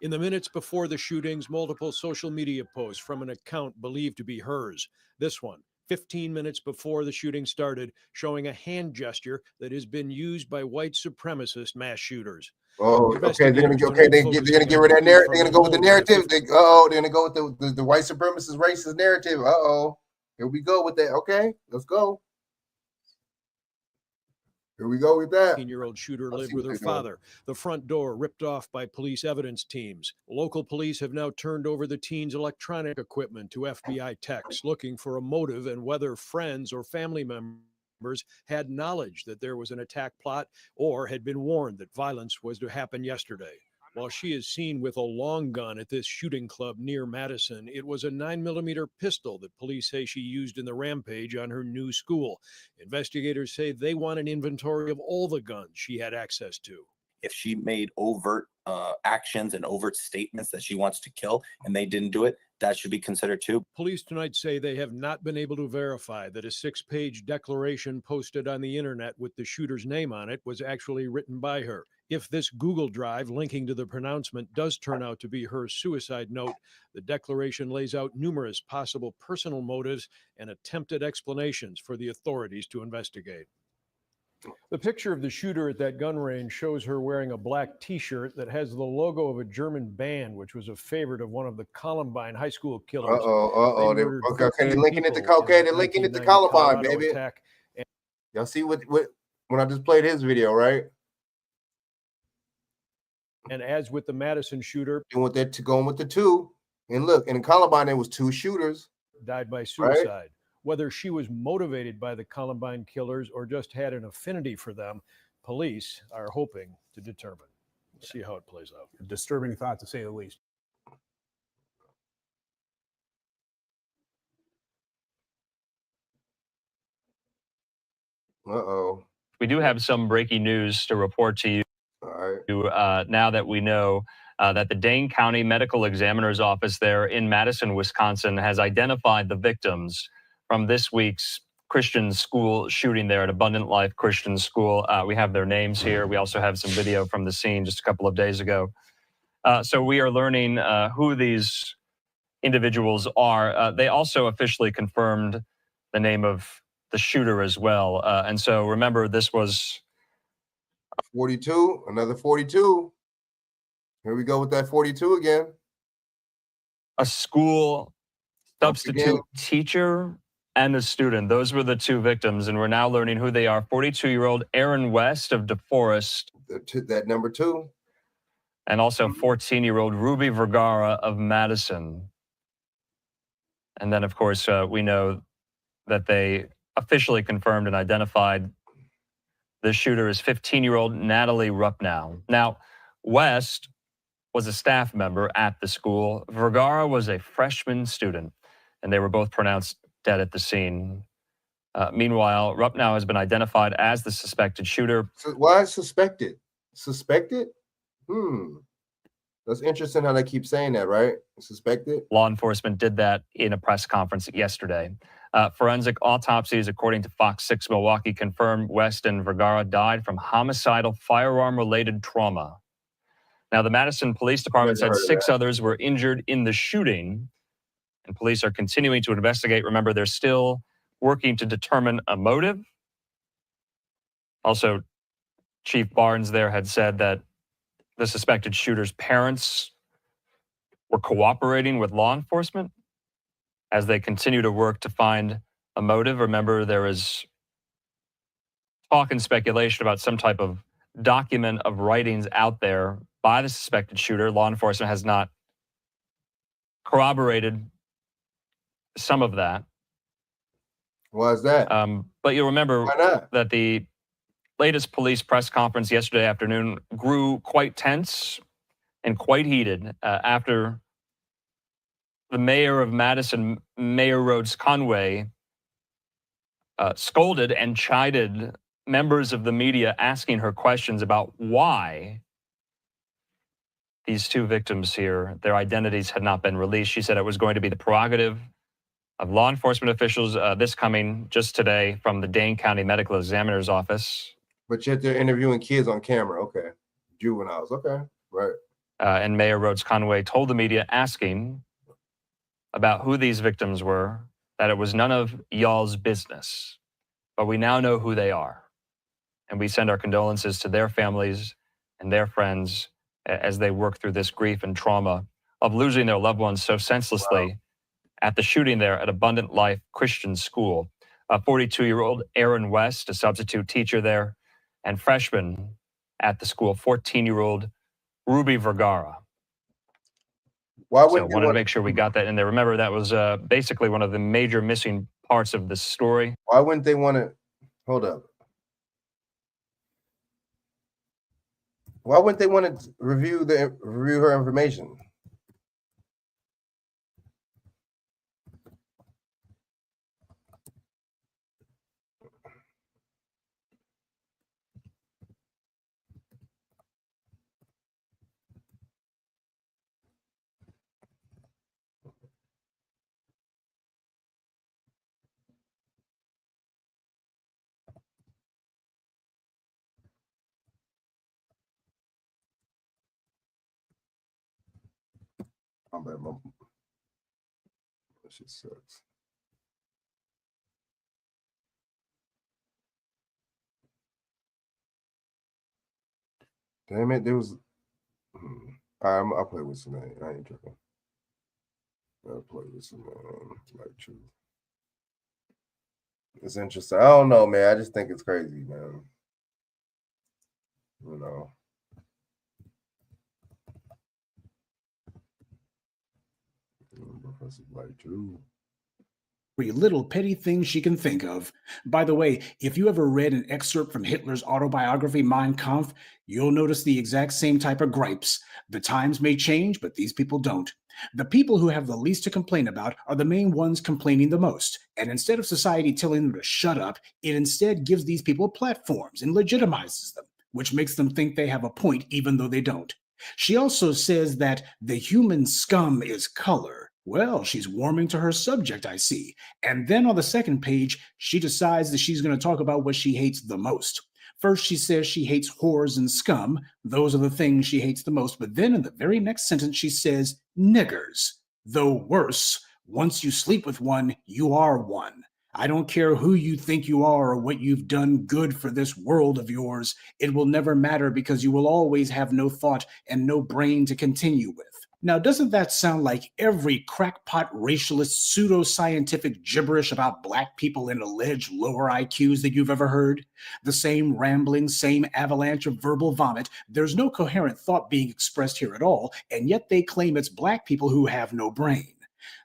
[SPEAKER 4] In the minutes before the shootings, multiple social media posts from an account believed to be hers. This one, 15 minutes before the shooting started, showing a hand gesture that has been used by white supremacist mass shooters.
[SPEAKER 1] oh, okay. They're gonna
[SPEAKER 4] Investigators
[SPEAKER 1] they're
[SPEAKER 4] tonight
[SPEAKER 1] gonna get rid of that
[SPEAKER 4] focusing on
[SPEAKER 1] narrative.
[SPEAKER 4] proof
[SPEAKER 1] They're
[SPEAKER 4] from
[SPEAKER 1] gonna go
[SPEAKER 4] a
[SPEAKER 1] with the
[SPEAKER 4] home where
[SPEAKER 1] narrative. They're gonna go with the white supremacist racist narrative. Here we go with that. Okay, let's go. Here we go with that.
[SPEAKER 4] 15-year-old shooter
[SPEAKER 1] Let's
[SPEAKER 4] lived
[SPEAKER 1] see
[SPEAKER 4] with
[SPEAKER 1] what
[SPEAKER 4] her
[SPEAKER 1] they're doing.
[SPEAKER 4] father. The front door ripped off by police evidence teams. Local police have now turned over the teen's electronic equipment to FBI techs, looking for a motive and whether friends or family members had knowledge that there was an attack plot or had been warned that violence was to happen yesterday. While she is seen with a long gun at this shooting club near Madison, it was a 9mm pistol that police say she used in the rampage on her new school. Investigators say they want an inventory of all the guns she had access to.
[SPEAKER 12] If she made overt actions and overt statements that she wants to kill and they didn't do it, that should be considered too.
[SPEAKER 4] Police tonight say they have not been able to verify that a 6-page declaration posted on the internet with the shooter's name on it was actually written by her. If this Google Drive linking to the pronouncement does turn out to be her suicide note, the declaration lays out numerous possible personal motives and attempted explanations for the authorities to investigate. The picture of the shooter at that gun range shows her wearing a black T-shirt that has the logo of a German band, which was a favorite of one of the Columbine high school killers. They murdered
[SPEAKER 1] Okay,
[SPEAKER 4] 13
[SPEAKER 1] they're linking it to
[SPEAKER 4] people in
[SPEAKER 1] okay,
[SPEAKER 4] that
[SPEAKER 1] they're linking it to
[SPEAKER 4] 1990
[SPEAKER 1] Columbine,
[SPEAKER 4] Colorado
[SPEAKER 1] baby.
[SPEAKER 4] attack.
[SPEAKER 1] Y'all see what when I just played his video, right?
[SPEAKER 4] And as with the Madison shooter,
[SPEAKER 1] Doing that to going with the two. And look, in Columbine, there was two shooters.
[SPEAKER 4] died by suicide. Whether she was motivated by the Columbine killers or just had an affinity for them, police are hoping to determine. We'll see how it plays out.
[SPEAKER 21] A disturbing thought, to say the least.
[SPEAKER 1] Uh-oh.
[SPEAKER 22] We do have some breaking news to report to you. Now that we know that the Dane County Medical Examiner's Office there in Madison, Wisconsin, has identified the victims from this week's Christian school shooting there at Abundant Life Christian School. We have their names here. We also have some video from the scene just a couple of days ago. So we are learning who these individuals are. They also officially confirmed the name of the shooter as well. And so remember, this was
[SPEAKER 1] 42, another 42. Here we go with that 42 again.
[SPEAKER 22] a school substitute teacher and a student. Those were the two victims, and we're now learning who they are. 42-year-old Aaron West of DeForest.
[SPEAKER 1] That number 2.
[SPEAKER 22] And also 14-year-old Ruby Vergara of Madison. And then, of course, we know that they officially confirmed and identified the shooter as 15-year-old Natalie Rupnow. Now, West was a staff member at the school. Vergara was a freshman student, and they were both pronounced dead at the scene. Meanwhile, Rupnow has been identified as the suspected shooter.
[SPEAKER 1] So why suspected? Suspected? That's interesting how they keep saying that, right? Suspected?
[SPEAKER 22] Law enforcement did that in a press conference yesterday. Forensic autopsies, according to Fox 6 Milwaukee, confirmed West and Vergara died from homicidal firearm-related trauma. Now, the Madison Police Department said 6 others were injured in the shooting, and police are continuing to investigate. Remember, they're still working to determine a motive. Also, Chief Barnes there had said that the suspected shooter's parents were cooperating with law enforcement as they continue to work to find a motive. Remember, there is talk and speculation about some type of document of writings out there by the suspected shooter. Law enforcement has not corroborated some of that.
[SPEAKER 1] Why is that?
[SPEAKER 22] But you'll remember that the latest police press conference yesterday afternoon grew quite tense and quite heated after the mayor of Madison, Mayor Rhodes Conway, scolded and chided members of the media asking her questions about why these two victims here, their identities had not been released. She said it was going to be the prerogative of law enforcement officials. This coming just today from the Dane County Medical Examiner's Office.
[SPEAKER 1] But yet they're interviewing kids on camera. Okay. Juveniles. Okay. Right.
[SPEAKER 22] And Mayor Rhodes Conway told the media, asking about who these victims were, that it was none of y'all's business. But we now know who they are. And we send our condolences to their families and their friends as they work through this grief and trauma of losing their loved ones so senselessly at the shooting there at Abundant Life Christian School. 42-year-old Aaron West, a substitute teacher there, and freshman at the school, 14-year-old Ruby Vergara.
[SPEAKER 1] Why
[SPEAKER 22] So
[SPEAKER 1] wouldn't
[SPEAKER 22] wanted to make sure we got that in there. Remember, that was basically one of the major missing parts of this story.
[SPEAKER 1] Why wouldn't they want to hold up? Why wouldn't they want to review her information? I'm bad, that shit sucks. Damn it, there was. I'll play with some man. I ain't tripping. I'll play with some like truth. It's interesting. I don't know, man. I just think it's crazy, man. You know. Like true.
[SPEAKER 21] Every little petty thing she can think of. By the way, if you ever read an excerpt from Hitler's autobiography, Mein Kampf, you'll notice the exact same type of gripes. The times may change, but these people don't. The people who have the least to complain about are the main ones complaining the most. And instead of society telling them to shut up, it instead gives these people platforms and legitimizes them, which makes them think they have a point even though they don't. She also says that the human scum is color. Well, she's warming to her subject, I see. And then on the second page, she decides that she's going to talk about what she hates the most. First, she says she hates whores and scum. Those are the things she hates the most. But then in the very next sentence, she says niggers. Though worse, once you sleep with one, you are one. I don't care who you think you are or what you've done good for this world of yours. It will never matter because you will always have no thought and no brain to continue with. Now, doesn't that sound like every crackpot racialist pseudoscientific gibberish about black people and alleged lower IQs that you've ever heard? The same rambling, same avalanche of verbal vomit. There's no coherent thought being expressed here at all, and yet they claim it's black people who have no brain.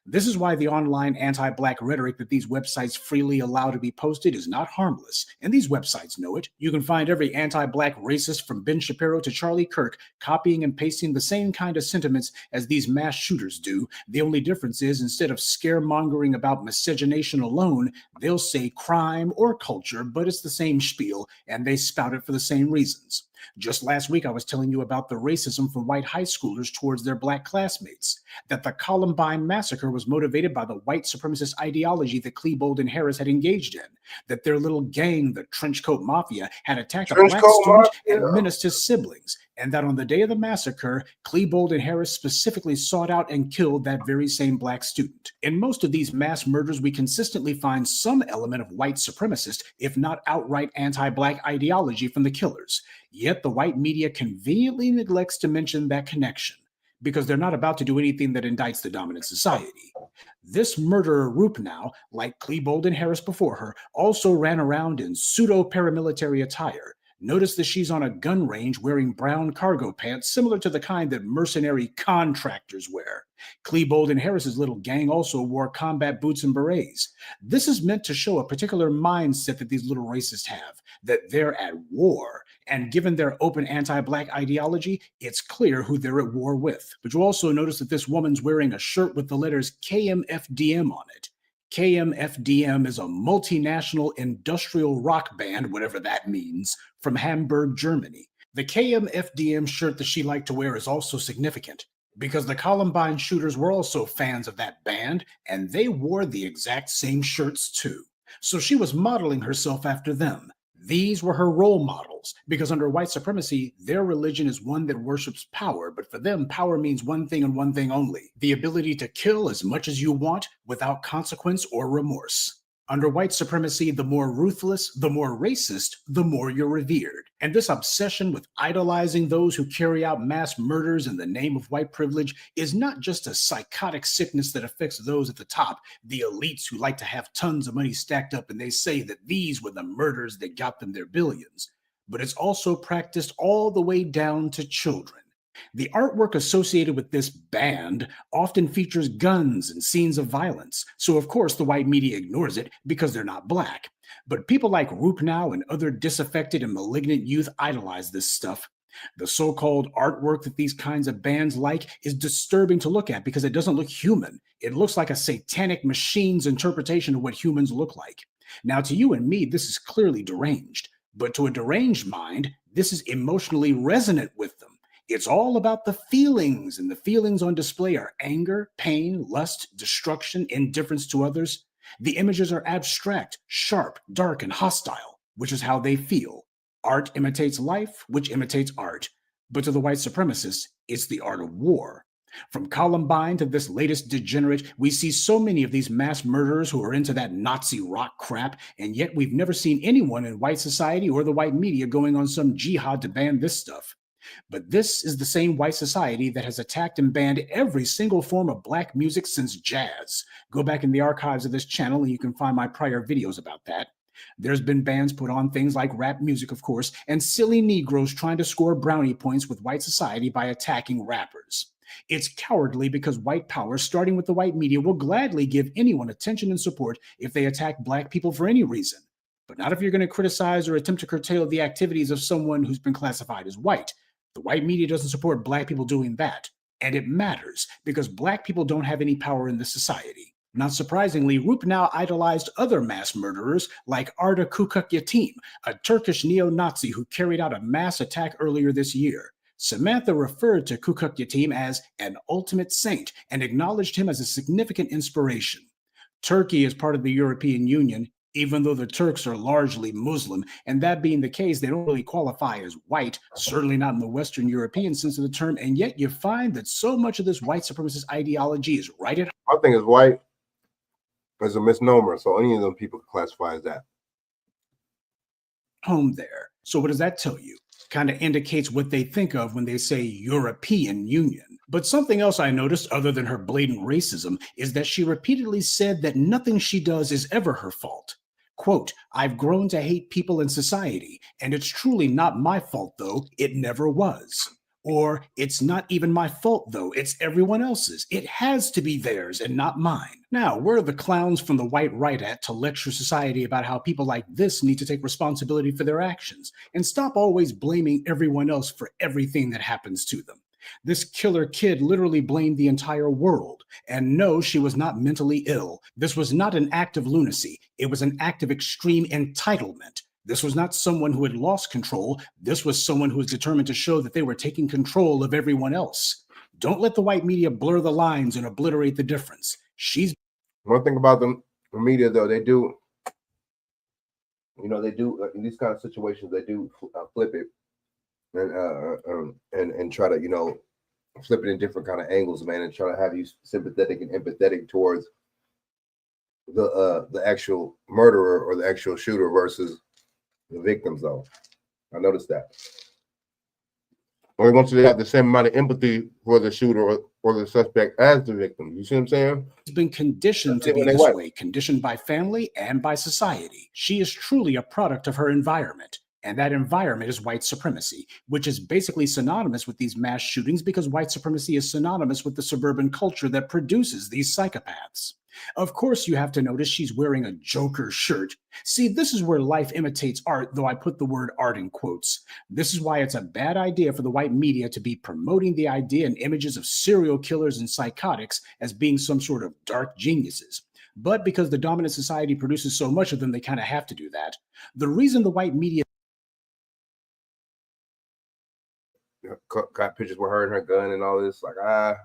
[SPEAKER 21] This is why the online anti-black rhetoric that these websites freely allow to be posted is not harmless, and these websites know it. You can find every anti-black racist from Ben Shapiro to Charlie Kirk copying and pasting the same kind of sentiments as these mass shooters do. The only difference is instead of scaremongering about miscegenation alone, they'll say crime or culture, but it's the same spiel, and they spout it for the same reasons. Just last week, I was telling you about the racism from white high schoolers towards their black classmates, that the Columbine massacre was motivated by the white supremacist ideology that Klebold and Harris had engaged in, that their little gang, the Trenchcoat Mafia, had attacked a black student and menaced his siblings, and that on the day of the massacre, Klebold and Harris specifically sought out and killed that very same black student. In most of these mass murders, we consistently find some element of white supremacist, if not outright anti-black ideology from the killers. Yet the white media conveniently neglects to mention that connection, because they're not about to do anything that indicts the dominant society. This murderer Rupnow, like Klebold and Harris before her, also ran around in pseudo-paramilitary attire. Notice that she's on a gun range wearing brown cargo pants, similar to the kind that mercenary contractors wear. Klebold and Harris's little gang also wore combat boots and berets. This is meant to show a particular mindset that these little racists have, that they're at war. And given their open anti-black ideology, it's clear who they're at war with. But you also notice that this woman's wearing a shirt with the letters KMFDM on it. KMFDM is a multinational industrial rock band, whatever that means, from Hamburg, Germany. The KMFDM shirt that she liked to wear is also significant because the Columbine shooters were also fans of that band, and they wore the exact same shirts too. So she was modeling herself after them. These were her role models, because under white supremacy, their religion is one that worships power, but for them, power means one thing and one thing only: the ability to kill as much as you want without consequence or remorse. Under white supremacy, the more ruthless, the more racist, the more you're revered. And this obsession with idolizing those who carry out mass murders in the name of white privilege is not just a psychotic sickness that affects those at the top, the elites who like to have tons of money stacked up and they say that these were the murders that got them their billions, but it's also practiced all the way down to children. The artwork associated with this band often features guns and scenes of violence, so of course the white media ignores it because they're not black. But people like Rupnow and other disaffected and malignant youth idolize this stuff. The so-called artwork that these kinds of bands like is disturbing to look at because it doesn't look human. It looks like a satanic machine's interpretation of what humans look like. Now, to you and me, this is clearly deranged, but to a deranged mind, this is emotionally resonant with them. It's all about the feelings, and the feelings on display are anger, pain, lust, destruction, indifference to others. The images are abstract, sharp, dark, and hostile, which is how they feel. Art imitates life, which imitates art. But to the white supremacists, it's the art of war. From Columbine to this latest degenerate, we see so many of these mass murderers who are into that Nazi rock crap, and yet we've never seen anyone in white society or the white media going on some jihad to ban this stuff. But this is the same white society that has attacked and banned every single form of black music since jazz. Go back in the archives of this channel and you can find my prior videos about that. There's been bans put on things like rap music, of course, and silly Negroes trying to score brownie points with white society by attacking rappers. It's cowardly because white power, starting with the white media, will gladly give anyone attention and support if they attack black people for any reason. But not if you're going to criticize or attempt to curtail the activities of someone who's been classified as white. The white media doesn't support black people doing that. And it matters because black people don't have any power in this society. Not surprisingly, Rupnow idolized other mass murderers like Arda Kukuk Yatim, a Turkish neo-Nazi who carried out a mass attack earlier this year. Samantha referred to Kukuk Yatim as an ultimate saint and acknowledged him as a significant inspiration. Turkey is part of the European Union, even though the Turks are largely Muslim, and that being the case, they don't really qualify as white, certainly not in the Western European sense of the term, and yet you find that so much of this white supremacist ideology is right at
[SPEAKER 1] I think it's white is a misnomer, so any of them people can classify as that.
[SPEAKER 21] home there. So what does that tell you? Kind of indicates what they think of when they say European Union. But something else I noticed, other than her blatant racism, is that she repeatedly said that nothing she does is ever her fault. Quote, "I've grown to hate people in society, and it's truly not my fault, though. It never was." Or, "It's not even my fault, though. It's everyone else's. It has to be theirs and not mine." Now, where are the clowns from the white right at to lecture society about how people like this need to take responsibility for their actions and stop always blaming everyone else for everything that happens to them? This killer kid literally blamed the entire world. And no, she was not mentally ill. This was not an act of lunacy. It was an act of extreme entitlement. This was not someone who had lost control. This was someone who was determined to show that they were taking control of everyone else. Don't let the white media blur the lines and obliterate the difference. She's
[SPEAKER 1] one thing about the media, though, they do, they do in these kind of situations, they do flip it and try to, flip it in different kind of angles, man, and try to have you sympathetic and empathetic towards the actual murderer or the actual shooter versus the victims, though. I noticed that. Or they want you to have the same amount of empathy for the shooter or the suspect as the victim. You see what I'm saying?
[SPEAKER 21] She's been conditioned to be this way, conditioned by family and by society. She is truly a product of her environment. And that environment is white supremacy, which is basically synonymous with these mass shootings because white supremacy is synonymous with the suburban culture that produces these psychopaths. Of course, you have to notice she's wearing a Joker shirt. See, this is where life imitates art, though I put the word art in quotes. This is why it's a bad idea for the white media to be promoting the idea and images of serial killers and psychotics as being some sort of dark geniuses. But because the dominant society produces so much of them, they kind of have to do that. The reason the white media
[SPEAKER 1] got pictures with her and her gun and all this, like, all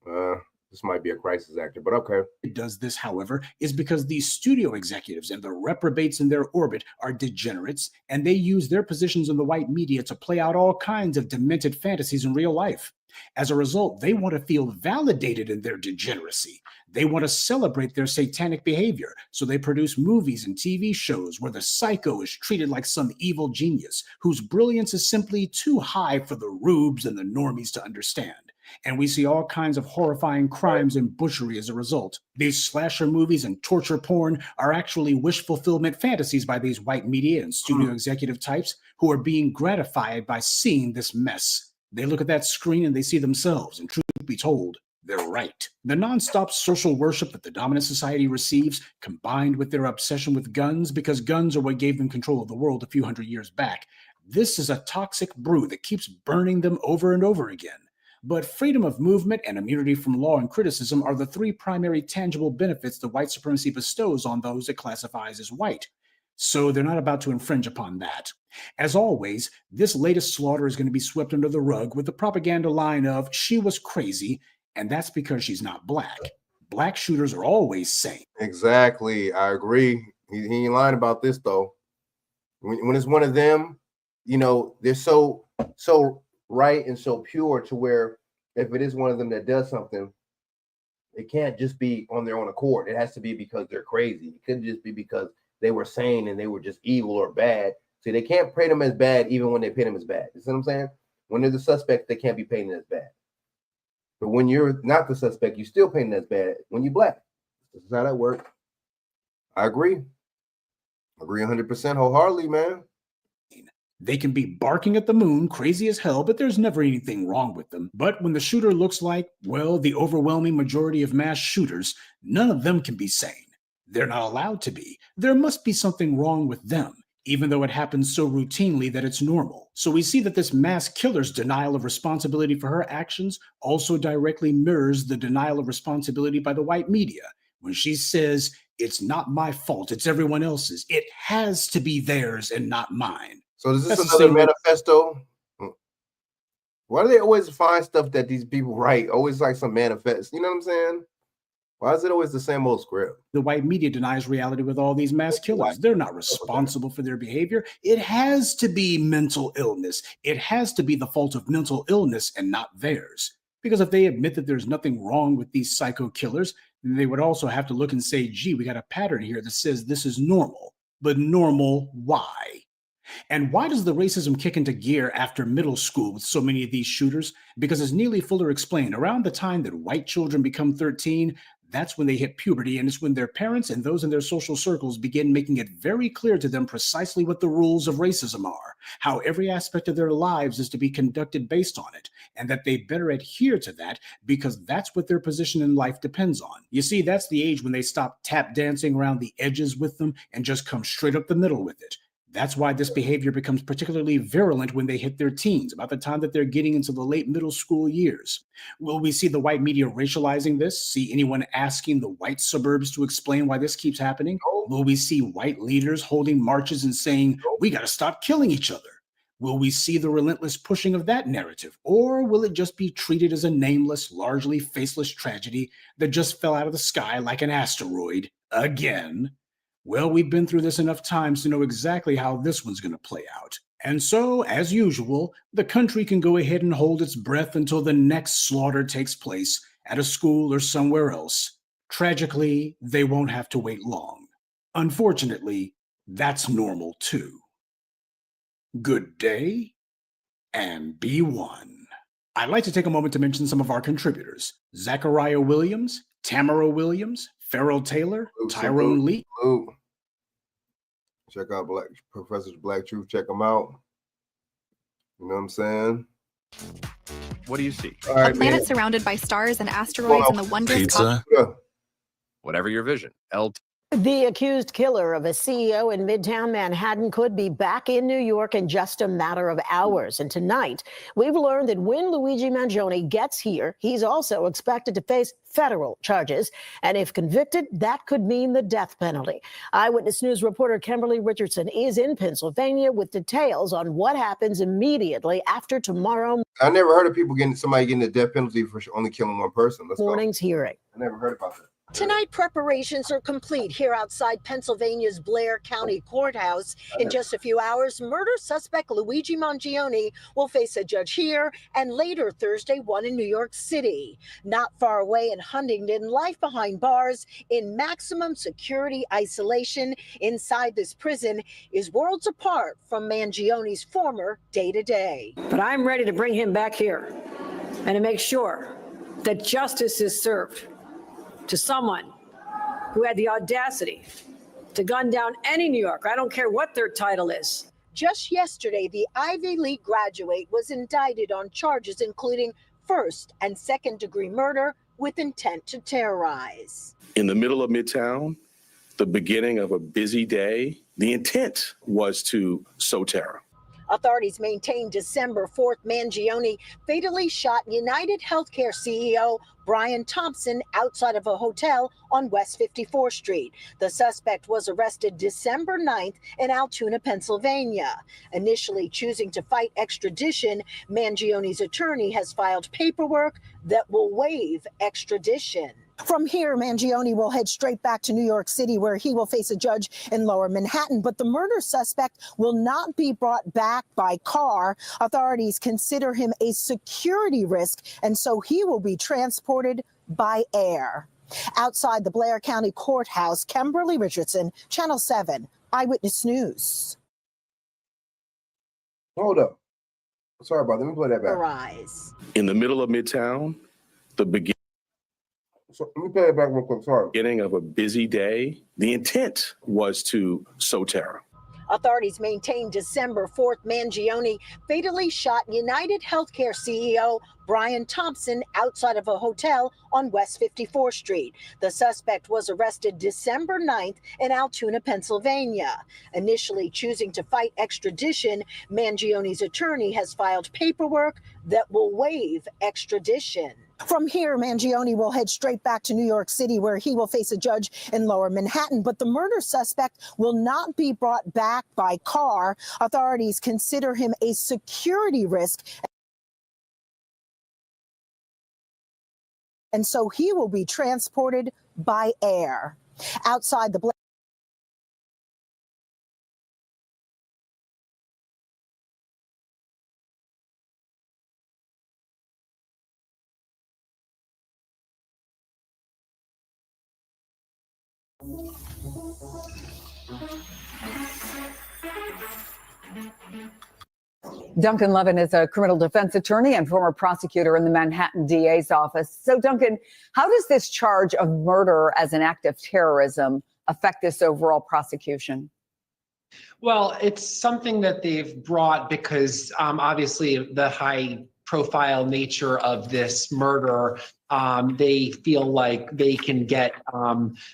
[SPEAKER 1] right. This might be a crisis actor, but okay.
[SPEAKER 21] It does this, however, is because these studio executives and the reprobates in their orbit are degenerates, and they use their positions in the white media to play out all kinds of demented fantasies in real life. As a result, they want to feel validated in their degeneracy. They want to celebrate their satanic behavior, so they produce movies and TV shows where the psycho is treated like some evil genius whose brilliance is simply too high for the rubes and the normies to understand. And we see all kinds of horrifying crimes and butchery as a result. These slasher movies and torture porn are actually wish fulfillment fantasies by these white media and studio executive types who are being gratified by seeing this mess. They look at that screen and they see themselves, and truth be told, they're right. The nonstop social worship that the dominant society receives, combined with their obsession with guns, because guns are what gave them control of the world a few hundred years back, this is a toxic brew that keeps burning them over and over again. But freedom of movement and immunity from law and criticism are the three primary tangible benefits that white supremacy bestows on those it classifies as white. So they're not about to infringe upon that. As always, this latest slaughter is going to be swept under the rug with the propaganda line of, she was crazy, and that's because she's not black. Black shooters are always sane.
[SPEAKER 1] Exactly. I agree. He ain't lying about this, though. When it's one of them, you know, they're so right and so pure to where if it is one of them that does something, it can't just be on their own accord. It has to be because they're crazy. It couldn't just be because they were sane and they were just evil or bad. See, they can't paint them as bad even when they paint them as bad. You see what I'm saying? When they're the suspect, they can't be painted as bad. But when you're not the suspect, you still painted as bad when you're black. This is how that works. I agree. Agree 100% wholeheartedly, man.
[SPEAKER 21] They can be barking at the moon, crazy as hell, but there's never anything wrong with them. But when the shooter looks like, well, the overwhelming majority of mass shooters, none of them can be sane. They're not allowed to be. There must be something wrong with them, even though it happens so routinely that it's normal. So we see that this mass killer's denial of responsibility for her actions also directly mirrors the denial of responsibility by the white media. When she says, it's not my fault, it's everyone else's. It has to be theirs and not mine.
[SPEAKER 1] So is this another manifesto? Why do they always find stuff that these people write? Always like some manifest. You know what I'm saying? Why is it always the same old script?
[SPEAKER 21] The white media denies reality with all these mass killers. They're not responsible for their behavior. It has to be mental illness. It has to be the fault of mental illness and not theirs. Because if they admit that there's nothing wrong with these psycho killers, then they would also have to look and say, gee, we got a pattern here that says this is normal. But normal, why? And why does the racism kick into gear after middle school with so many of these shooters? Because as Neely Fuller explained, around the time that white children become 13, that's when they hit puberty, and it's when their parents and those in their social circles begin making it very clear to them precisely what the rules of racism are, how every aspect of their lives is to be conducted based on it, and that they better adhere to that because that's what their position in life depends on. You see, that's the age when they stop tap dancing around the edges with them and just come straight up the middle with it. That's why this behavior becomes particularly virulent when they hit their teens, about the time that they're getting into the late middle school years. Will we see the white media racializing this? See anyone asking the white suburbs to explain why this keeps happening? Will we see white leaders holding marches and saying, we got to stop killing each other? Will we see the relentless pushing of that narrative? Or will it just be treated as a nameless, largely faceless tragedy that just fell out of the sky like an asteroid again? Well, we've been through this enough times to know exactly how this one's going to play out. And so, as usual, the country can go ahead and hold its breath until the next slaughter takes place at a school or somewhere else. Tragically, they won't have to wait long. Unfortunately, that's normal too. Good day, and be one. I'd like to take a moment to mention some of our contributors: Zachariah Williams, Tamara Williams, Farrell Taylor, Tyrone Lee.
[SPEAKER 1] Check out Professor Black Truth. Check them out. You know what I'm saying?
[SPEAKER 9] What do you see?
[SPEAKER 1] All right,
[SPEAKER 11] a planet
[SPEAKER 1] man.
[SPEAKER 11] surrounded by stars and asteroids and the wondrous
[SPEAKER 9] Pizza. Whatever your vision.
[SPEAKER 11] The accused killer of a CEO in Midtown Manhattan could be back in New York in just a matter of hours. And tonight, we've learned that when Luigi Mangione gets here, he's also expected to face federal charges. And if convicted, that could mean the death penalty. Eyewitness News reporter Kimberly Richardson is in Pennsylvania with details on what happens immediately after tomorrow
[SPEAKER 1] I never heard of somebody getting the death penalty for only killing one person.
[SPEAKER 11] morning's hearing.
[SPEAKER 1] I never heard about that.
[SPEAKER 11] Tonight, preparations are complete here outside Pennsylvania's Blair County Courthouse. In just a few hours, murder suspect Luigi Mangione will face a judge here and later Thursday, one in New York City. Not far away in Huntington, life behind bars in maximum security isolation inside this prison is worlds apart from Mangione's former day-to-day.
[SPEAKER 15] But I'm ready to bring him back here and to make sure that justice is served to someone who had the audacity to gun down any New Yorker. I don't care what their title is.
[SPEAKER 11] Just yesterday, the Ivy League graduate was indicted on charges including first and second degree murder with intent to terrorize.
[SPEAKER 23] In the middle of Midtown, the beginning of a busy day, the intent was to sow terror.
[SPEAKER 11] Authorities maintain December 4th, Mangione fatally shot United Healthcare CEO Brian Thompson outside of a hotel on West 54th Street. The suspect was arrested December 9th in Altoona, Pennsylvania. Initially choosing to fight extradition, Mangione's attorney has filed paperwork that will waive extradition. From here, Mangione will head straight back to New York City, where he will face a judge in Lower Manhattan. But the murder suspect will not be brought back by car. Authorities consider him a security risk, and so he will be transported by air. Outside the Blair County Courthouse, Kimberly Richardson, Channel 7, Eyewitness News.
[SPEAKER 1] Hold up. Sorry about that. Let me play that back.
[SPEAKER 11] Arise.
[SPEAKER 23] In the middle of Midtown, the beginning.
[SPEAKER 1] So let me play it back real quick. Sorry.
[SPEAKER 23] Beginning of a busy day, the intent was to sow terror.
[SPEAKER 11] Authorities maintain December 4th, Mangione fatally shot United Healthcare CEO Brian Thompson outside of a hotel on West 54th Street. The suspect was arrested December 9th in Altoona, Pennsylvania. Initially choosing to fight extradition, Mangione's attorney has filed paperwork that will waive extradition. From here, Mangione will head straight back to New York City, where he will face a judge in Lower Manhattan. But the murder suspect will not be brought back by car. Authorities consider him a security risk, and so he will be transported by air. Outside the
[SPEAKER 24] Duncan Levin is a criminal defense attorney and former prosecutor in the Manhattan DA's office. So, Duncan, how does this charge of murder as an act of terrorism affect this overall prosecution?
[SPEAKER 25] Well, it's something that they've brought because obviously the high profile nature of this murder, they feel like they can get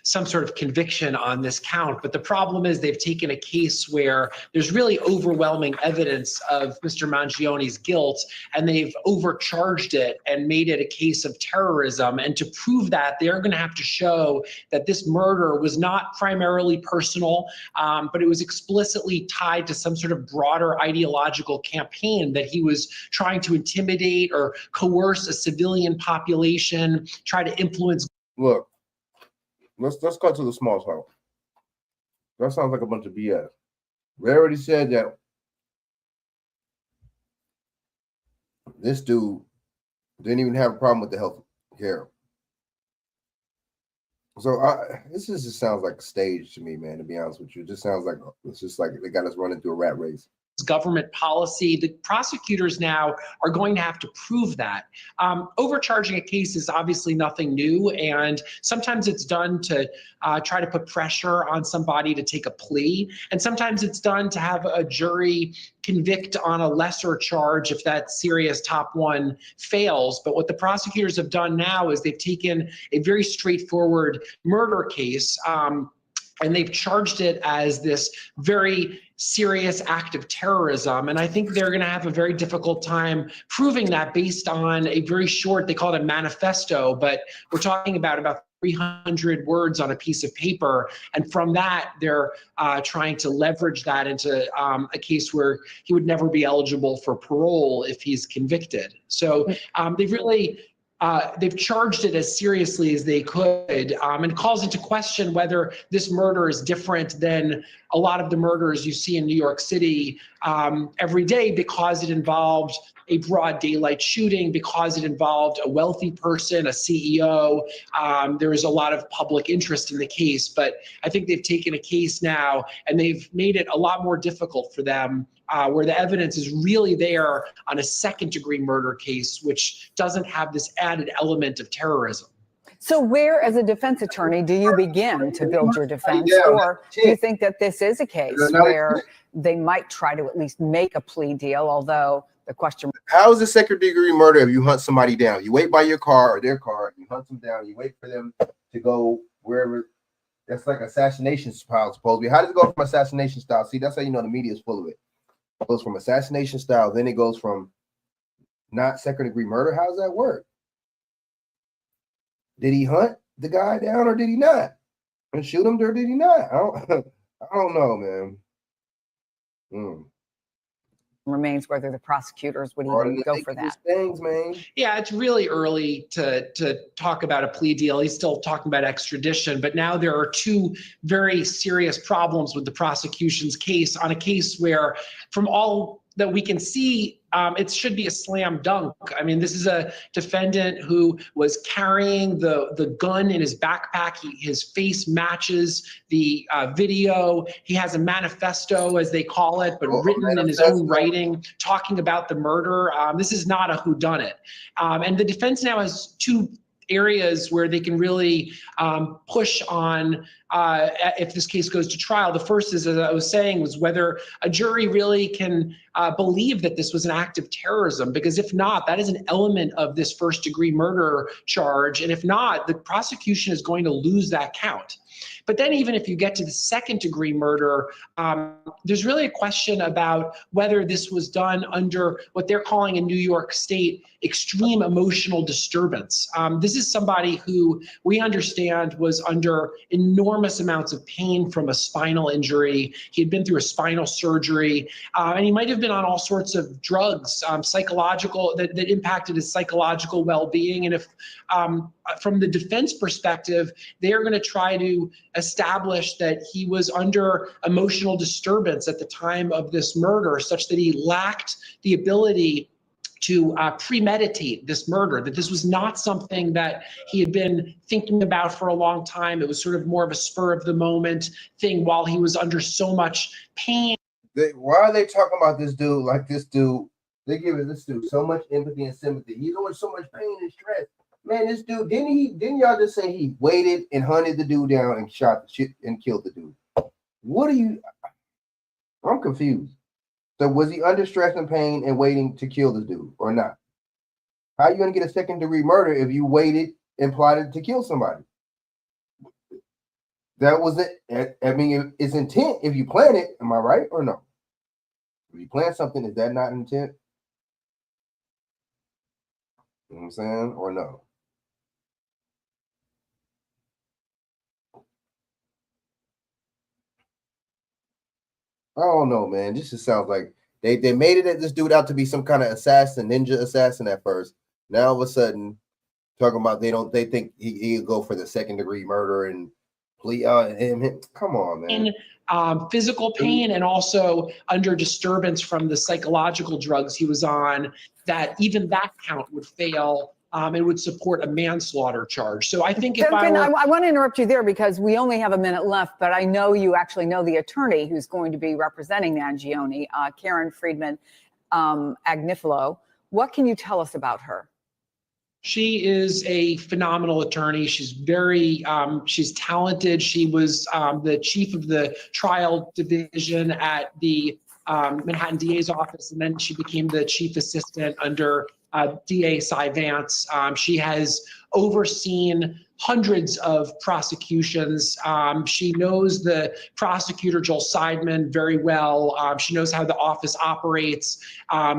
[SPEAKER 25] some sort of conviction on this count. But the problem is they've taken a case where there's really overwhelming evidence of Mr. Mangione's guilt, and they've overcharged it and made it a case of terrorism. And to prove that, they're going to have to show that this murder was not primarily personal, but it was explicitly tied to some sort of broader ideological campaign that he was trying to intimidate or coerce a civilian population, try to influence.
[SPEAKER 1] Look, let's cut to the small talk. That sounds like a bunch of BS. We already said that this dude didn't even have a problem with the health care. So this just sounds like a stage to me, man, to be honest with you. It just sounds like it's just like they got us running through a rat race.
[SPEAKER 25] Government policy. The prosecutors now are going to have to prove that. Overcharging a case is obviously nothing new, and sometimes it's done to try to put pressure on somebody to take a plea, and sometimes it's done to have a jury convict on a lesser charge if that serious top one fails. But what the prosecutors have done now is they've taken a very straightforward murder case, and they've charged it as this very serious act of terrorism. And I think they're going to have a very difficult time proving that based on a very short, they call it a manifesto, but we're talking about 300 words on a piece of paper. And from that, they're trying to leverage that into a case where he would never be eligible for parole if he's convicted. So they've really they've charged it as seriously as they could, and calls into question whether this murder is different than a lot of the murders you see in New York City every day, because it involved a broad daylight shooting, because it involved a wealthy person, a CEO. There is a lot of public interest in the case, but I think they've taken a case now and they've made it a lot more difficult for them, where the evidence is really there on a second-degree murder case, which doesn't have this added element of terrorism.
[SPEAKER 24] So where, as a defense attorney, do you begin to build your defense? Or do you think that this is a case where they might try to at least make a plea deal, although the question...
[SPEAKER 1] How is it second-degree murder if you hunt somebody down? You wait by your car or their car, you hunt them down, you wait for them to go wherever. That's like assassination style, supposedly. How does it go from assassination style? See, that's how you know the media is full of it. It goes from assassination style, then it goes from not second-degree murder. How does that work? Did he hunt the guy down or did he not? And shoot him or did he not? I don't know, man.
[SPEAKER 24] Remains whether the prosecutors would even go for that.
[SPEAKER 1] Things, man.
[SPEAKER 25] Yeah, it's really early to talk about a plea deal. He's still talking about extradition, but now there are two very serious problems with the prosecution's case, on a case where, from all that we can see, it should be a slam dunk. I mean, this is a defendant who was carrying the gun in his backpack. His face matches the video. He has a manifesto, as they call it, but written in his own writing, talking about the murder. This is not a whodunit. And the defense now has two areas where they can really push on if this case goes to trial. The first is, as I was saying, was whether a jury really can believe that this was an act of terrorism, because if not, that is an element of this first-degree murder charge. And if not, the prosecution is going to lose that count. But then even if you get to the second-degree murder, there's really a question about whether this was done under what they're calling in New York State extreme emotional disturbance. This is somebody who we understand was under enormous amounts of pain from a spinal injury. He had been through a spinal surgery, and he might have been on all sorts of drugs, psychological, that impacted his psychological well-being. And if from the defense perspective, they're going to try to establish that he was under emotional disturbance at the time of this murder, such that he lacked the ability to premeditate this murder, that this was not something that he had been thinking about for a long time. It was sort of more of a spur of the moment thing while he was under so much pain.
[SPEAKER 1] Why are they talking about this dude like this dude? They give this dude so much empathy and sympathy. He's under so much pain and stress. Man, this dude, didn't y'all just say he waited and hunted the dude down and shot the shit and killed the dude? I'm confused. So was he under stress and pain and waiting to kill this dude or not? How are you going to get a second-degree murder if you waited and plotted to kill somebody? That was it. I mean, it's intent if you plan it. Am I right or no? If you plan something, is that not intent? You know what I'm saying? Or no? I don't know, man. This just sounds like they made this dude out to be some kind of assassin, ninja assassin at first. Now all of a sudden, talking about they think he'll go for the second-degree murder and plea. Come on, man.
[SPEAKER 25] Physical pain and also under disturbance from the psychological drugs he was on, that even that count would fail. It would support a manslaughter charge. So I think if
[SPEAKER 24] Duncan, I want to interrupt you there because we only have a minute left, but I know you actually know the attorney who's going to be representing Mangione, Karen Friedman Agnifilo. What can you tell us about her?
[SPEAKER 25] She is a phenomenal attorney. She's very, she's talented. She was the chief of the trial division at the Manhattan DA's office, and then she became the chief assistant under DA Cy Vance. She has overseen hundreds of prosecutions. She knows the prosecutor, Joel Seidman, very well. She knows how the office operates.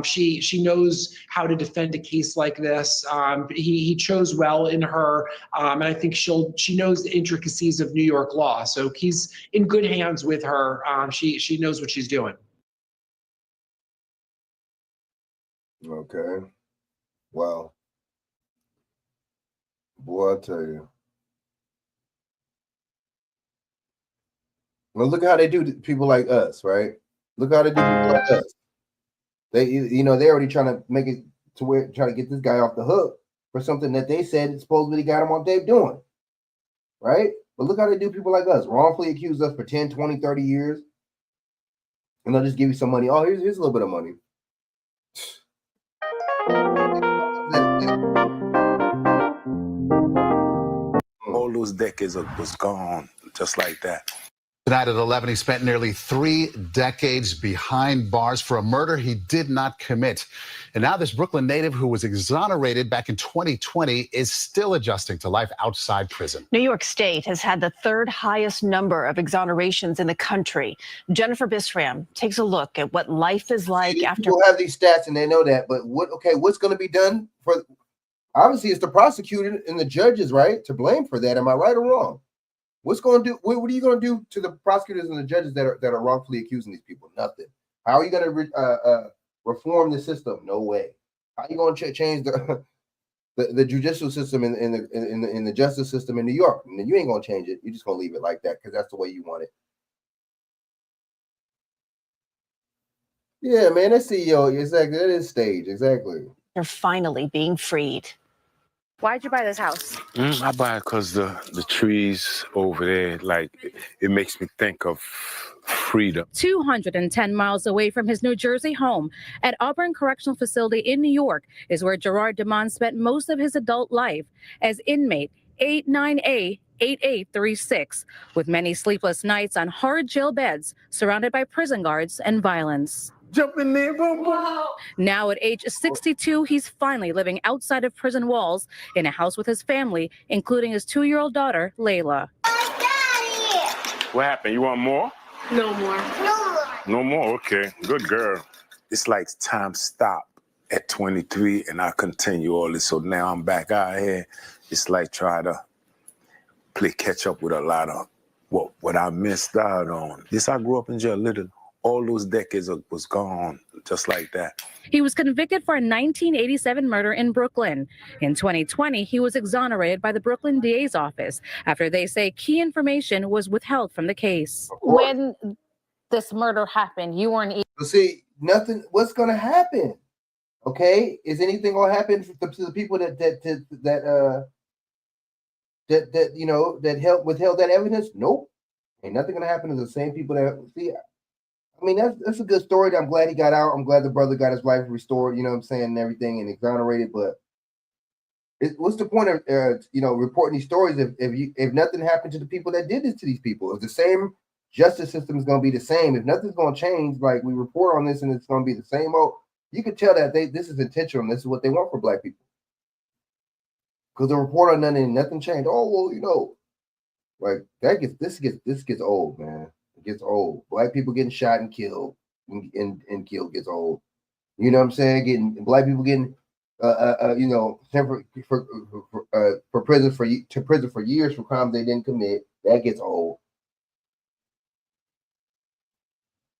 [SPEAKER 25] She knows how to defend a case like this. He chose well in her, and I think she knows the intricacies of New York law. So he's in good hands with her. She knows what she's doing.
[SPEAKER 1] Okay. Wow. Boy, I tell you. Well, look how they do people like us, right? Look how they do people like us. They already trying to make it to where trying to get this guy off the hook for something that they said supposedly got him on tape doing, right? But look how they do people like us. Wrongfully accuse us for 10, 20, 30 years. And they'll just give you some money. Oh, here's a little bit of money.
[SPEAKER 3] All those decades was gone just like that.
[SPEAKER 13] Tonight at 11, he spent nearly 3 decades behind bars for a murder he did not commit. And now this Brooklyn native who was exonerated back in 2020 is still adjusting to life outside prison.
[SPEAKER 16] New York State has had the 3rd highest number of exonerations in the country. Jennifer Bisram takes a look at what life is like after.
[SPEAKER 1] People have these stats and they know that, but what's going to be done for? Obviously, it's the prosecutor and the judges, right, to blame for that. Am I right or wrong? What's going to do? What are you going to do to the prosecutors and the judges that are wrongfully accusing these people? Nothing. How are you going to reform the system? No way. How are you going to change the judicial system in the justice system in New York? And you ain't going to change it. You're just going to leave it like that because that's the way you want it. Yeah, man, that's CEO. Exactly. That is stage. Exactly.
[SPEAKER 16] They're finally being freed.
[SPEAKER 17] Why'd you buy this house?
[SPEAKER 3] I buy it because the trees over there, like, it makes me think of freedom.
[SPEAKER 17] 210 miles away from his New Jersey home at Auburn Correctional Facility in New York is where Gerard Damon spent most of his adult life as inmate 89A 8836, with many sleepless nights on hard jail beds, surrounded by prison guards and violence.
[SPEAKER 3] Jump in there, boom, boom.
[SPEAKER 17] Now at age 62, he's finally living outside of prison walls in a house with his family, including his 2-year-old daughter, Layla.
[SPEAKER 3] What happened? You want more?
[SPEAKER 17] No more.
[SPEAKER 3] No more? Okay. Good girl. It's like time stopped at 23 and I continue all this. So now I'm back out here. It's like try to play catch up with a lot of what I missed out on. This, I grew up in jail little. All those decades was gone, just like that.
[SPEAKER 17] He was convicted for a 1987 murder in Brooklyn. In 2020, he was exonerated by the Brooklyn DA's office after they say key information was withheld from the case.
[SPEAKER 14] When this murder happened, you weren't.
[SPEAKER 1] See, nothing. What's going to happen? Okay, is anything going to happen to the people that withheld that evidence? Nope. Ain't nothing going to happen to the same people that see. I mean, that's a good story. I'm glad he got out. I'm glad the brother got his life restored, you know what I'm saying, and everything, and exonerated. But what's the point of reporting these stories if nothing happened to the people that did this to these people? If the same justice system is going to be the same, if nothing's going to change, like we report on this and it's going to be the same old, you can tell that this is intentional. This is what they want for Black people. Because the report on nothing changed. Oh well, like this gets old, man. It gets old. Black people getting shot and killed and killed gets old. You know what I'm saying? Black people getting sent for prison for years for crimes they didn't commit. That gets old.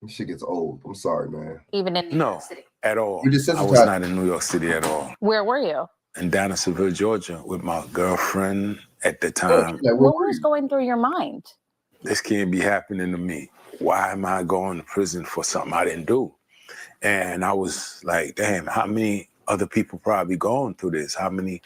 [SPEAKER 1] This shit gets old. I'm sorry, man.
[SPEAKER 17] Even in New York City?
[SPEAKER 3] At all.
[SPEAKER 1] You just
[SPEAKER 3] I was not in New York City at all.
[SPEAKER 17] Where were you?
[SPEAKER 3] In Dannasville, Georgia, with my girlfriend at the time.
[SPEAKER 17] What was going through your mind?
[SPEAKER 3] This can't be happening to me. Why am I going to prison for something I didn't do? And I was like, damn, how many other people probably going through this? How many,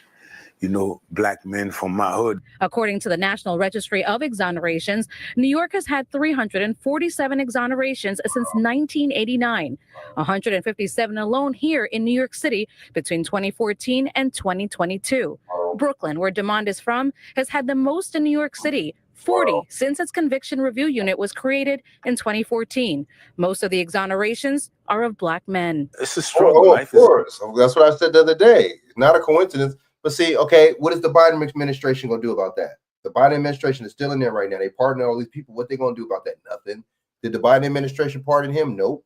[SPEAKER 3] Black men from my hood?
[SPEAKER 17] According to the National Registry of Exonerations, New York has had 347 exonerations since 1989, 157 alone here in New York City between 2014 and 2022. Brooklyn, where Damon is from, has had the most in New York City, 40 since its conviction review unit was created in 2014. Most of the exonerations are of Black men.
[SPEAKER 3] It's a struggle.
[SPEAKER 1] Of course. That's what I said the other day. It's not a coincidence. But see, okay, what is the Biden administration going to do about that? The Biden administration is still in there right now. They pardon all these people. What they going to do about that? Nothing. Did the Biden administration pardon him? Nope.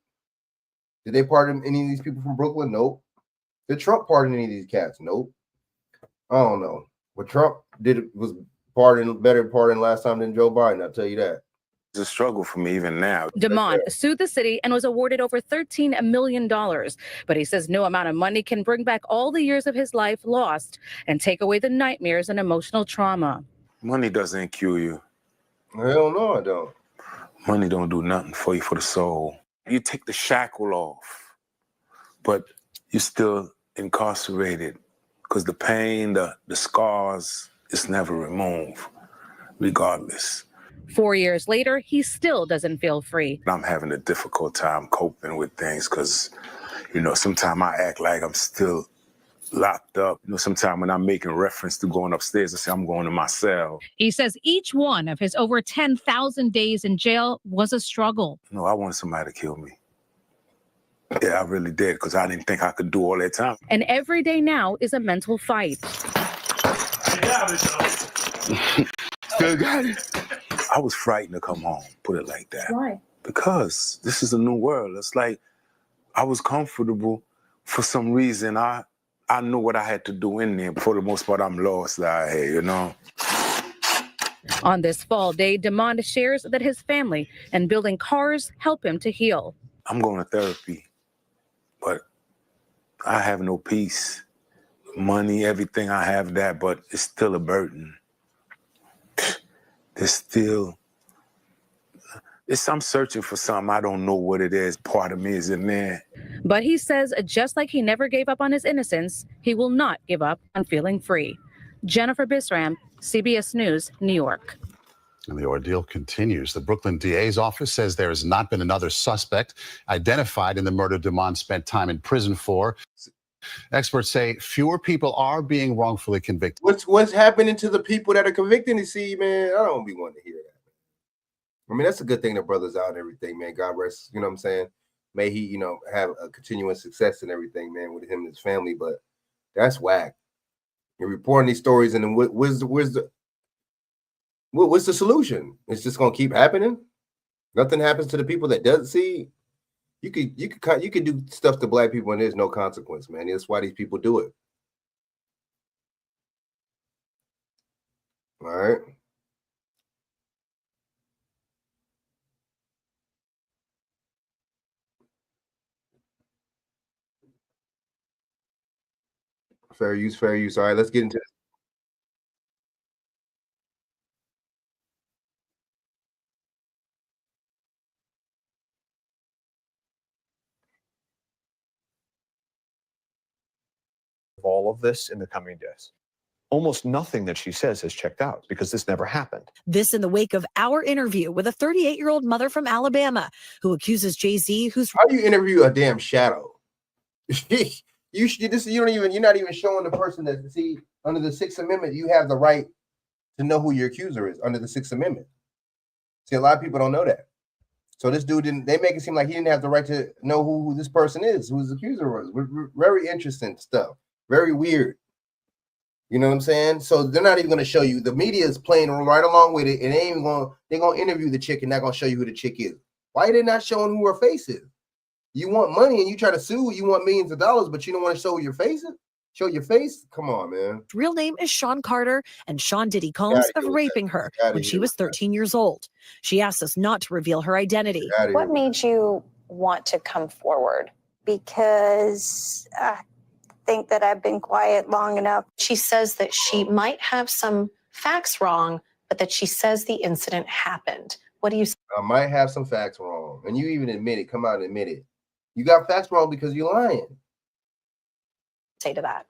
[SPEAKER 1] Did they pardon any of these people from Brooklyn? Nope. Did Trump pardon any of these cats? Nope. I don't know. What Trump did was better pardon last time than Joe Biden. I'll tell you that.
[SPEAKER 3] It's a struggle for me even now.
[SPEAKER 17] Dontnt sued the city and was awarded over $13 million. But he says no amount of money can bring back all the years of his life lost and take away the nightmares and emotional trauma.
[SPEAKER 3] Money doesn't cure you.
[SPEAKER 1] Hell no, I don't.
[SPEAKER 3] Money don't do nothing for you for the soul. You take the shackle off, but you're still incarcerated because the pain, the scars, it's never removed, regardless.
[SPEAKER 17] 4 years later, he still doesn't feel free.
[SPEAKER 3] I'm having a difficult time coping with things because, sometimes I act like I'm still locked up. Sometimes when I'm making reference to going upstairs, I say I'm going to my cell.
[SPEAKER 17] He says each one of his over 10,000 days in jail was a struggle.
[SPEAKER 3] I wanted somebody to kill me. Yeah, I really did because I didn't think I could do all that time.
[SPEAKER 17] And every day now is a mental fight.
[SPEAKER 3] Still got it. I was frightened to come home, put it like that.
[SPEAKER 17] Why?
[SPEAKER 3] Because this is a new world. It's like I was comfortable for some reason. I knew what I had to do in there. For the most part, I'm lost out here,
[SPEAKER 17] On this fall day, Dontnt shares that his family and building cars help him to heal.
[SPEAKER 3] I'm going to therapy, but I have no peace. Money, everything I have that, but it's still a burden. I'm searching for something. I don't know what it is. Part of me is in there.
[SPEAKER 17] But he says just like he never gave up on his innocence, he will not give up on feeling free. Jennifer Bisram, CBS News, New York.
[SPEAKER 13] And the ordeal continues. The Brooklyn DA's office says there has not been another suspect identified in the murder Dontnt spent time in prison for. Experts say fewer people are being wrongfully convicted.
[SPEAKER 1] What's happening to the people that are convicted? You see, man, I don't be wanting to hear that. I mean, that's a good thing that brother's out and everything, man. God rest, you know what I'm saying? May he, have a continuing success and everything, man, with him and his family. But that's whack. You're reporting these stories, and then what's the solution? It's just gonna keep happening. Nothing happens to the people that doesn't see. You could do stuff to black people and there's no consequence, man. That's why these people do it. All right. Fair use, fair use. All right, let's get into this.
[SPEAKER 9] All of this in the coming days. Almost nothing that she says has checked out because this never happened.
[SPEAKER 2] This in the wake of our interview with a 38-year-old mother from Alabama who accuses Jay-Z, who's...
[SPEAKER 1] How do you interview a damn shadow? You're not even showing the person that, see, under the Sixth Amendment, you have the right to know who your accuser is under the Sixth Amendment. See, a lot of people don't know that. So this dude they make it seem like he didn't have the right to know who this person is, who his accuser was. Very interesting stuff. Very weird. You know what I'm saying? So they're not even going to show you. The media is playing right along with it, and they're going to interview the chick and not going to show you who the chick is. Why are they not showing who her face is? You want money and you try to sue, you want millions of dollars, but you don't want to show who your face is? Show your face? Come on, man.
[SPEAKER 2] real name is Sean Carter, and Sean Diddy Combs of raping her when she was 13 years old. She asked us not to reveal her identity.
[SPEAKER 5] What made you want to come forward? Because I think that I've been quiet long enough.
[SPEAKER 16] She says that she might have some facts wrong, but that she says the incident happened. What do you say?
[SPEAKER 1] I might have some facts wrong. And you even admit it. Come out and admit it. You got facts wrong because you're lying.
[SPEAKER 16] Say to that?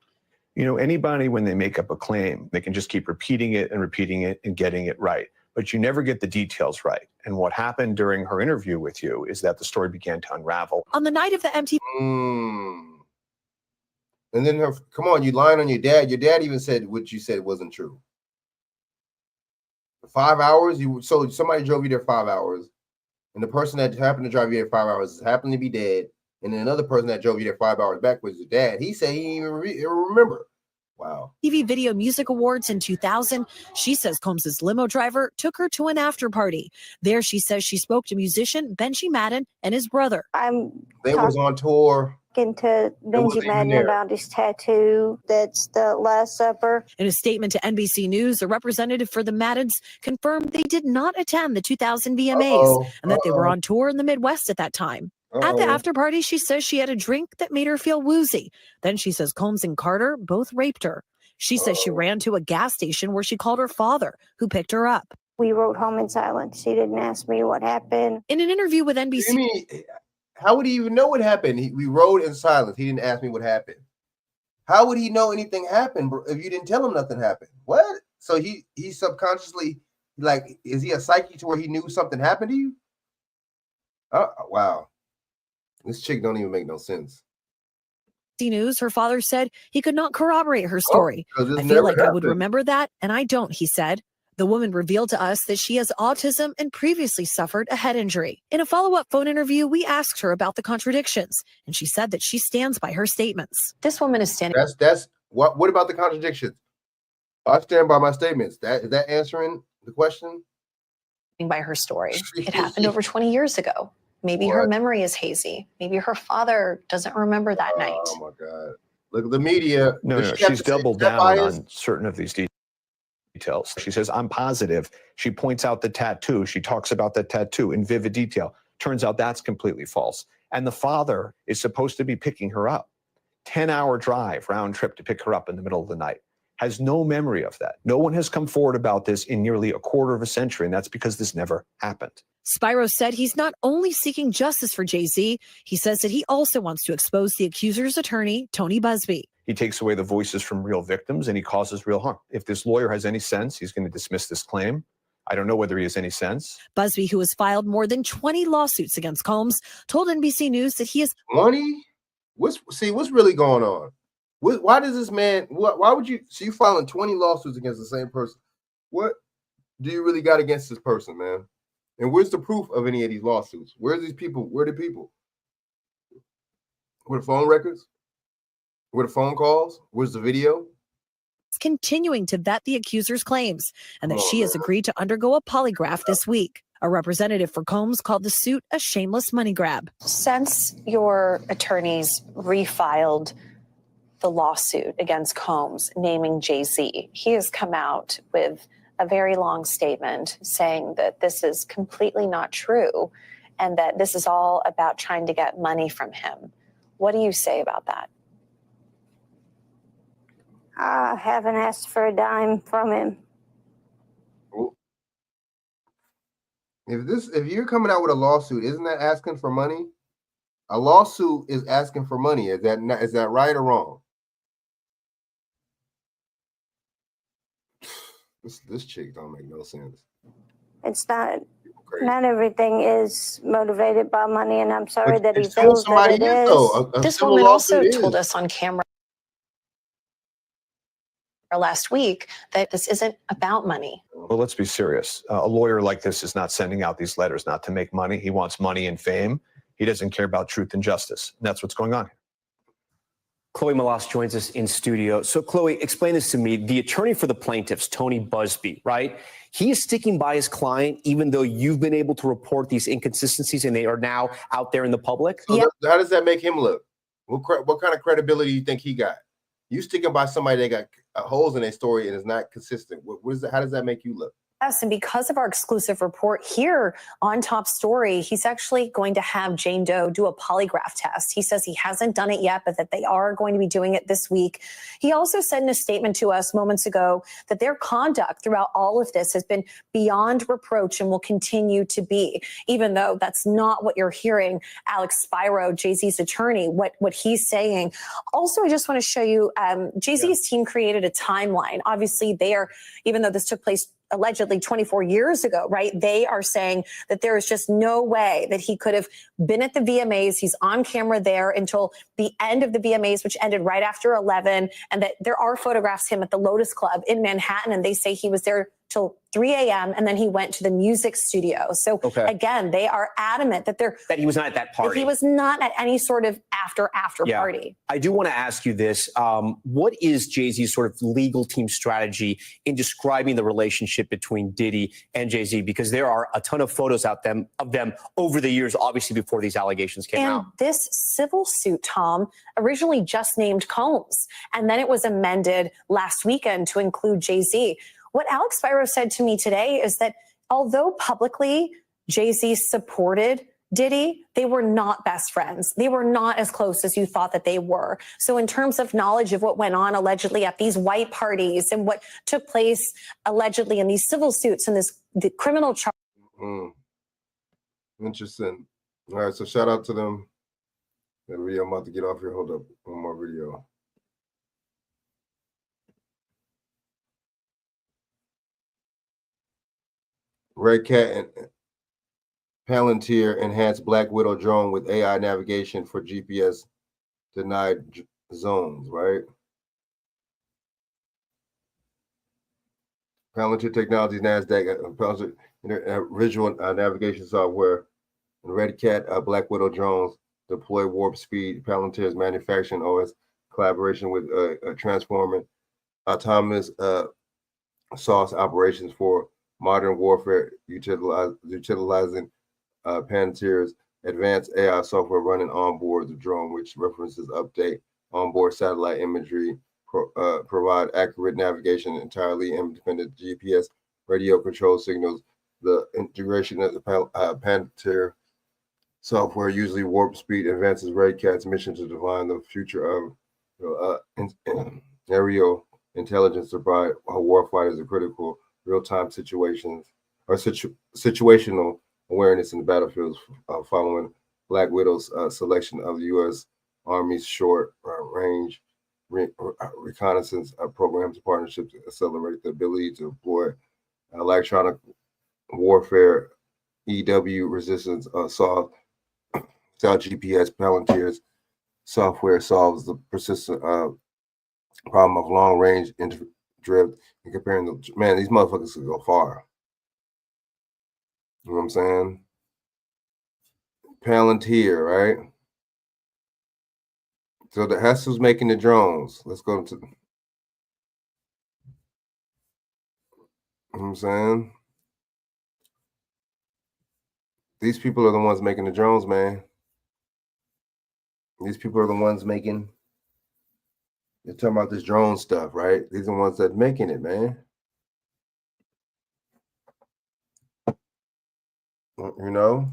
[SPEAKER 9] Anybody, when they make up a claim, they can just keep repeating it and getting it right. But you never get the details right. And what happened during her interview with you is that the story began to unravel.
[SPEAKER 2] On the night of the MTV.
[SPEAKER 1] And then come on, you lying on your dad. Your dad even said what you said wasn't true. 5 hours? So somebody drove you there 5 hours. And the person that happened to drive you there 5 hours happened to be dead. And then another person that drove you there 5 hours back was your dad. He said he didn't even remember. Wow.
[SPEAKER 2] TV Video Music Awards in 2000, she says Combs's limo driver took her to an after party. There, she says she spoke to musician Benji Madden and his brother.
[SPEAKER 1] They was on tour.
[SPEAKER 5] To Benji Madden about his tattoo. That's the Last Supper.
[SPEAKER 2] In a statement to NBC News, a representative for the Maddens confirmed they did not attend the 2000 VMAs and that they were on tour in the Midwest at that time. At the after party, she says she had a drink that made her feel woozy. Then she says Combs and Carter both raped her. She says she ran to a gas station where she called her father, who picked her up.
[SPEAKER 5] We rode home in silence. He didn't ask me what happened.
[SPEAKER 2] In an interview with NBC,
[SPEAKER 1] how would he even know what happened? We rode in silence. He didn't ask me what happened. How would he know anything happened if you didn't tell him nothing happened? What? So he subconsciously, like, is he a psyche to where he knew something happened to you? Wow. This chick don't even make no sense.
[SPEAKER 2] News, her father said he could not corroborate her story. I feel like I would remember that, and I don't, he said. The woman revealed to us that she has autism and previously suffered a head injury. In a follow-up phone interview, we asked her about the contradictions, and she said that she stands by her statements. This woman is standing.
[SPEAKER 1] That's what about the contradictions? I stand by my statements. Is that answering the question?
[SPEAKER 2] By her story. It happened over 20 years ago. Maybe her memory is hazy. Maybe her father doesn't remember that night.
[SPEAKER 1] Oh my God. Look at the media.
[SPEAKER 9] No, she's doubled down on certain of these details. She says, I'm positive. She points out the tattoo. She talks about the tattoo in vivid detail. Turns out that's completely false. And the father is supposed to be picking her up. 10-hour drive, round trip to pick her up in the middle of the night. Has no memory of that. No one has come forward about this in nearly a quarter of a century, and that's because this never happened.
[SPEAKER 2] Spyro said he's not only seeking justice for Jay-Z, he says that he also wants to expose the accuser's attorney, Tony Busby.
[SPEAKER 9] He takes away the voices from real victims and he causes real harm. If this lawyer has any sense, he's going to dismiss this claim. I don't know whether he has any sense.
[SPEAKER 2] Busby, who has filed more than 20 lawsuits against Combs, told NBC News that he is
[SPEAKER 1] 20. What's really going on? Why does this man? Why would you? So you filing 20 lawsuits against the same person? What do you really got against this person, man? And where's the proof of any of these lawsuits? Where's these people? Where are the people? Where the phone records? Where the phone calls? Where's the video?
[SPEAKER 2] Continuing to vet the accuser's claims, and that she has agreed to undergo a polygraph this week. A representative for Combs called the suit a shameless money grab.
[SPEAKER 8] Since your attorneys refiled the lawsuit against Combs naming Jay-Z, he has come out with a very long statement saying that this is completely not true and that this is all about trying to get money from him. What do you say about that?
[SPEAKER 5] I haven't asked for a dime from him.
[SPEAKER 1] If you're coming out with a lawsuit, isn't that asking for money? A lawsuit is asking for money. Is that right or wrong? This chick don't make no sense.
[SPEAKER 5] It's not everything is motivated by money, and I'm sorry that he feels that it is.
[SPEAKER 8] This woman also told us on camera last week that this isn't about money.
[SPEAKER 9] Well, let's be serious. A lawyer like this is not sending out these letters not to make money. He wants money and fame. He doesn't care about truth and justice. And that's what's going on here.
[SPEAKER 10] Chloe Malas joins us in studio. So, Chloe, explain this to me. The attorney for the plaintiffs, Tony Busby, right? He is sticking by his client, even though you've been able to report these inconsistencies and they are now out there in the public.
[SPEAKER 1] So how does that make him look? What kind of credibility do you think he got? You sticking by somebody that got holes in their story and is not consistent. How does that make you look?
[SPEAKER 8] Yes, and because of our exclusive report here on Top Story, he's actually going to have Jane Doe do a polygraph test. He says he hasn't done it yet, but that they are going to be doing it this week. He also said in a statement to us moments ago that their conduct throughout all of this has been beyond reproach and will continue to be, even though that's not what you're hearing Alex Spyro, Jay-Z's attorney, what he's saying. Also, I just want to show you Jay-Z's team created a timeline. Obviously, they are, even though this took place allegedly 24 years ago, right? They are saying that there is just no way that he could have been at the VMAs. He's on camera there until the end of the VMAs, which ended right after 11, and that there are photographs of him at the Lotus Club in Manhattan, and they say he was there till 3 a.m. and then he went to the music studio. So again, they are adamant that
[SPEAKER 10] he was not at that party.
[SPEAKER 8] He was not at any sort of after party.
[SPEAKER 10] I do want to ask you this. What is Jay-Z's sort of legal team strategy in describing the relationship between Diddy and Jay-Z? Because there are a ton of photos of them over the years, obviously before these allegations came out.
[SPEAKER 8] And this civil suit, Tom, originally just named Combs, and then it was amended last weekend to include Jay-Z. What Alex Spiro said to me today is that although publicly Jay-Z supported Diddy, they were not best friends. They were not as close as you thought that they were. So in terms of knowledge of what went on allegedly at these white parties and what took place allegedly in these civil suits and the criminal charge.
[SPEAKER 1] Interesting. All right, so shout out to them. That video, I'm about to get off here. Hold up, one more video. Red Cat and Palantir enhanced Black Widow drone with AI navigation for GPS denied zones, right? Palantir Technologies, NASDAQ, visual navigation software, and Red Cat Black Widow drones deploy warp speed. Palantir's manufacturing OS collaboration with transforming autonomous source operations for modern warfare, utilizing Palantir's advanced AI software running on board the drone, which references update onboard satellite imagery, provide accurate navigation, entirely independent GPS radio control signals. The integration of the Palantir software, usually warp speed, advances Red Cat's mission to define the future of aerial intelligence to provide warfighters a critical real-time situations or situational awareness in the battlefields following Black Widow's selection of the U.S. Army's short-range reconnaissance programs and partnerships to accelerate the ability to deploy electronic warfare, EW resistance, solve GPS. Palantir's software solves the persistent problem of long-range drift and comparing the these motherfuckers could go far. You know what I'm saying? Palantir, right? So the Hessels making the drones. Let's go to. You know what I'm saying? These people are the ones making the drones, man. These people are the ones making. You're talking about this drone stuff, right? These are the ones that are making it, man. You know?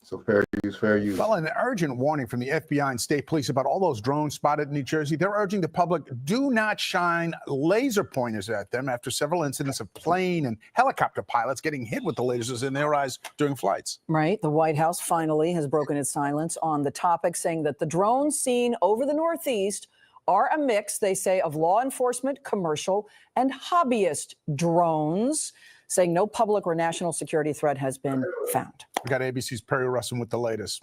[SPEAKER 1] So fair use, fair use.
[SPEAKER 6] Well, an urgent warning from the FBI and state police about all those drones spotted in New Jersey. They're urging the public, do not shine laser pointers at them after several incidents of plane and helicopter pilots getting hit with the lasers in their eyes during flights.
[SPEAKER 7] Right. The White House finally has broken its silence on the topic, saying that the drones seen over the Northeast are a mix, they say, of law enforcement, commercial, and hobbyist drones, saying no public or national security threat has been found.
[SPEAKER 6] We got ABC's Perry Russin with the latest.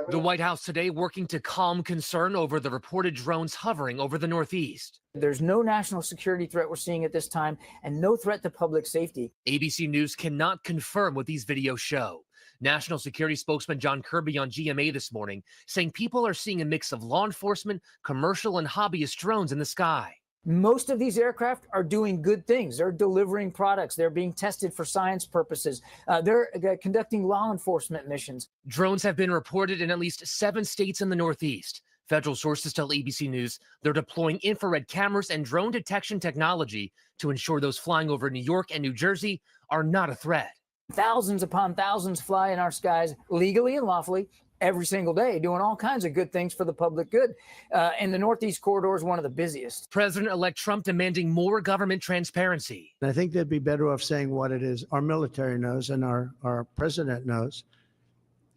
[SPEAKER 18] The White House today working to calm concern over the reported drones hovering over the Northeast.
[SPEAKER 19] There's no national security threat we're seeing at this time and no threat to public safety.
[SPEAKER 18] ABC News cannot confirm what these videos show. National Security spokesman John Kirby on GMA this morning saying people are seeing a mix of law enforcement, commercial, and hobbyist drones in the sky.
[SPEAKER 19] Most of these aircraft are doing good things. They're delivering products. They're being tested for science purposes. They're conducting law enforcement missions.
[SPEAKER 18] Drones have been reported in at least 7 states in the Northeast. Federal sources tell ABC News they're deploying infrared cameras and drone detection technology to ensure those flying over New York and New Jersey are not a threat.
[SPEAKER 19] Thousands upon thousands fly in our skies legally and lawfully every single day, doing all kinds of good things for the public good. And the Northeast Corridor is one of the busiest.
[SPEAKER 18] President-elect Trump demanding more government transparency.
[SPEAKER 4] I think they'd be better off saying what it is our military knows and our president knows.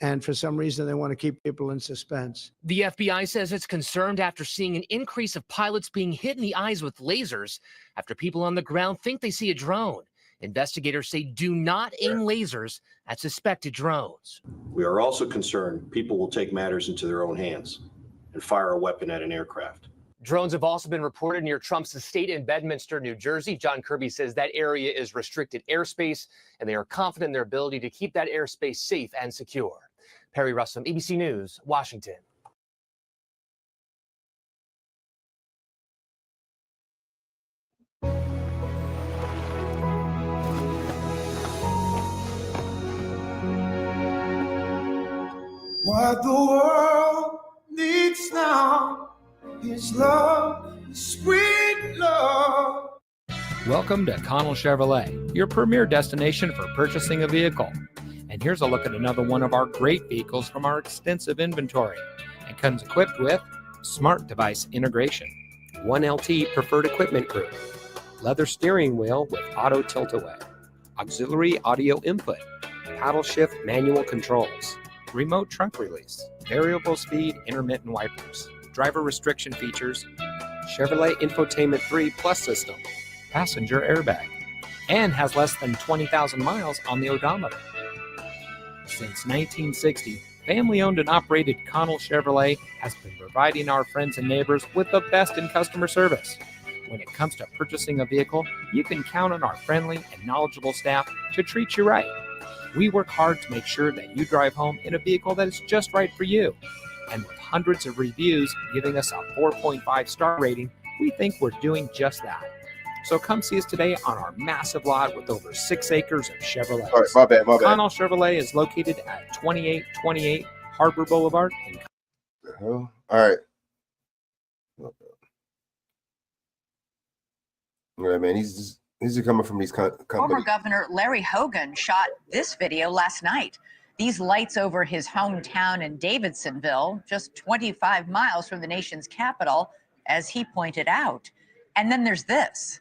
[SPEAKER 4] And for some reason, they want to keep people in suspense.
[SPEAKER 18] The FBI says it's concerned after seeing an increase of pilots being hit in the eyes with lasers after people on the ground think they see a drone. Investigators say do not aim lasers at suspected drones.
[SPEAKER 12] We are also concerned people will take matters into their own hands and fire a weapon at an aircraft.
[SPEAKER 18] Drones have also been reported near Trump's estate in Bedminster, New Jersey. John Kirby says that area is restricted airspace, and they are confident in their ability to keep that airspace safe and secure. Perry Russell, ABC News, Washington.
[SPEAKER 20] What the world needs now is love, sweet love.
[SPEAKER 21] Welcome to Connell Chevrolet, your premier destination for purchasing a vehicle. And here's a look at another one of our great vehicles from our extensive inventory, and comes equipped with smart device integration, 1LT preferred equipment group, leather steering wheel with auto tilt-away, auxiliary audio input, paddle shift manual controls, remote trunk release, variable speed intermittent wipers, driver restriction features, Chevrolet Infotainment 3 Plus system, passenger airbag, and has less than 20,000 miles on the odometer. Since 1960, family-owned and operated Connell Chevrolet has been providing our friends and neighbors with the best in customer service. When it comes to purchasing a vehicle, you can count on our friendly and knowledgeable staff to treat you right. We work hard to make sure that you drive home in a vehicle that is just right for you. And with hundreds of reviews giving us a 4.5 star rating, we think we're doing just that. So come see us today on our massive lot with over 6 acres of Chevrolet.
[SPEAKER 1] All right, my bad.
[SPEAKER 21] Connell Chevrolet is located at 2828 Harbor Boulevard.
[SPEAKER 1] All right. Yeah, man, he's coming from these
[SPEAKER 22] Former
[SPEAKER 1] companies.
[SPEAKER 22] Governor Larry Hogan shot this video last night. These lights over his hometown in Davidsonville, just 25 miles from the nation's capital, as he pointed out. And then there's this.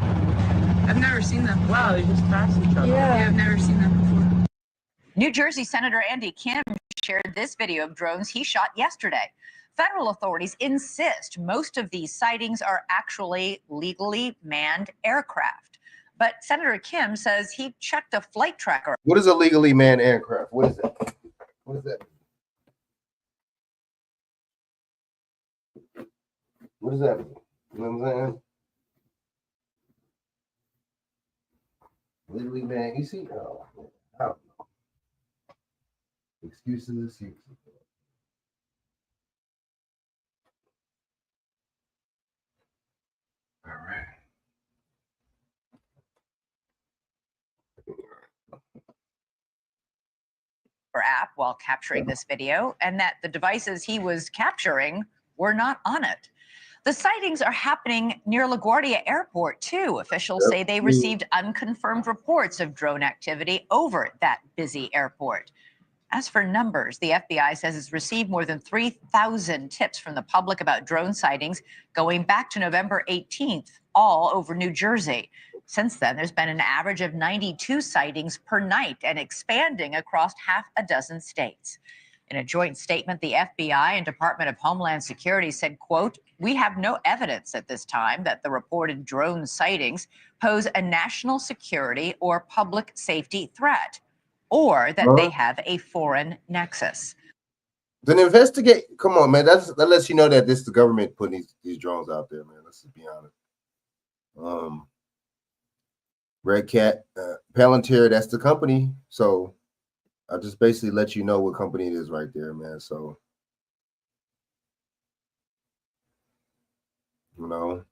[SPEAKER 26] I've never seen them. Wow, they just passed each other. Yeah, I've never seen them before.
[SPEAKER 22] New Jersey Senator Andy Kim shared this video of drones he shot yesterday. Federal authorities insist most of these sightings are actually legally manned aircraft. But Senator Kim says he checked a flight tracker.
[SPEAKER 1] What is a legally manned aircraft? What is that? What is that? What does that mean? You know what I'm saying? Legally manned. You see? Oh, I don't know. Excuses. All right.
[SPEAKER 22] App while capturing this video, and that the devices he was capturing were not on it. The sightings are happening near LaGuardia Airport, too. Officials say they received unconfirmed reports of drone activity over that busy airport. As for numbers, the FBI says it's received more than 3,000 tips from the public about drone sightings going back to November 18th, all over New Jersey. Since then, there's been an average of 92 sightings per night and expanding across half a dozen states. In a joint statement, the FBI and Department of Homeland Security said, quote, "We have no evidence at this time that the reported drone sightings pose a national security or public safety threat, or that they have a foreign nexus."
[SPEAKER 1] Then investigate. Come on, man. That lets you know that this is the government putting these drones out there, man. Let's just be honest. Red Cat, Palantir, that's the company. So I'll just basically let you know what company it is right there, man. So, you know,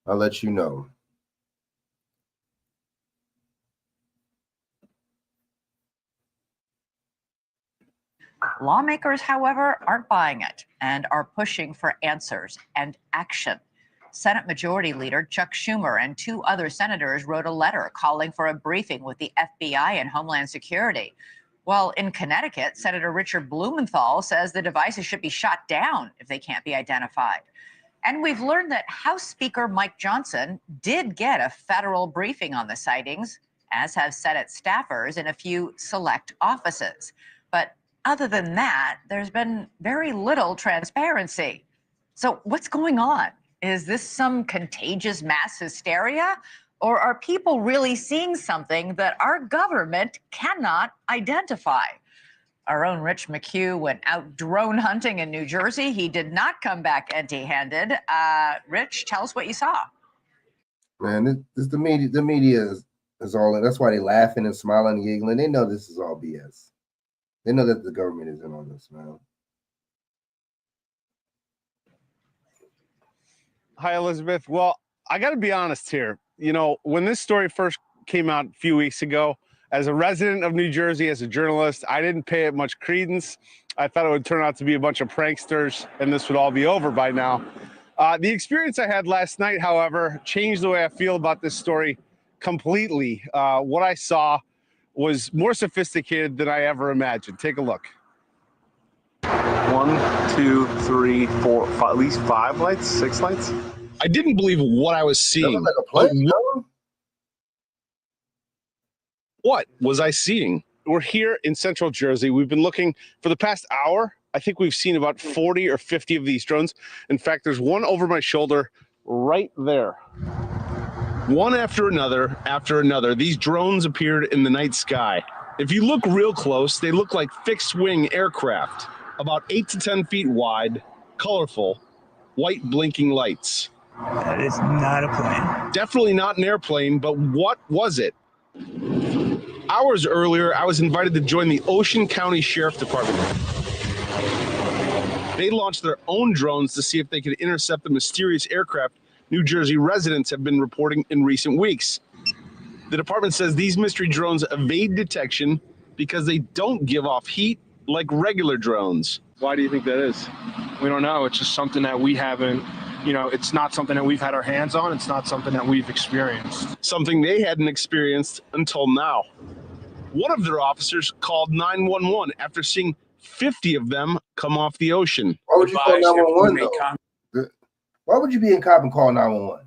[SPEAKER 1] I'll let you know.
[SPEAKER 22] Lawmakers, however, aren't buying it and are pushing for answers and action. Senate Majority Leader Chuck Schumer and 2 other senators wrote a letter calling for a briefing with the FBI and Homeland Security. Well, in Connecticut, Senator Richard Blumenthal says the devices should be shot down if they can't be identified. And we've learned that House Speaker Mike Johnson did get a federal briefing on the sightings, as have Senate staffers in a few select offices. But other than that, there's been very little transparency. So what's going on? Is this some contagious mass hysteria? Or are people really seeing something that our government cannot identify? Our own Rich McHugh went out drone hunting in New Jersey. He did not come back empty-handed. Rich, tell us what you saw.
[SPEAKER 1] Man, this the media. The media is all in. That's why they laughing and smiling and giggling. They know this is all BS. They know that the government is in on this, man.
[SPEAKER 11] Hi, Elizabeth. Well, I got to be honest here. You know, when this story first came out a few weeks ago, as a resident of New Jersey, as a journalist, I didn't pay it much credence. I thought it would turn out to be a bunch of pranksters and this would all be over by now. The experience I had last night, however, changed the way I feel about this story completely. What I saw was more sophisticated than I ever imagined. Take a look.
[SPEAKER 14] 1, 2, 3, 4, 5, at least 5 lights, 6 lights.
[SPEAKER 11] I didn't believe what I was seeing.
[SPEAKER 1] Like a plane,
[SPEAKER 11] What was I seeing? We're here in central Jersey. We've been looking for the past hour. I think we've seen about 40 or 50 of these drones. In fact, there's one over my shoulder right there. One after another, these drones appeared in the night sky. If you look real close, they look like fixed-wing aircraft, about 8 to 10 feet wide, colorful, white blinking lights.
[SPEAKER 15] That is not a plane.
[SPEAKER 11] Definitely not an airplane, but what was it? Hours earlier, I was invited to join the Ocean County Sheriff Department. They launched their own drones to see if they could intercept the mysterious aircraft New Jersey residents have been reporting in recent weeks. The department says these mystery drones evade detection because they don't give off heat like regular drones.
[SPEAKER 23] Why do you think that is? We don't know. It's just something that we haven't, it's not something that we've had our hands on. It's not something that we've experienced.
[SPEAKER 11] Something they hadn't experienced until now. One of their officers called 911 after seeing 50 of them come off the ocean.
[SPEAKER 1] Why would you call 911 though? Why would you be in cop and call 911?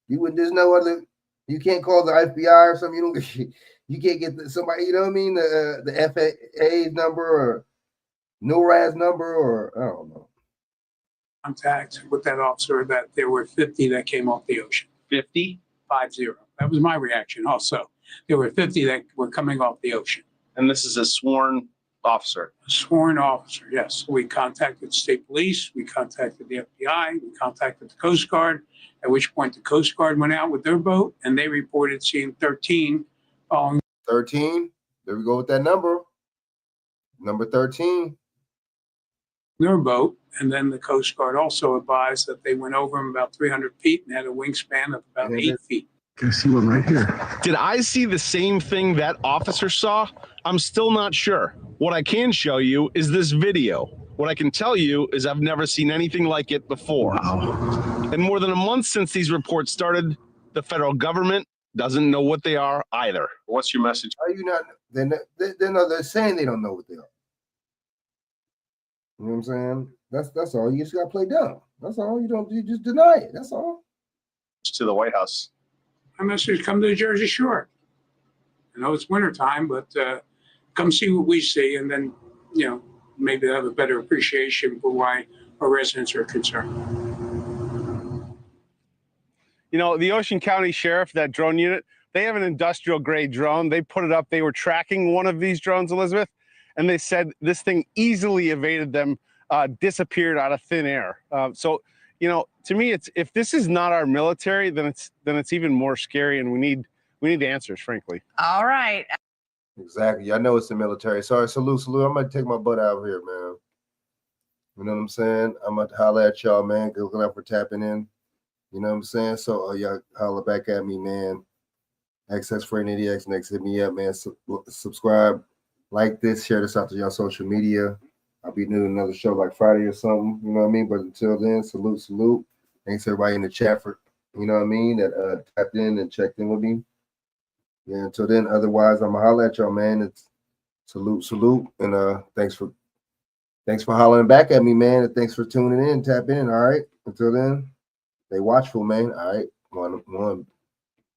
[SPEAKER 1] You would. There's no other. You can't call the FBI or something. You can't get somebody. You know what I mean? The FAA number or NORAD's number or I don't know.
[SPEAKER 24] Contact with that officer that there were 50 that came off the ocean. 50? 50. That was my reaction also. There were 50 that were coming off the ocean.
[SPEAKER 11] And this is a sworn officer.
[SPEAKER 24] A sworn officer, yes. We contacted state police. We contacted the FBI. We contacted the Coast Guard, at which point the Coast Guard went out with their boat and they reported seeing 13 following.
[SPEAKER 1] 13? There we go with that number. Number 13.
[SPEAKER 24] Their boat. And then the Coast Guard also advised that they went over them about 300 feet and had a wingspan of about 8 feet.
[SPEAKER 11] I see one right here. Did I see the same thing that officer saw? I'm still not sure. What I can show you is this video. What I can tell you is I've never seen anything like it before. Wow. And more than a month since these reports started, the federal government doesn't know what they are either. What's your message?
[SPEAKER 1] Are you not? They're saying they don't know what they are. You know what I'm saying? That's all. You just gotta play dumb. That's all. You just deny it. That's all.
[SPEAKER 11] To the White House.
[SPEAKER 24] My message: come to the Jersey Shore. I know it's wintertime, but come see what we see, and then maybe have a better appreciation for why our residents are concerned.
[SPEAKER 11] The Ocean County Sheriff, that drone unit, they have an industrial grade drone. They put it up. They were tracking one of these drones, Elizabeth, and they said this thing easily evaded them, disappeared out of thin air. So, to me, it's if this is not our military, then it's even more scary, and we need answers, frankly.
[SPEAKER 22] All right.
[SPEAKER 1] Exactly. I know it's the military. Sorry, salute. I'm gonna take my butt out here, man. You know what I'm saying? I'm gonna holler at y'all, man. Good luck for tapping in. You know what I'm saying? So y'all holler back at me, man. XX Friend ADX next, hit me up, man. Subscribe, like this, share this out to y'all social media. I'll be doing another show like Friday or something. You know what I mean? But until then, salute. Thanks everybody in the chat for, you know what I mean, that tapped in and checked in with me. Yeah, until then, otherwise, I'm gonna holler at y'all, man. It's salute, and thanks for hollering back at me, man, and thanks for tuning in, tap in. All right, until then, stay watchful, man. All right, one.